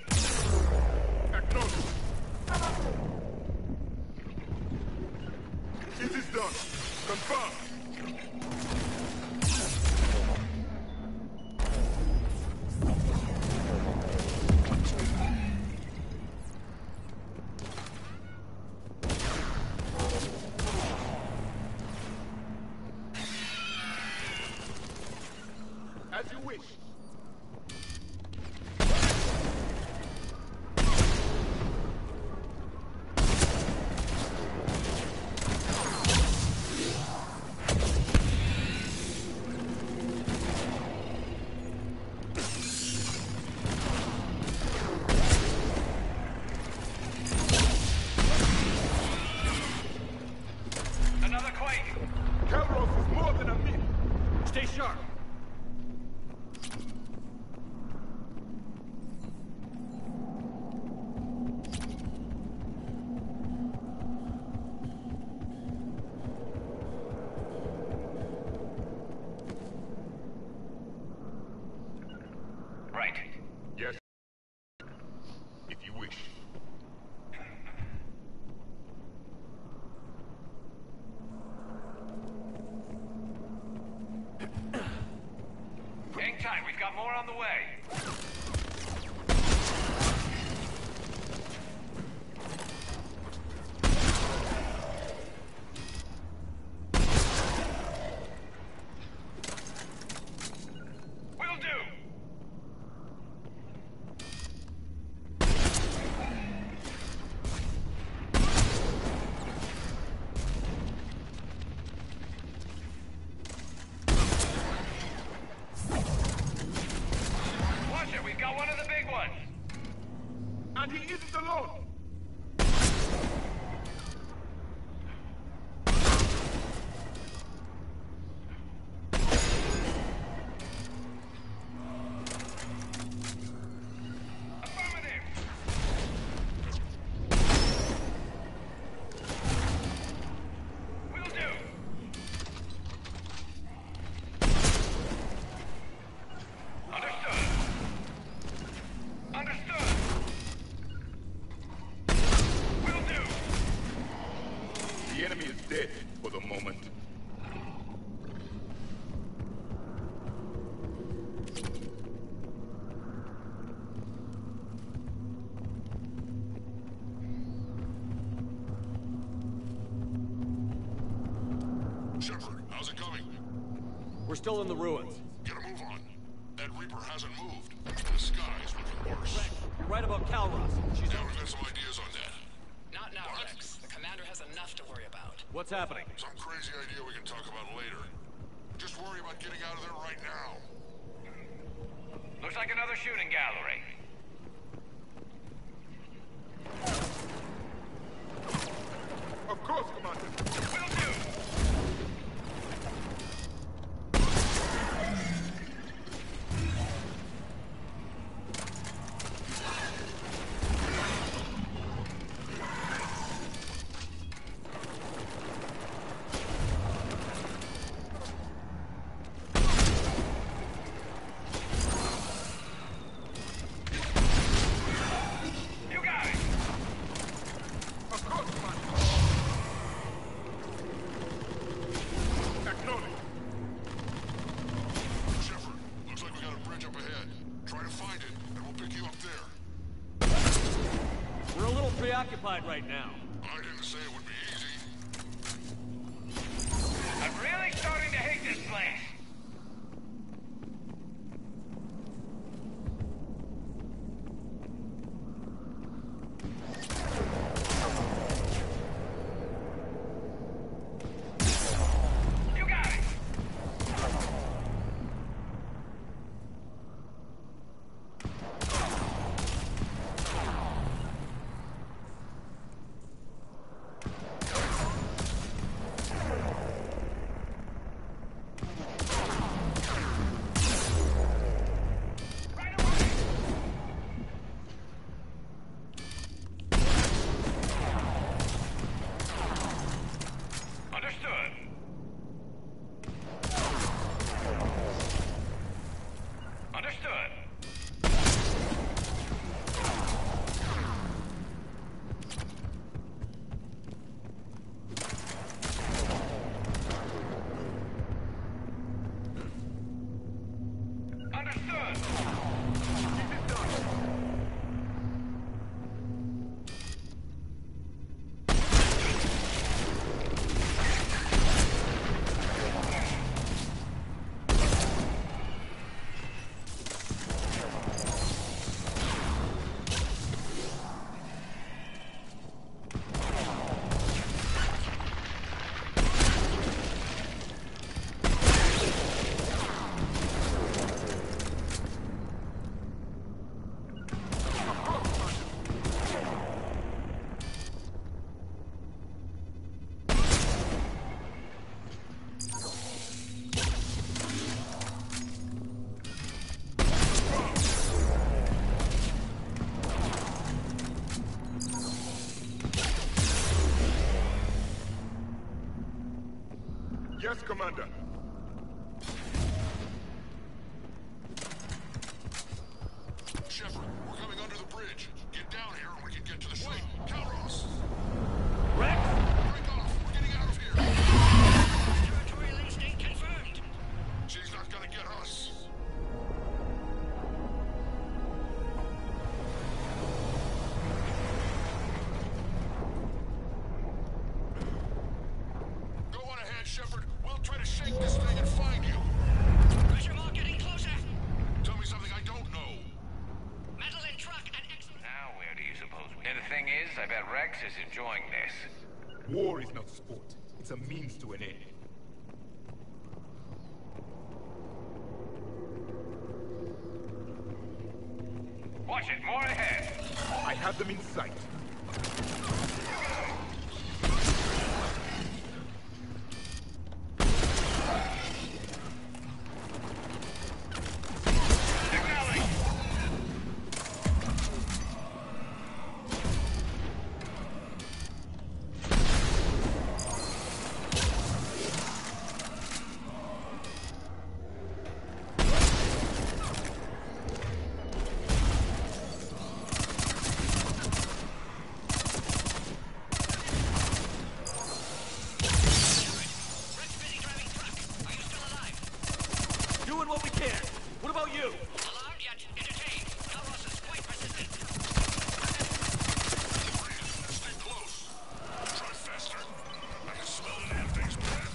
O: Acknowledge. It is done. Confirm. As you wish.
J: Another quake.
O: Kelros is more than a myth.
B: Stay sharp.
J: Right.
O: Yes. If you wish.
J: Hang tight, we've got more on the way. Will do. Watch it, we've got one of the big ones.
O: And he isn't alone.
J: Affirmative. Will do. Understood. Understood. Will do.
O: The enemy is dead for the moment.
M: Shepard, how's it going?
B: We're still in the ruins.
M: Reaper hasn't moved. The sky's looking worse.
B: Rex, you're right about Calros. She's
M: Yeah, we've got some ideas on that.
F: Not now, Rex. The commander has enough to worry about.
B: What's happening?
M: Some crazy idea we can talk about later. Just worry about getting out of there right now.
J: Looks like another shooting gallery.
O: Of course, Commander.
J: Will do.
B: Preoccupied right now.
M: I didn't say it would be easy.
J: I'm really starting to hate this place. You got it.
O: Yes, Commander.
M: Shepard, we're coming under the bridge. Get down here and we can get to the ship. Calros!
B: Rex!
M: Break off! We're getting out of here!
F: Territorial instinct confirmed.
M: She's not gonna get us. Go on ahead, Shepard. We'll try to shake this thing and find you.
F: Pressure mark getting closer.
M: Tell me something I don't know.
F: Metal and truck and excellent.
J: Now, where do you suppose we... And the thing is, I bet Rex is enjoying this.
O: War is not sport. It's a means to an end.
J: Watch it, more ahead.
O: I have them in sight.
B: Doing what we can. What about you?
F: Alarmed yet entertained. Calros is quite persistent.
M: Stay close. Try faster. I can smell the damn thing's breath.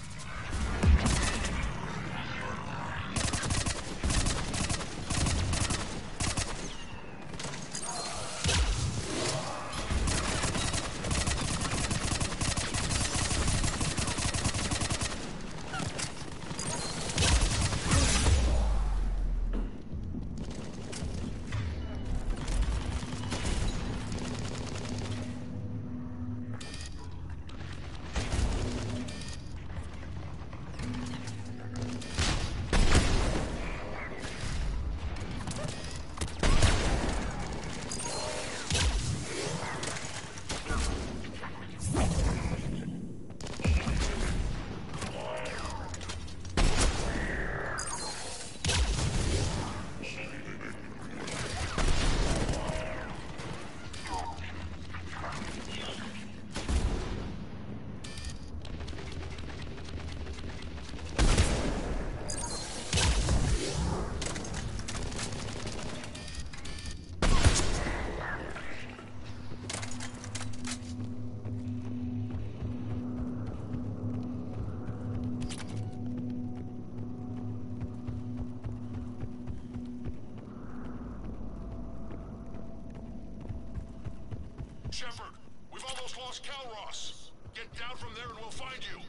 M: Shepard, we've almost lost Calross. Get down from there and we'll find you.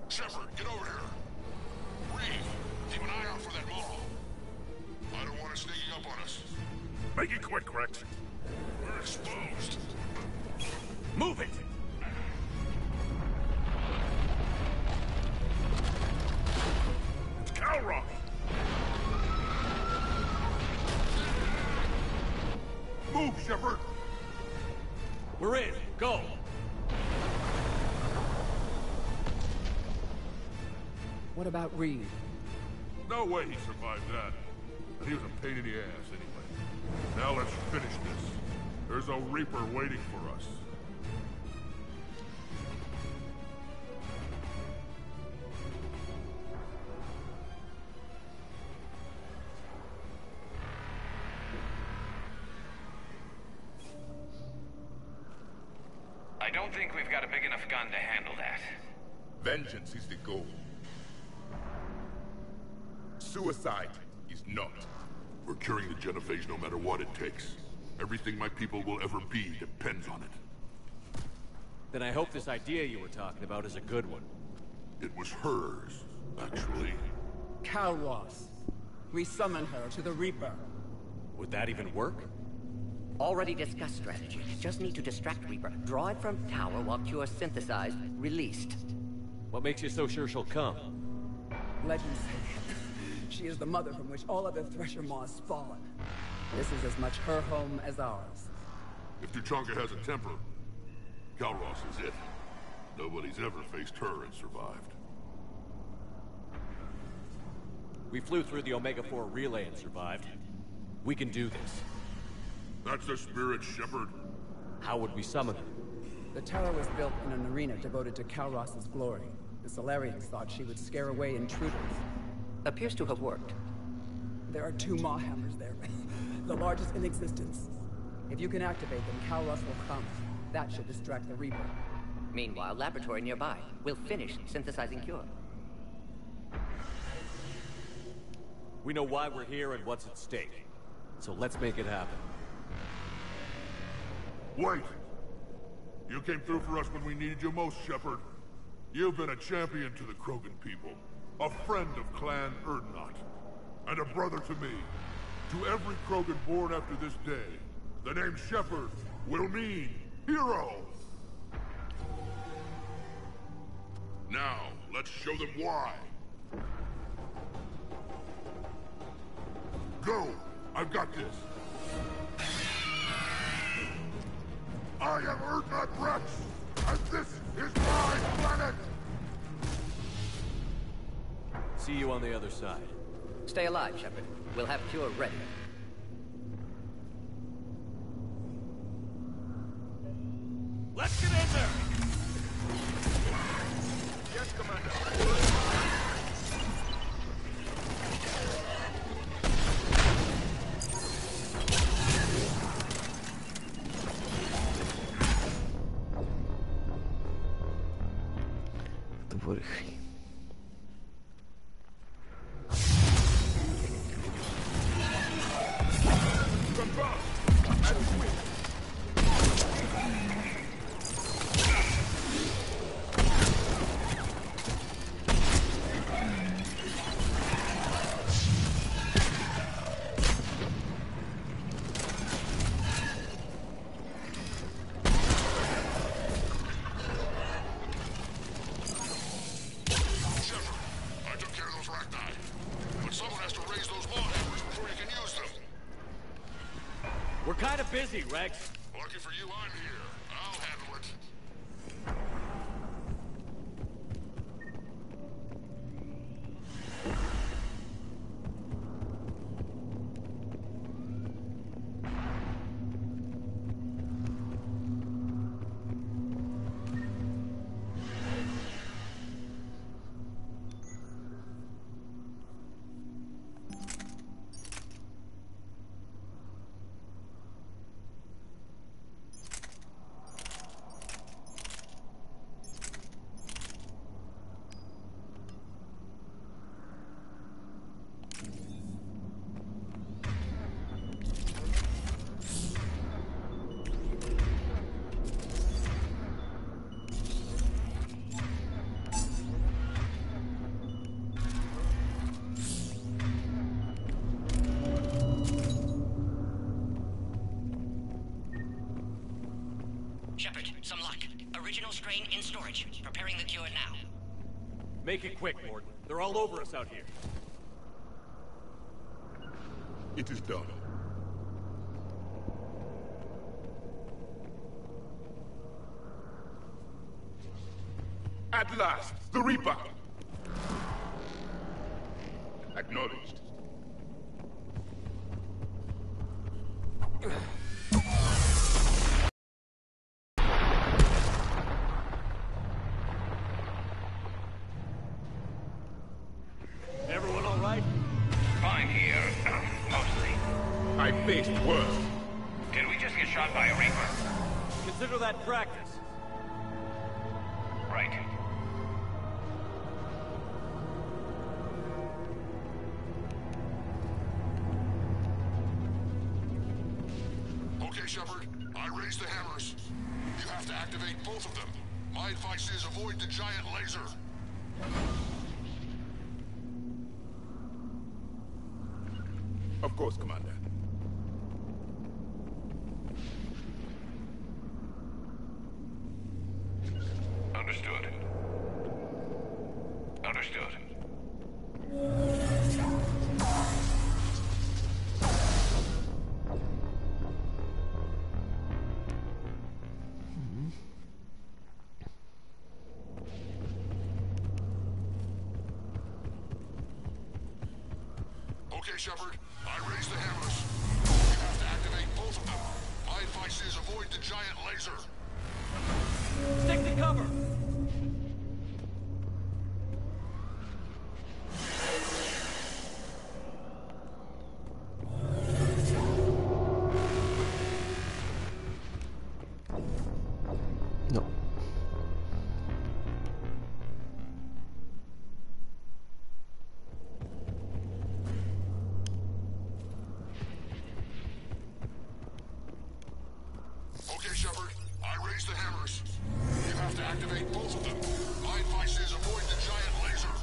M: Shepard, get over here. Reeve, keep an eye out for that mall. I don't want it sneaking up on us.
V: Make it quick, Rex.
M: We're exposed.
V: Move it! It's Calross!
M: Move, Shepard!
B: We're in. Go!
T: What about Reeve?
M: No way he survived that. And he was a pain in the ass anyway. Now let's finish this. There's a Reaper waiting for us.
J: I don't think we've got a big enough gun to handle that.
O: Vengeance is the goal. Suicide is not.
M: We're curing the genophage no matter what it takes. Everything my people will ever be depends on it.
B: Then I hope this idea you were talking about is a good one.
M: It was hers, actually.
T: Calross. We summon her to the Reaper.
B: Would that even work?
H: Already discussed strategy. Just need to distract Reaper. Draw it from tower while Cure synthesized, released.
B: What makes you so sure she'll come?
T: Legends say she is the mother from which all other Thresher Maws spawn. This is as much her home as ours.
M: If Tuchanka has a temper, Calross is it. Nobody's ever faced her and survived.
B: We flew through the Omega-4 relay and survived. We can do this.
M: That's the spirit, Shepard.
B: How would we summon her?
T: The tower was built in an arena devoted to Calross's glory. The Solarians thought she would scare away intruders.
H: Appears to have worked.
T: There are 2 Maw hammers there. The largest in existence. If you can activate them, Calross will come. That should distract the Reaper.
H: Meanwhile, laboratory nearby. We'll finish synthesizing Cure.
B: We know why we're here and what's at stake. So let's make it happen.
M: Wait! You came through for us when we needed you most, Shepard. You've been a champion to the Krogan people, a friend of Clan Erdnot, and a brother to me. To every Krogan born after this day, the name Shepard will mean hero! Now, let's show them why. Go! I've got this. I am Erdnot Rex, and this is my planet!
B: See you on the other side.
H: Stay alive, Shepard. We'll have Cure ready.
B: Let's get in there!
M: Yes, Commander.
B: We're kind of busy, Rex.
M: Lucky for you, I'm here. I'll handle it.
H: Shepard, some luck. Original strain in storage. Preparing the cure now.
B: Make it quick, Morden. They're all over us out here.
O: It is done. At last, the Reaper! Acknowledged.
B: Everyone all right?
J: Fine here. Mostly.
O: I faced worse.
J: Did we just get shot by a Reaper?
B: Consider that practice.
J: Right.
M: Okay, Shepard. I raised the hammers. You have to activate both of them. My advice is avoid the giant laser.
O: Of course, Commander.
J: Understood. Understood.
M: Okay, Shepard. I raised the hammers. You have to activate both of them. My advice is avoid the giant laser.
B: Stick to cover!
A: No.
M: Okay, Shepard. I raised the hammers. You have to activate both of them. My advice is avoid the giant laser.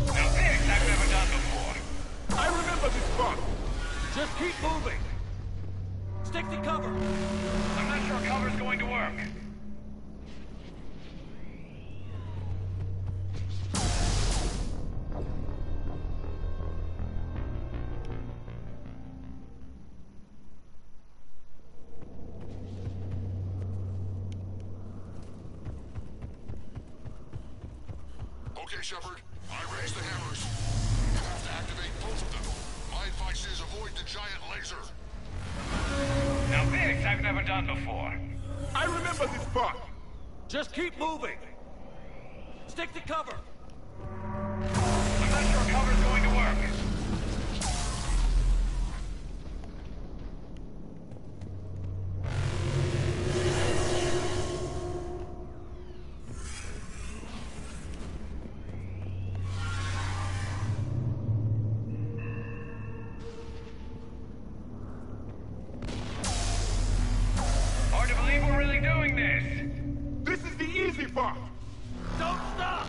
J: Now this I've never done before.
O: I remember this spot!
B: Just keep moving! Stick to cover!
J: I'm not sure cover's going to work.
M: Okay, Shepard. I raised the hammers. You have to activate both of them. My advice is avoid the giant laser.
J: Now this I've never done before.
O: I remember this spot!
B: Just keep moving! Stick to cover!
J: I'm not sure cover's going to work. Hard to believe we're really doing this.
O: This is the easy part!
B: Don't stop!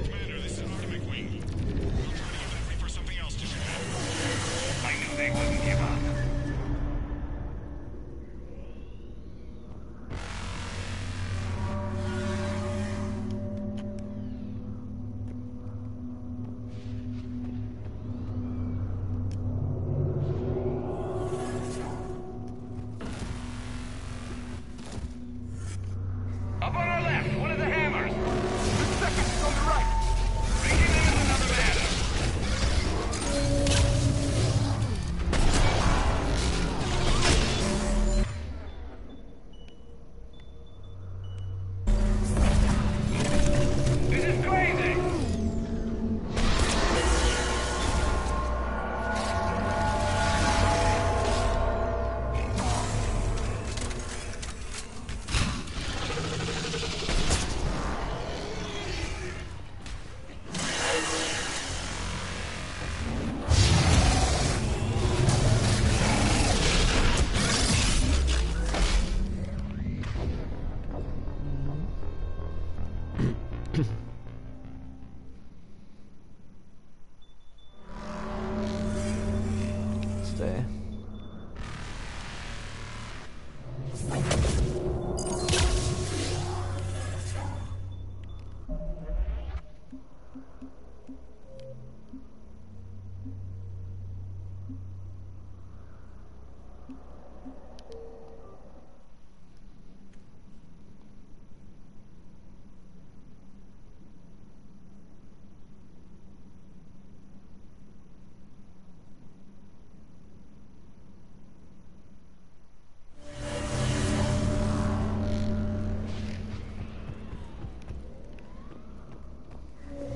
F: Commander, this is Artemis Wing. We'll try to give that Reaper something else to do.
J: I knew they wouldn't give up.
A: este.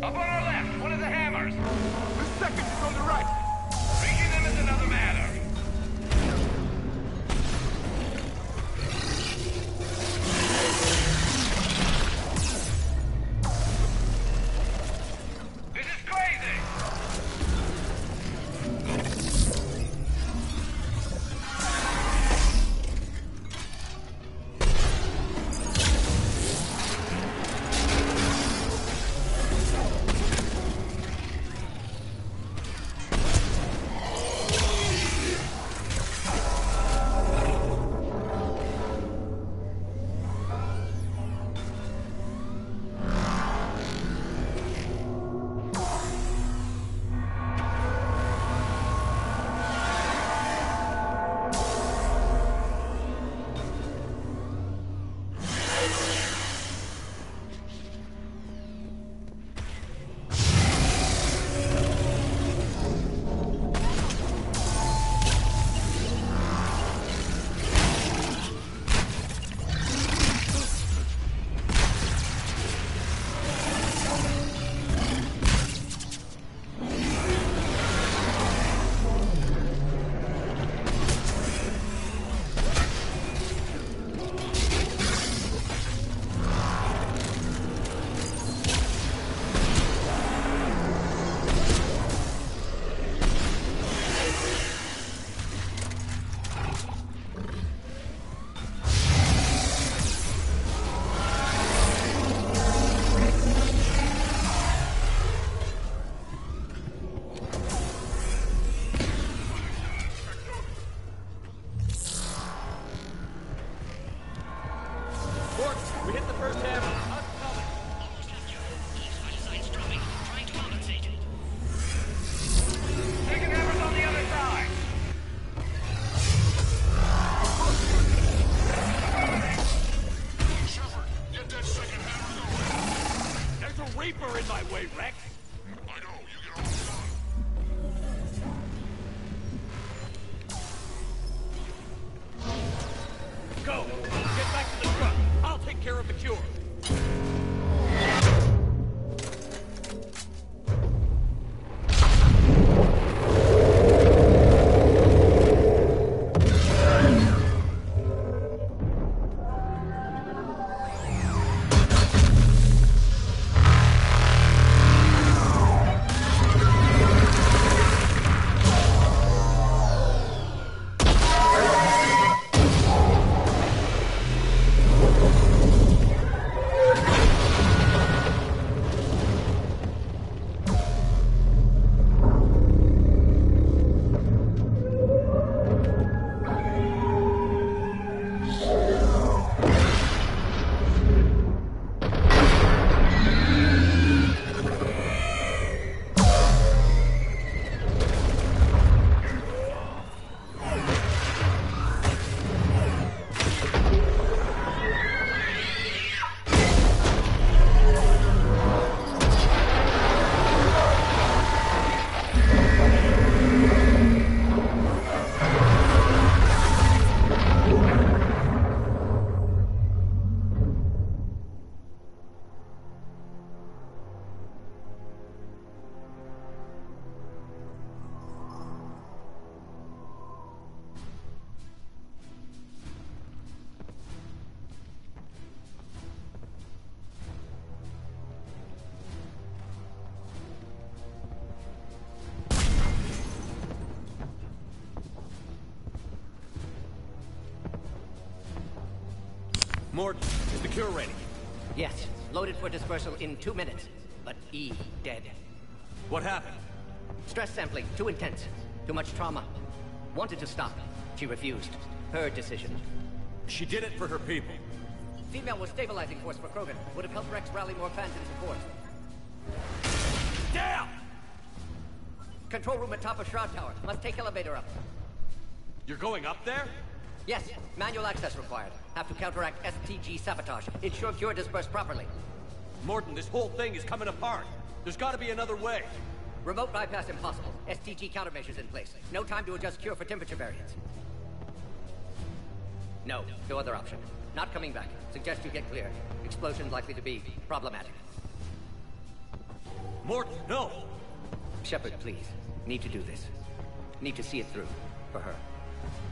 J: Up on our left, one of the hammers. The second is on the right. Reaching them is another matter. This is crazy.
B: We hit the first hammer.
J: Second hammer's on the other side.
M: Shepard, get that second hammer going.
B: There's a Reaper in my way, Rex.
M: I know, you get all done.
B: Go. Get back to the truck. I'll take care of the cure. Morton, is the cure ready?
H: Yes, loaded for dispersal in 2 minutes. But E dead.
B: What happened?
H: Stress sampling, too intense. Too much trauma. Wanted to stop it. She refused. Her decision.
B: She did it for her people.
H: Female was stabilizing force for Krogan. Would have helped Rex rally more fans in support.
B: Damn!
H: Control room at top of Shroud Tower. Must take elevator up.
B: You're going up there?
H: Yes. Manual access required. Have to counteract STG sabotage. Ensure cure dispersed properly.
B: Morton, this whole thing is coming apart. There's got to be another way.
H: Remote bypass impossible. STG countermeasures in place. No time to adjust cure for temperature variance. No other option. Not coming back. Suggest you get cleared. Explosion likely to be problematic.
B: Morton, no!
H: Shepard, please. Need to do this. Need to see it through. For her.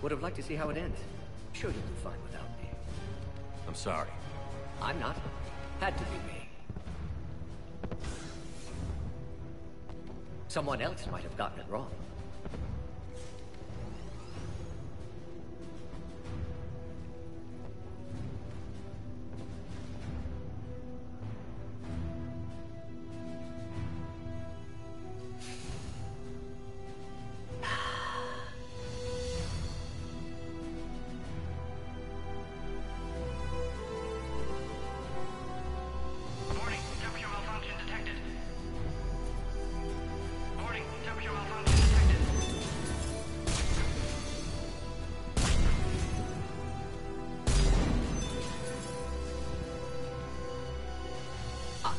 H: Would have liked to see how it ends. Sure you'll do fine without me.
B: I'm sorry.
H: I'm not. Had to be me. Someone else might have gotten it wrong.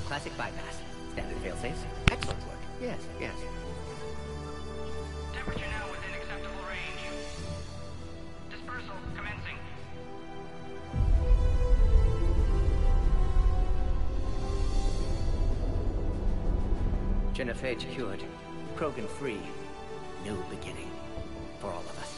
H: Classic bypass. Standard failsafes. Excellent work. Yes.
F: Temperature now within acceptable range. Dispersal commencing.
H: Genophage cured. Krogan free. New beginning. For all of us.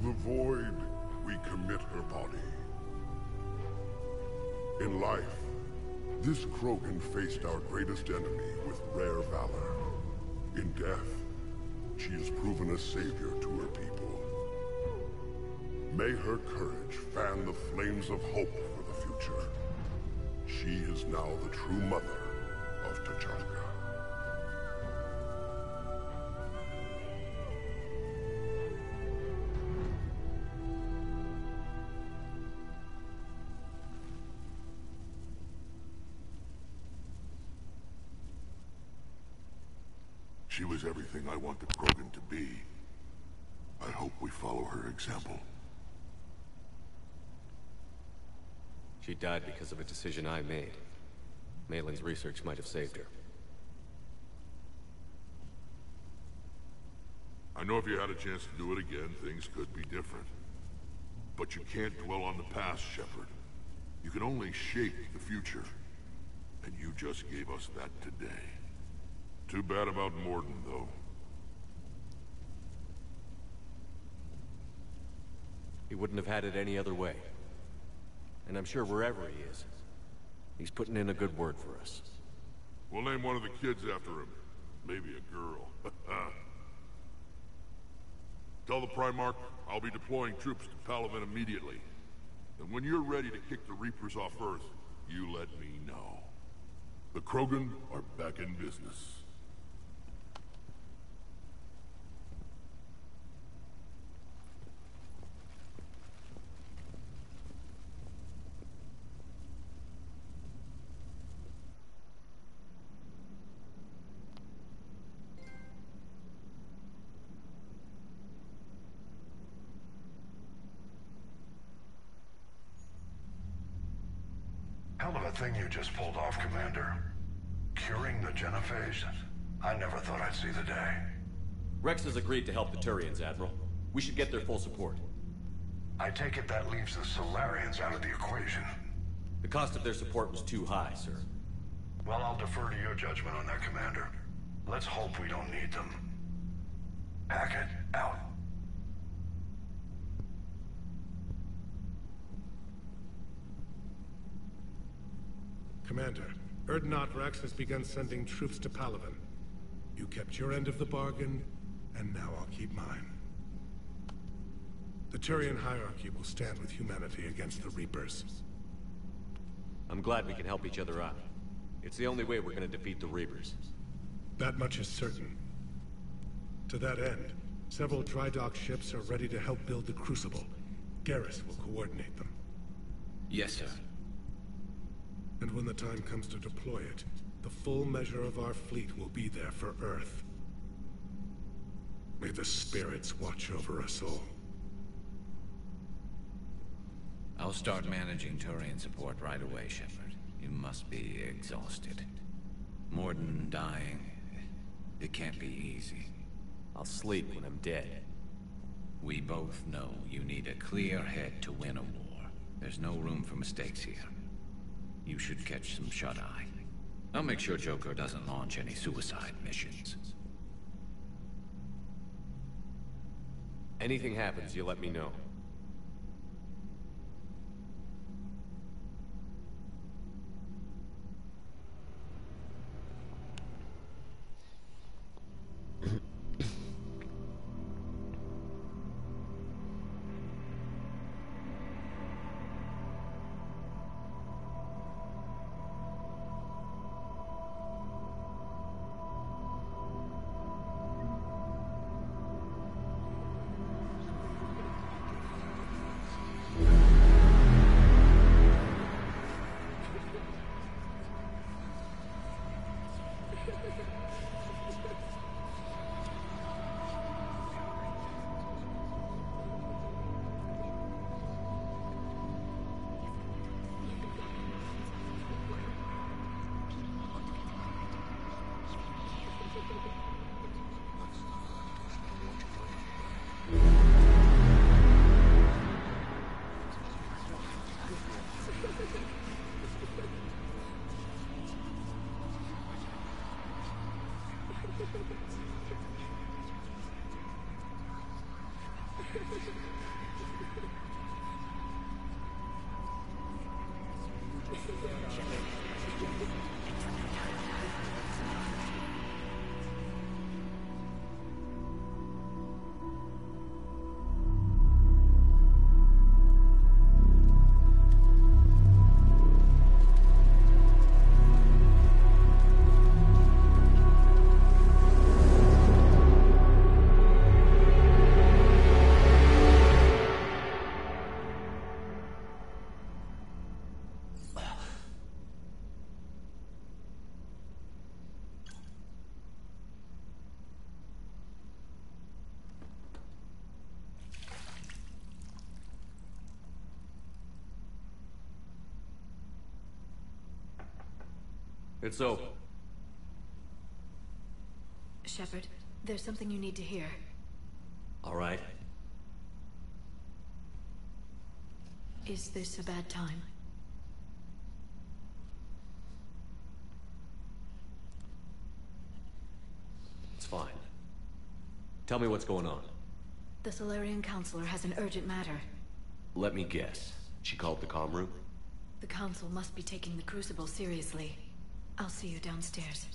M: The void, we commit her body. In life, this Krogan faced our greatest enemy with rare valor. In death, she has proven a savior to her people. May her courage fan the flames of hope for the future. She is now the true mother of T'Chaka. She was everything I want the Krogan to be. I hope we follow her example.
D: She died because of a decision I made. Malin's research might have saved her.
M: I know if you had a chance to do it again, things could be different. But you can't dwell on the past, Shepard. You can only shape the future. And you just gave us that today. Too bad about Morden, though.
D: He wouldn't have had it any other way. And I'm sure wherever he is, he's putting in a good word for us.
M: We'll name one of the kids after him. Maybe a girl. Tell the Primarch I'll be deploying troops to Palaven immediately. And when you're ready to kick the Reapers off Earth, you let me know. The Krogan are back in business.
C: Hell of a thing you just pulled off, Commander. Curing the genophage? I never thought I'd see the day.
B: Rex has agreed to help the Turians, Admiral. We should get their full support.
C: I take it that leaves the Solarians out of the equation.
B: The cost of their support was too high, sir.
C: Well, I'll defer to your judgment on that, Commander. Let's hope we don't need them. Hackett, out.
V: Commander, Erdnot Rex has begun sending troops to Palaven. You kept your end of the bargain, and now I'll keep mine. The Turian hierarchy will stand with humanity against the Reapers.
B: I'm glad we can help each other out. It's the only way we're gonna defeat the Reapers.
V: That much is certain. To that end, several dry dock ships are ready to help build the Crucible. Garrus will coordinate them.
J: Yes, sir.
V: And when the time comes to deploy it, the full measure of our fleet will be there for Earth. May the spirits watch over us all.
J: I'll start managing Turian support right away, Shepard. You must be exhausted. Morden dying, it can't be easy.
B: I'll sleep when I'm dead.
J: We both know you need a clear head to win a war. There's no room for mistakes here. You should catch some shut-eye. I'll make sure Joker doesn't launch any suicide missions.
B: Anything happens, you let me know. It's open.
R: Shepard, there's something you need to hear.
B: All right.
R: Is this a bad time?
B: It's fine. Tell me what's going on.
R: The Solarian Counselor has an urgent matter.
B: Let me guess. She called the comm room?
R: The Council must be taking the Crucible seriously. I'll see you downstairs.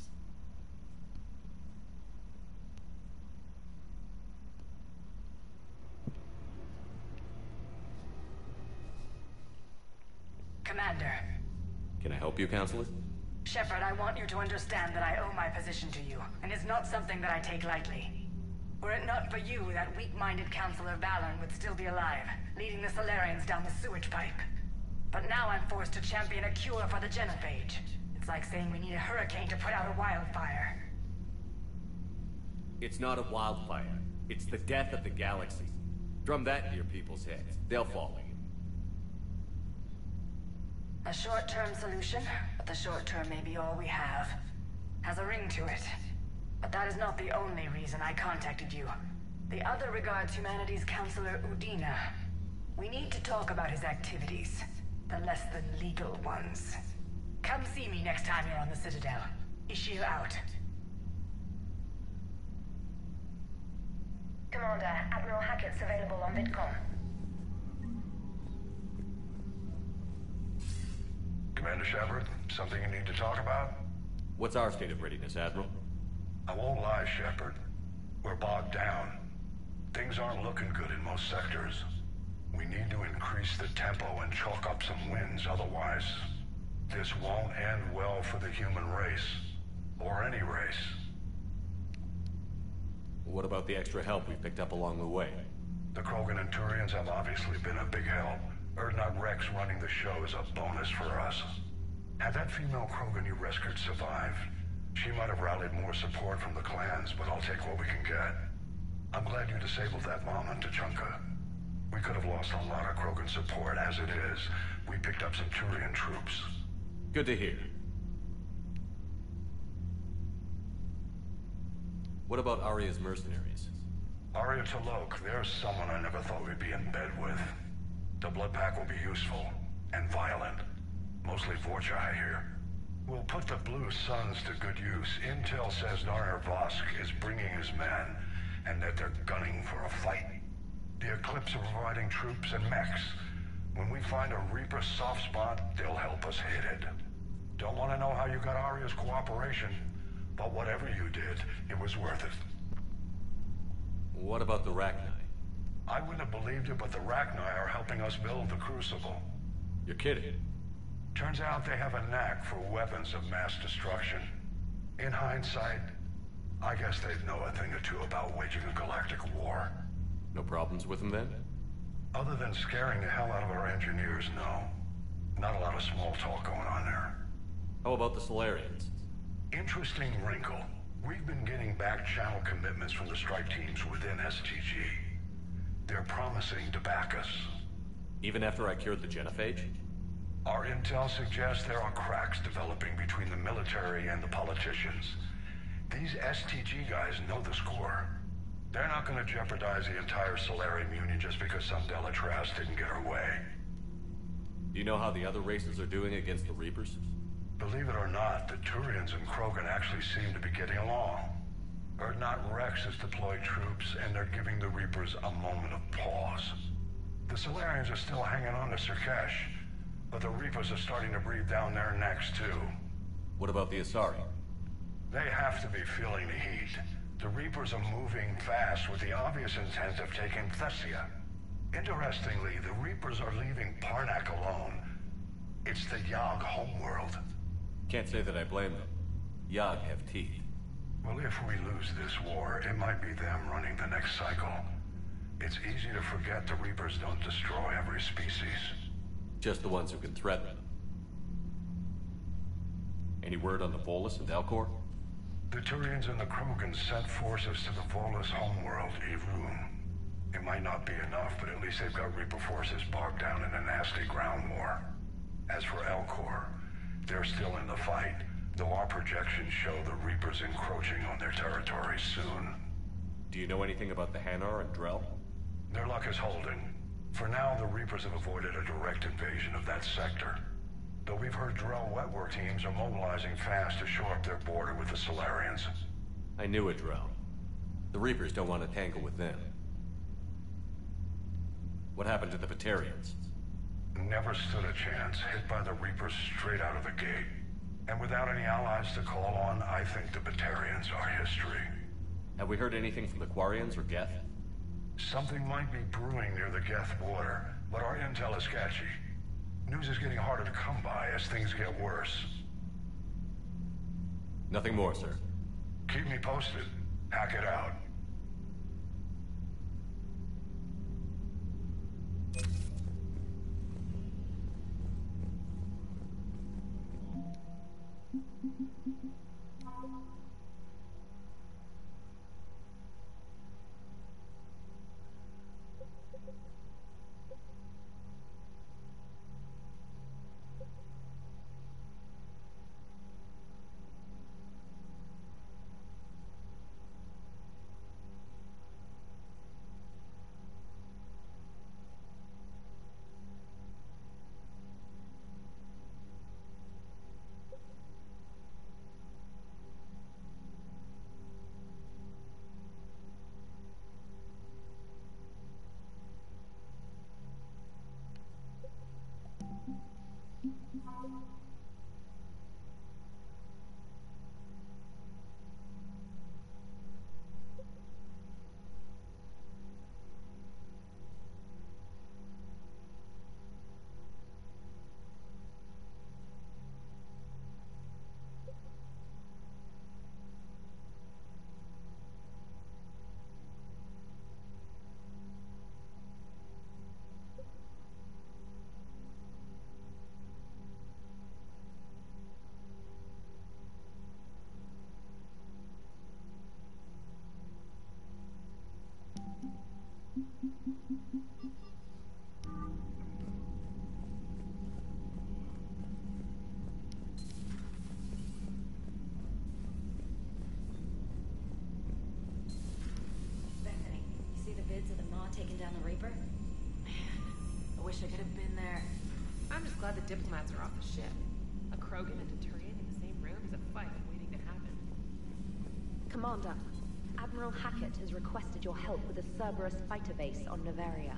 I: Commander.
B: Can I help you, Counselor?
I: Shepard, I want you to understand that I owe my position to you, and it's not something that I take lightly. Were it not for you, that weak-minded Counselor Valorn would still be alive, leading the Solarians down the sewage pipe. But now I'm forced to champion a cure for the genophage. It's like saying we need a hurricane to put out a wildfire.
B: It's not a wildfire. It's the death of the galaxy. Drum that into your people's heads. They'll follow you.
I: A short-term solution, but the short term may be all we have. Has a ring to it. But that is not the only reason I contacted you. The other regards humanity's counselor Udina. We need to talk about his activities. The less than legal ones. Come see me next time you're on the Citadel. Ishil out.
W: Commander, Admiral Hackett's available on VidCom.
C: Commander Shepard, something you need to talk about?
D: What's our state of readiness, Admiral?
C: I won't lie, Shepard. We're bogged down. Things aren't looking good in most sectors. We need to increase the tempo and chalk up some wins, otherwise this won't end well for the human race. Or any race.
D: What about the extra help we picked up along the way?
C: The Krogan and Turians have obviously been a big help. Urdnot Rex running the show is a bonus for us. Had that female Krogan you rescued survived, she might have rallied more support from the clans, but I'll take what we can get. I'm glad you disabled that bomb on Tuchanka. We could have lost a lot of Krogan support. As it is, we picked up some Turian troops.
D: Good to hear. What about Arya's mercenaries?
C: Arya T'Lok, there's someone I never thought we'd be in bed with. The blood pack will be useful, and violent. Mostly Vorcha, I hear. We'll put the Blue Suns to good use. Intel says Narner Vosk is bringing his men, and that they're gunning for a fight. The Eclipse are providing troops and mechs. When we find a Reaper soft spot, they'll help us hit it. Don't want to know how you got Arya's cooperation, but whatever you did, it was worth it.
D: What about the Rachni?
C: I wouldn't have believed it, but the Rachni are helping us build the Crucible.
D: You're kidding.
C: Turns out they have a knack for weapons of mass destruction. In hindsight, I guess they'd know a thing or two about waging a galactic war.
D: No problems with them then?
C: Other than scaring the hell out of our engineers, no. Not a lot of small talk going on there.
D: How about the Solarians?
C: Interesting wrinkle. We've been getting back-channel commitments from the strike teams within STG. They're promising to back us.
D: Even after I cured the genophage?
C: Our intel suggests there are cracks developing between the military and the politicians. These STG guys know the score. They're not going to jeopardize the entire Solarian Union just because some Delatras didn't get her way.
D: Do you know how the other races are doing against the Reapers?
C: Believe it or not, the Turians and Krogan actually seem to be getting along. Urdnot Rex has deployed troops, and they're giving the Reapers a moment of pause. The Solarians are still hanging on to Surkesh, but the Reapers are starting to breathe down their necks, too.
D: What about the Asari?
C: They have to be feeling the heat. The Reapers are moving fast with the obvious intent of taking Thessia. Interestingly, the Reapers are leaving Parnak alone. It's the Yogg homeworld.
D: Can't say that I blame them. Yogg have teeth.
C: Well, if we lose this war, it might be them running the next cycle. It's easy to forget the Reapers don't destroy every species.
D: Just the ones who can threaten them. Any word on the Volus and Elcor?
C: The Turians and the Krogan sent forces to the Volus homeworld, Irun. It might not be enough, but at least they've got Reaper forces bogged down in a nasty ground war. As for Elcor, they're still in the fight, though our projections show the Reapers encroaching on their territory soon.
D: Do you know anything about the Hanar and Drell?
C: Their luck is holding. For now, the Reapers have avoided a direct invasion of that sector. Though we've heard Drell wetwork teams are mobilizing fast to shore up their border with the Solarians.
D: I knew it, Drell. The Reapers don't want to tangle with them. What happened to the Batarians?
C: Never stood a chance, hit by the Reapers straight out of the gate. And without any allies to call on, I think the Batarians are history.
D: Have we heard anything from the Quarians or Geth?
C: Something might be brewing near the Geth border, but our intel is sketchy. News is getting harder to come by as things get worse.
D: Nothing more, sir.
C: Keep me posted. Hack it out.
G: Claw taking down the Reaper?
L: I wish I could have been there. I'm just glad the diplomats are off the ship. A Krogan and a Turian in the same room is a fight waiting to happen.
U: Commander, Admiral Hackett has requested your help with a Cerberus fighter base on Novaria.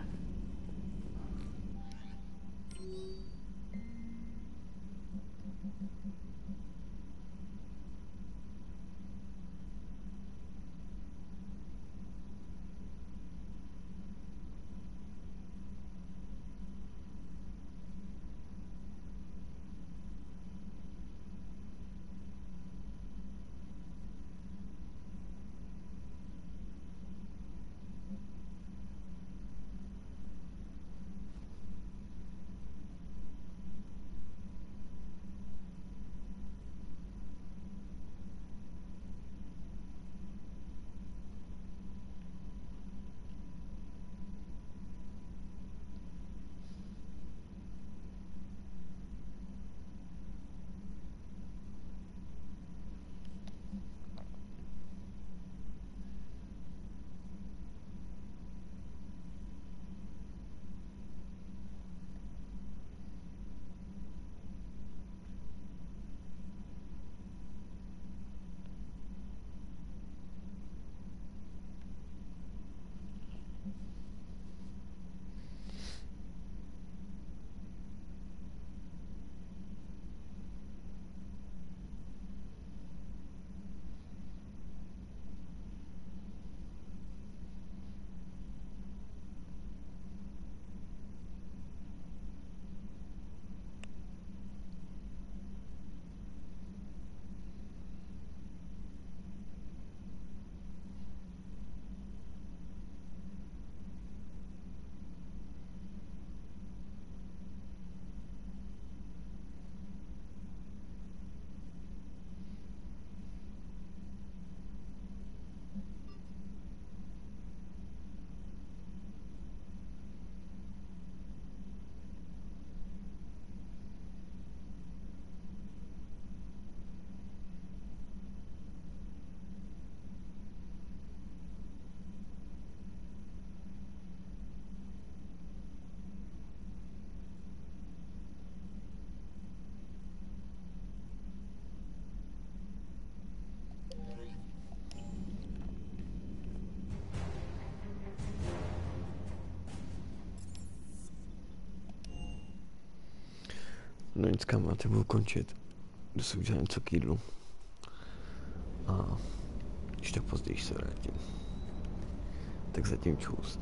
A: No nic, kámo, ty budu končit. Jdu si udělat něco k jídlu. A když tak později se vrátím. Tak zatím čus.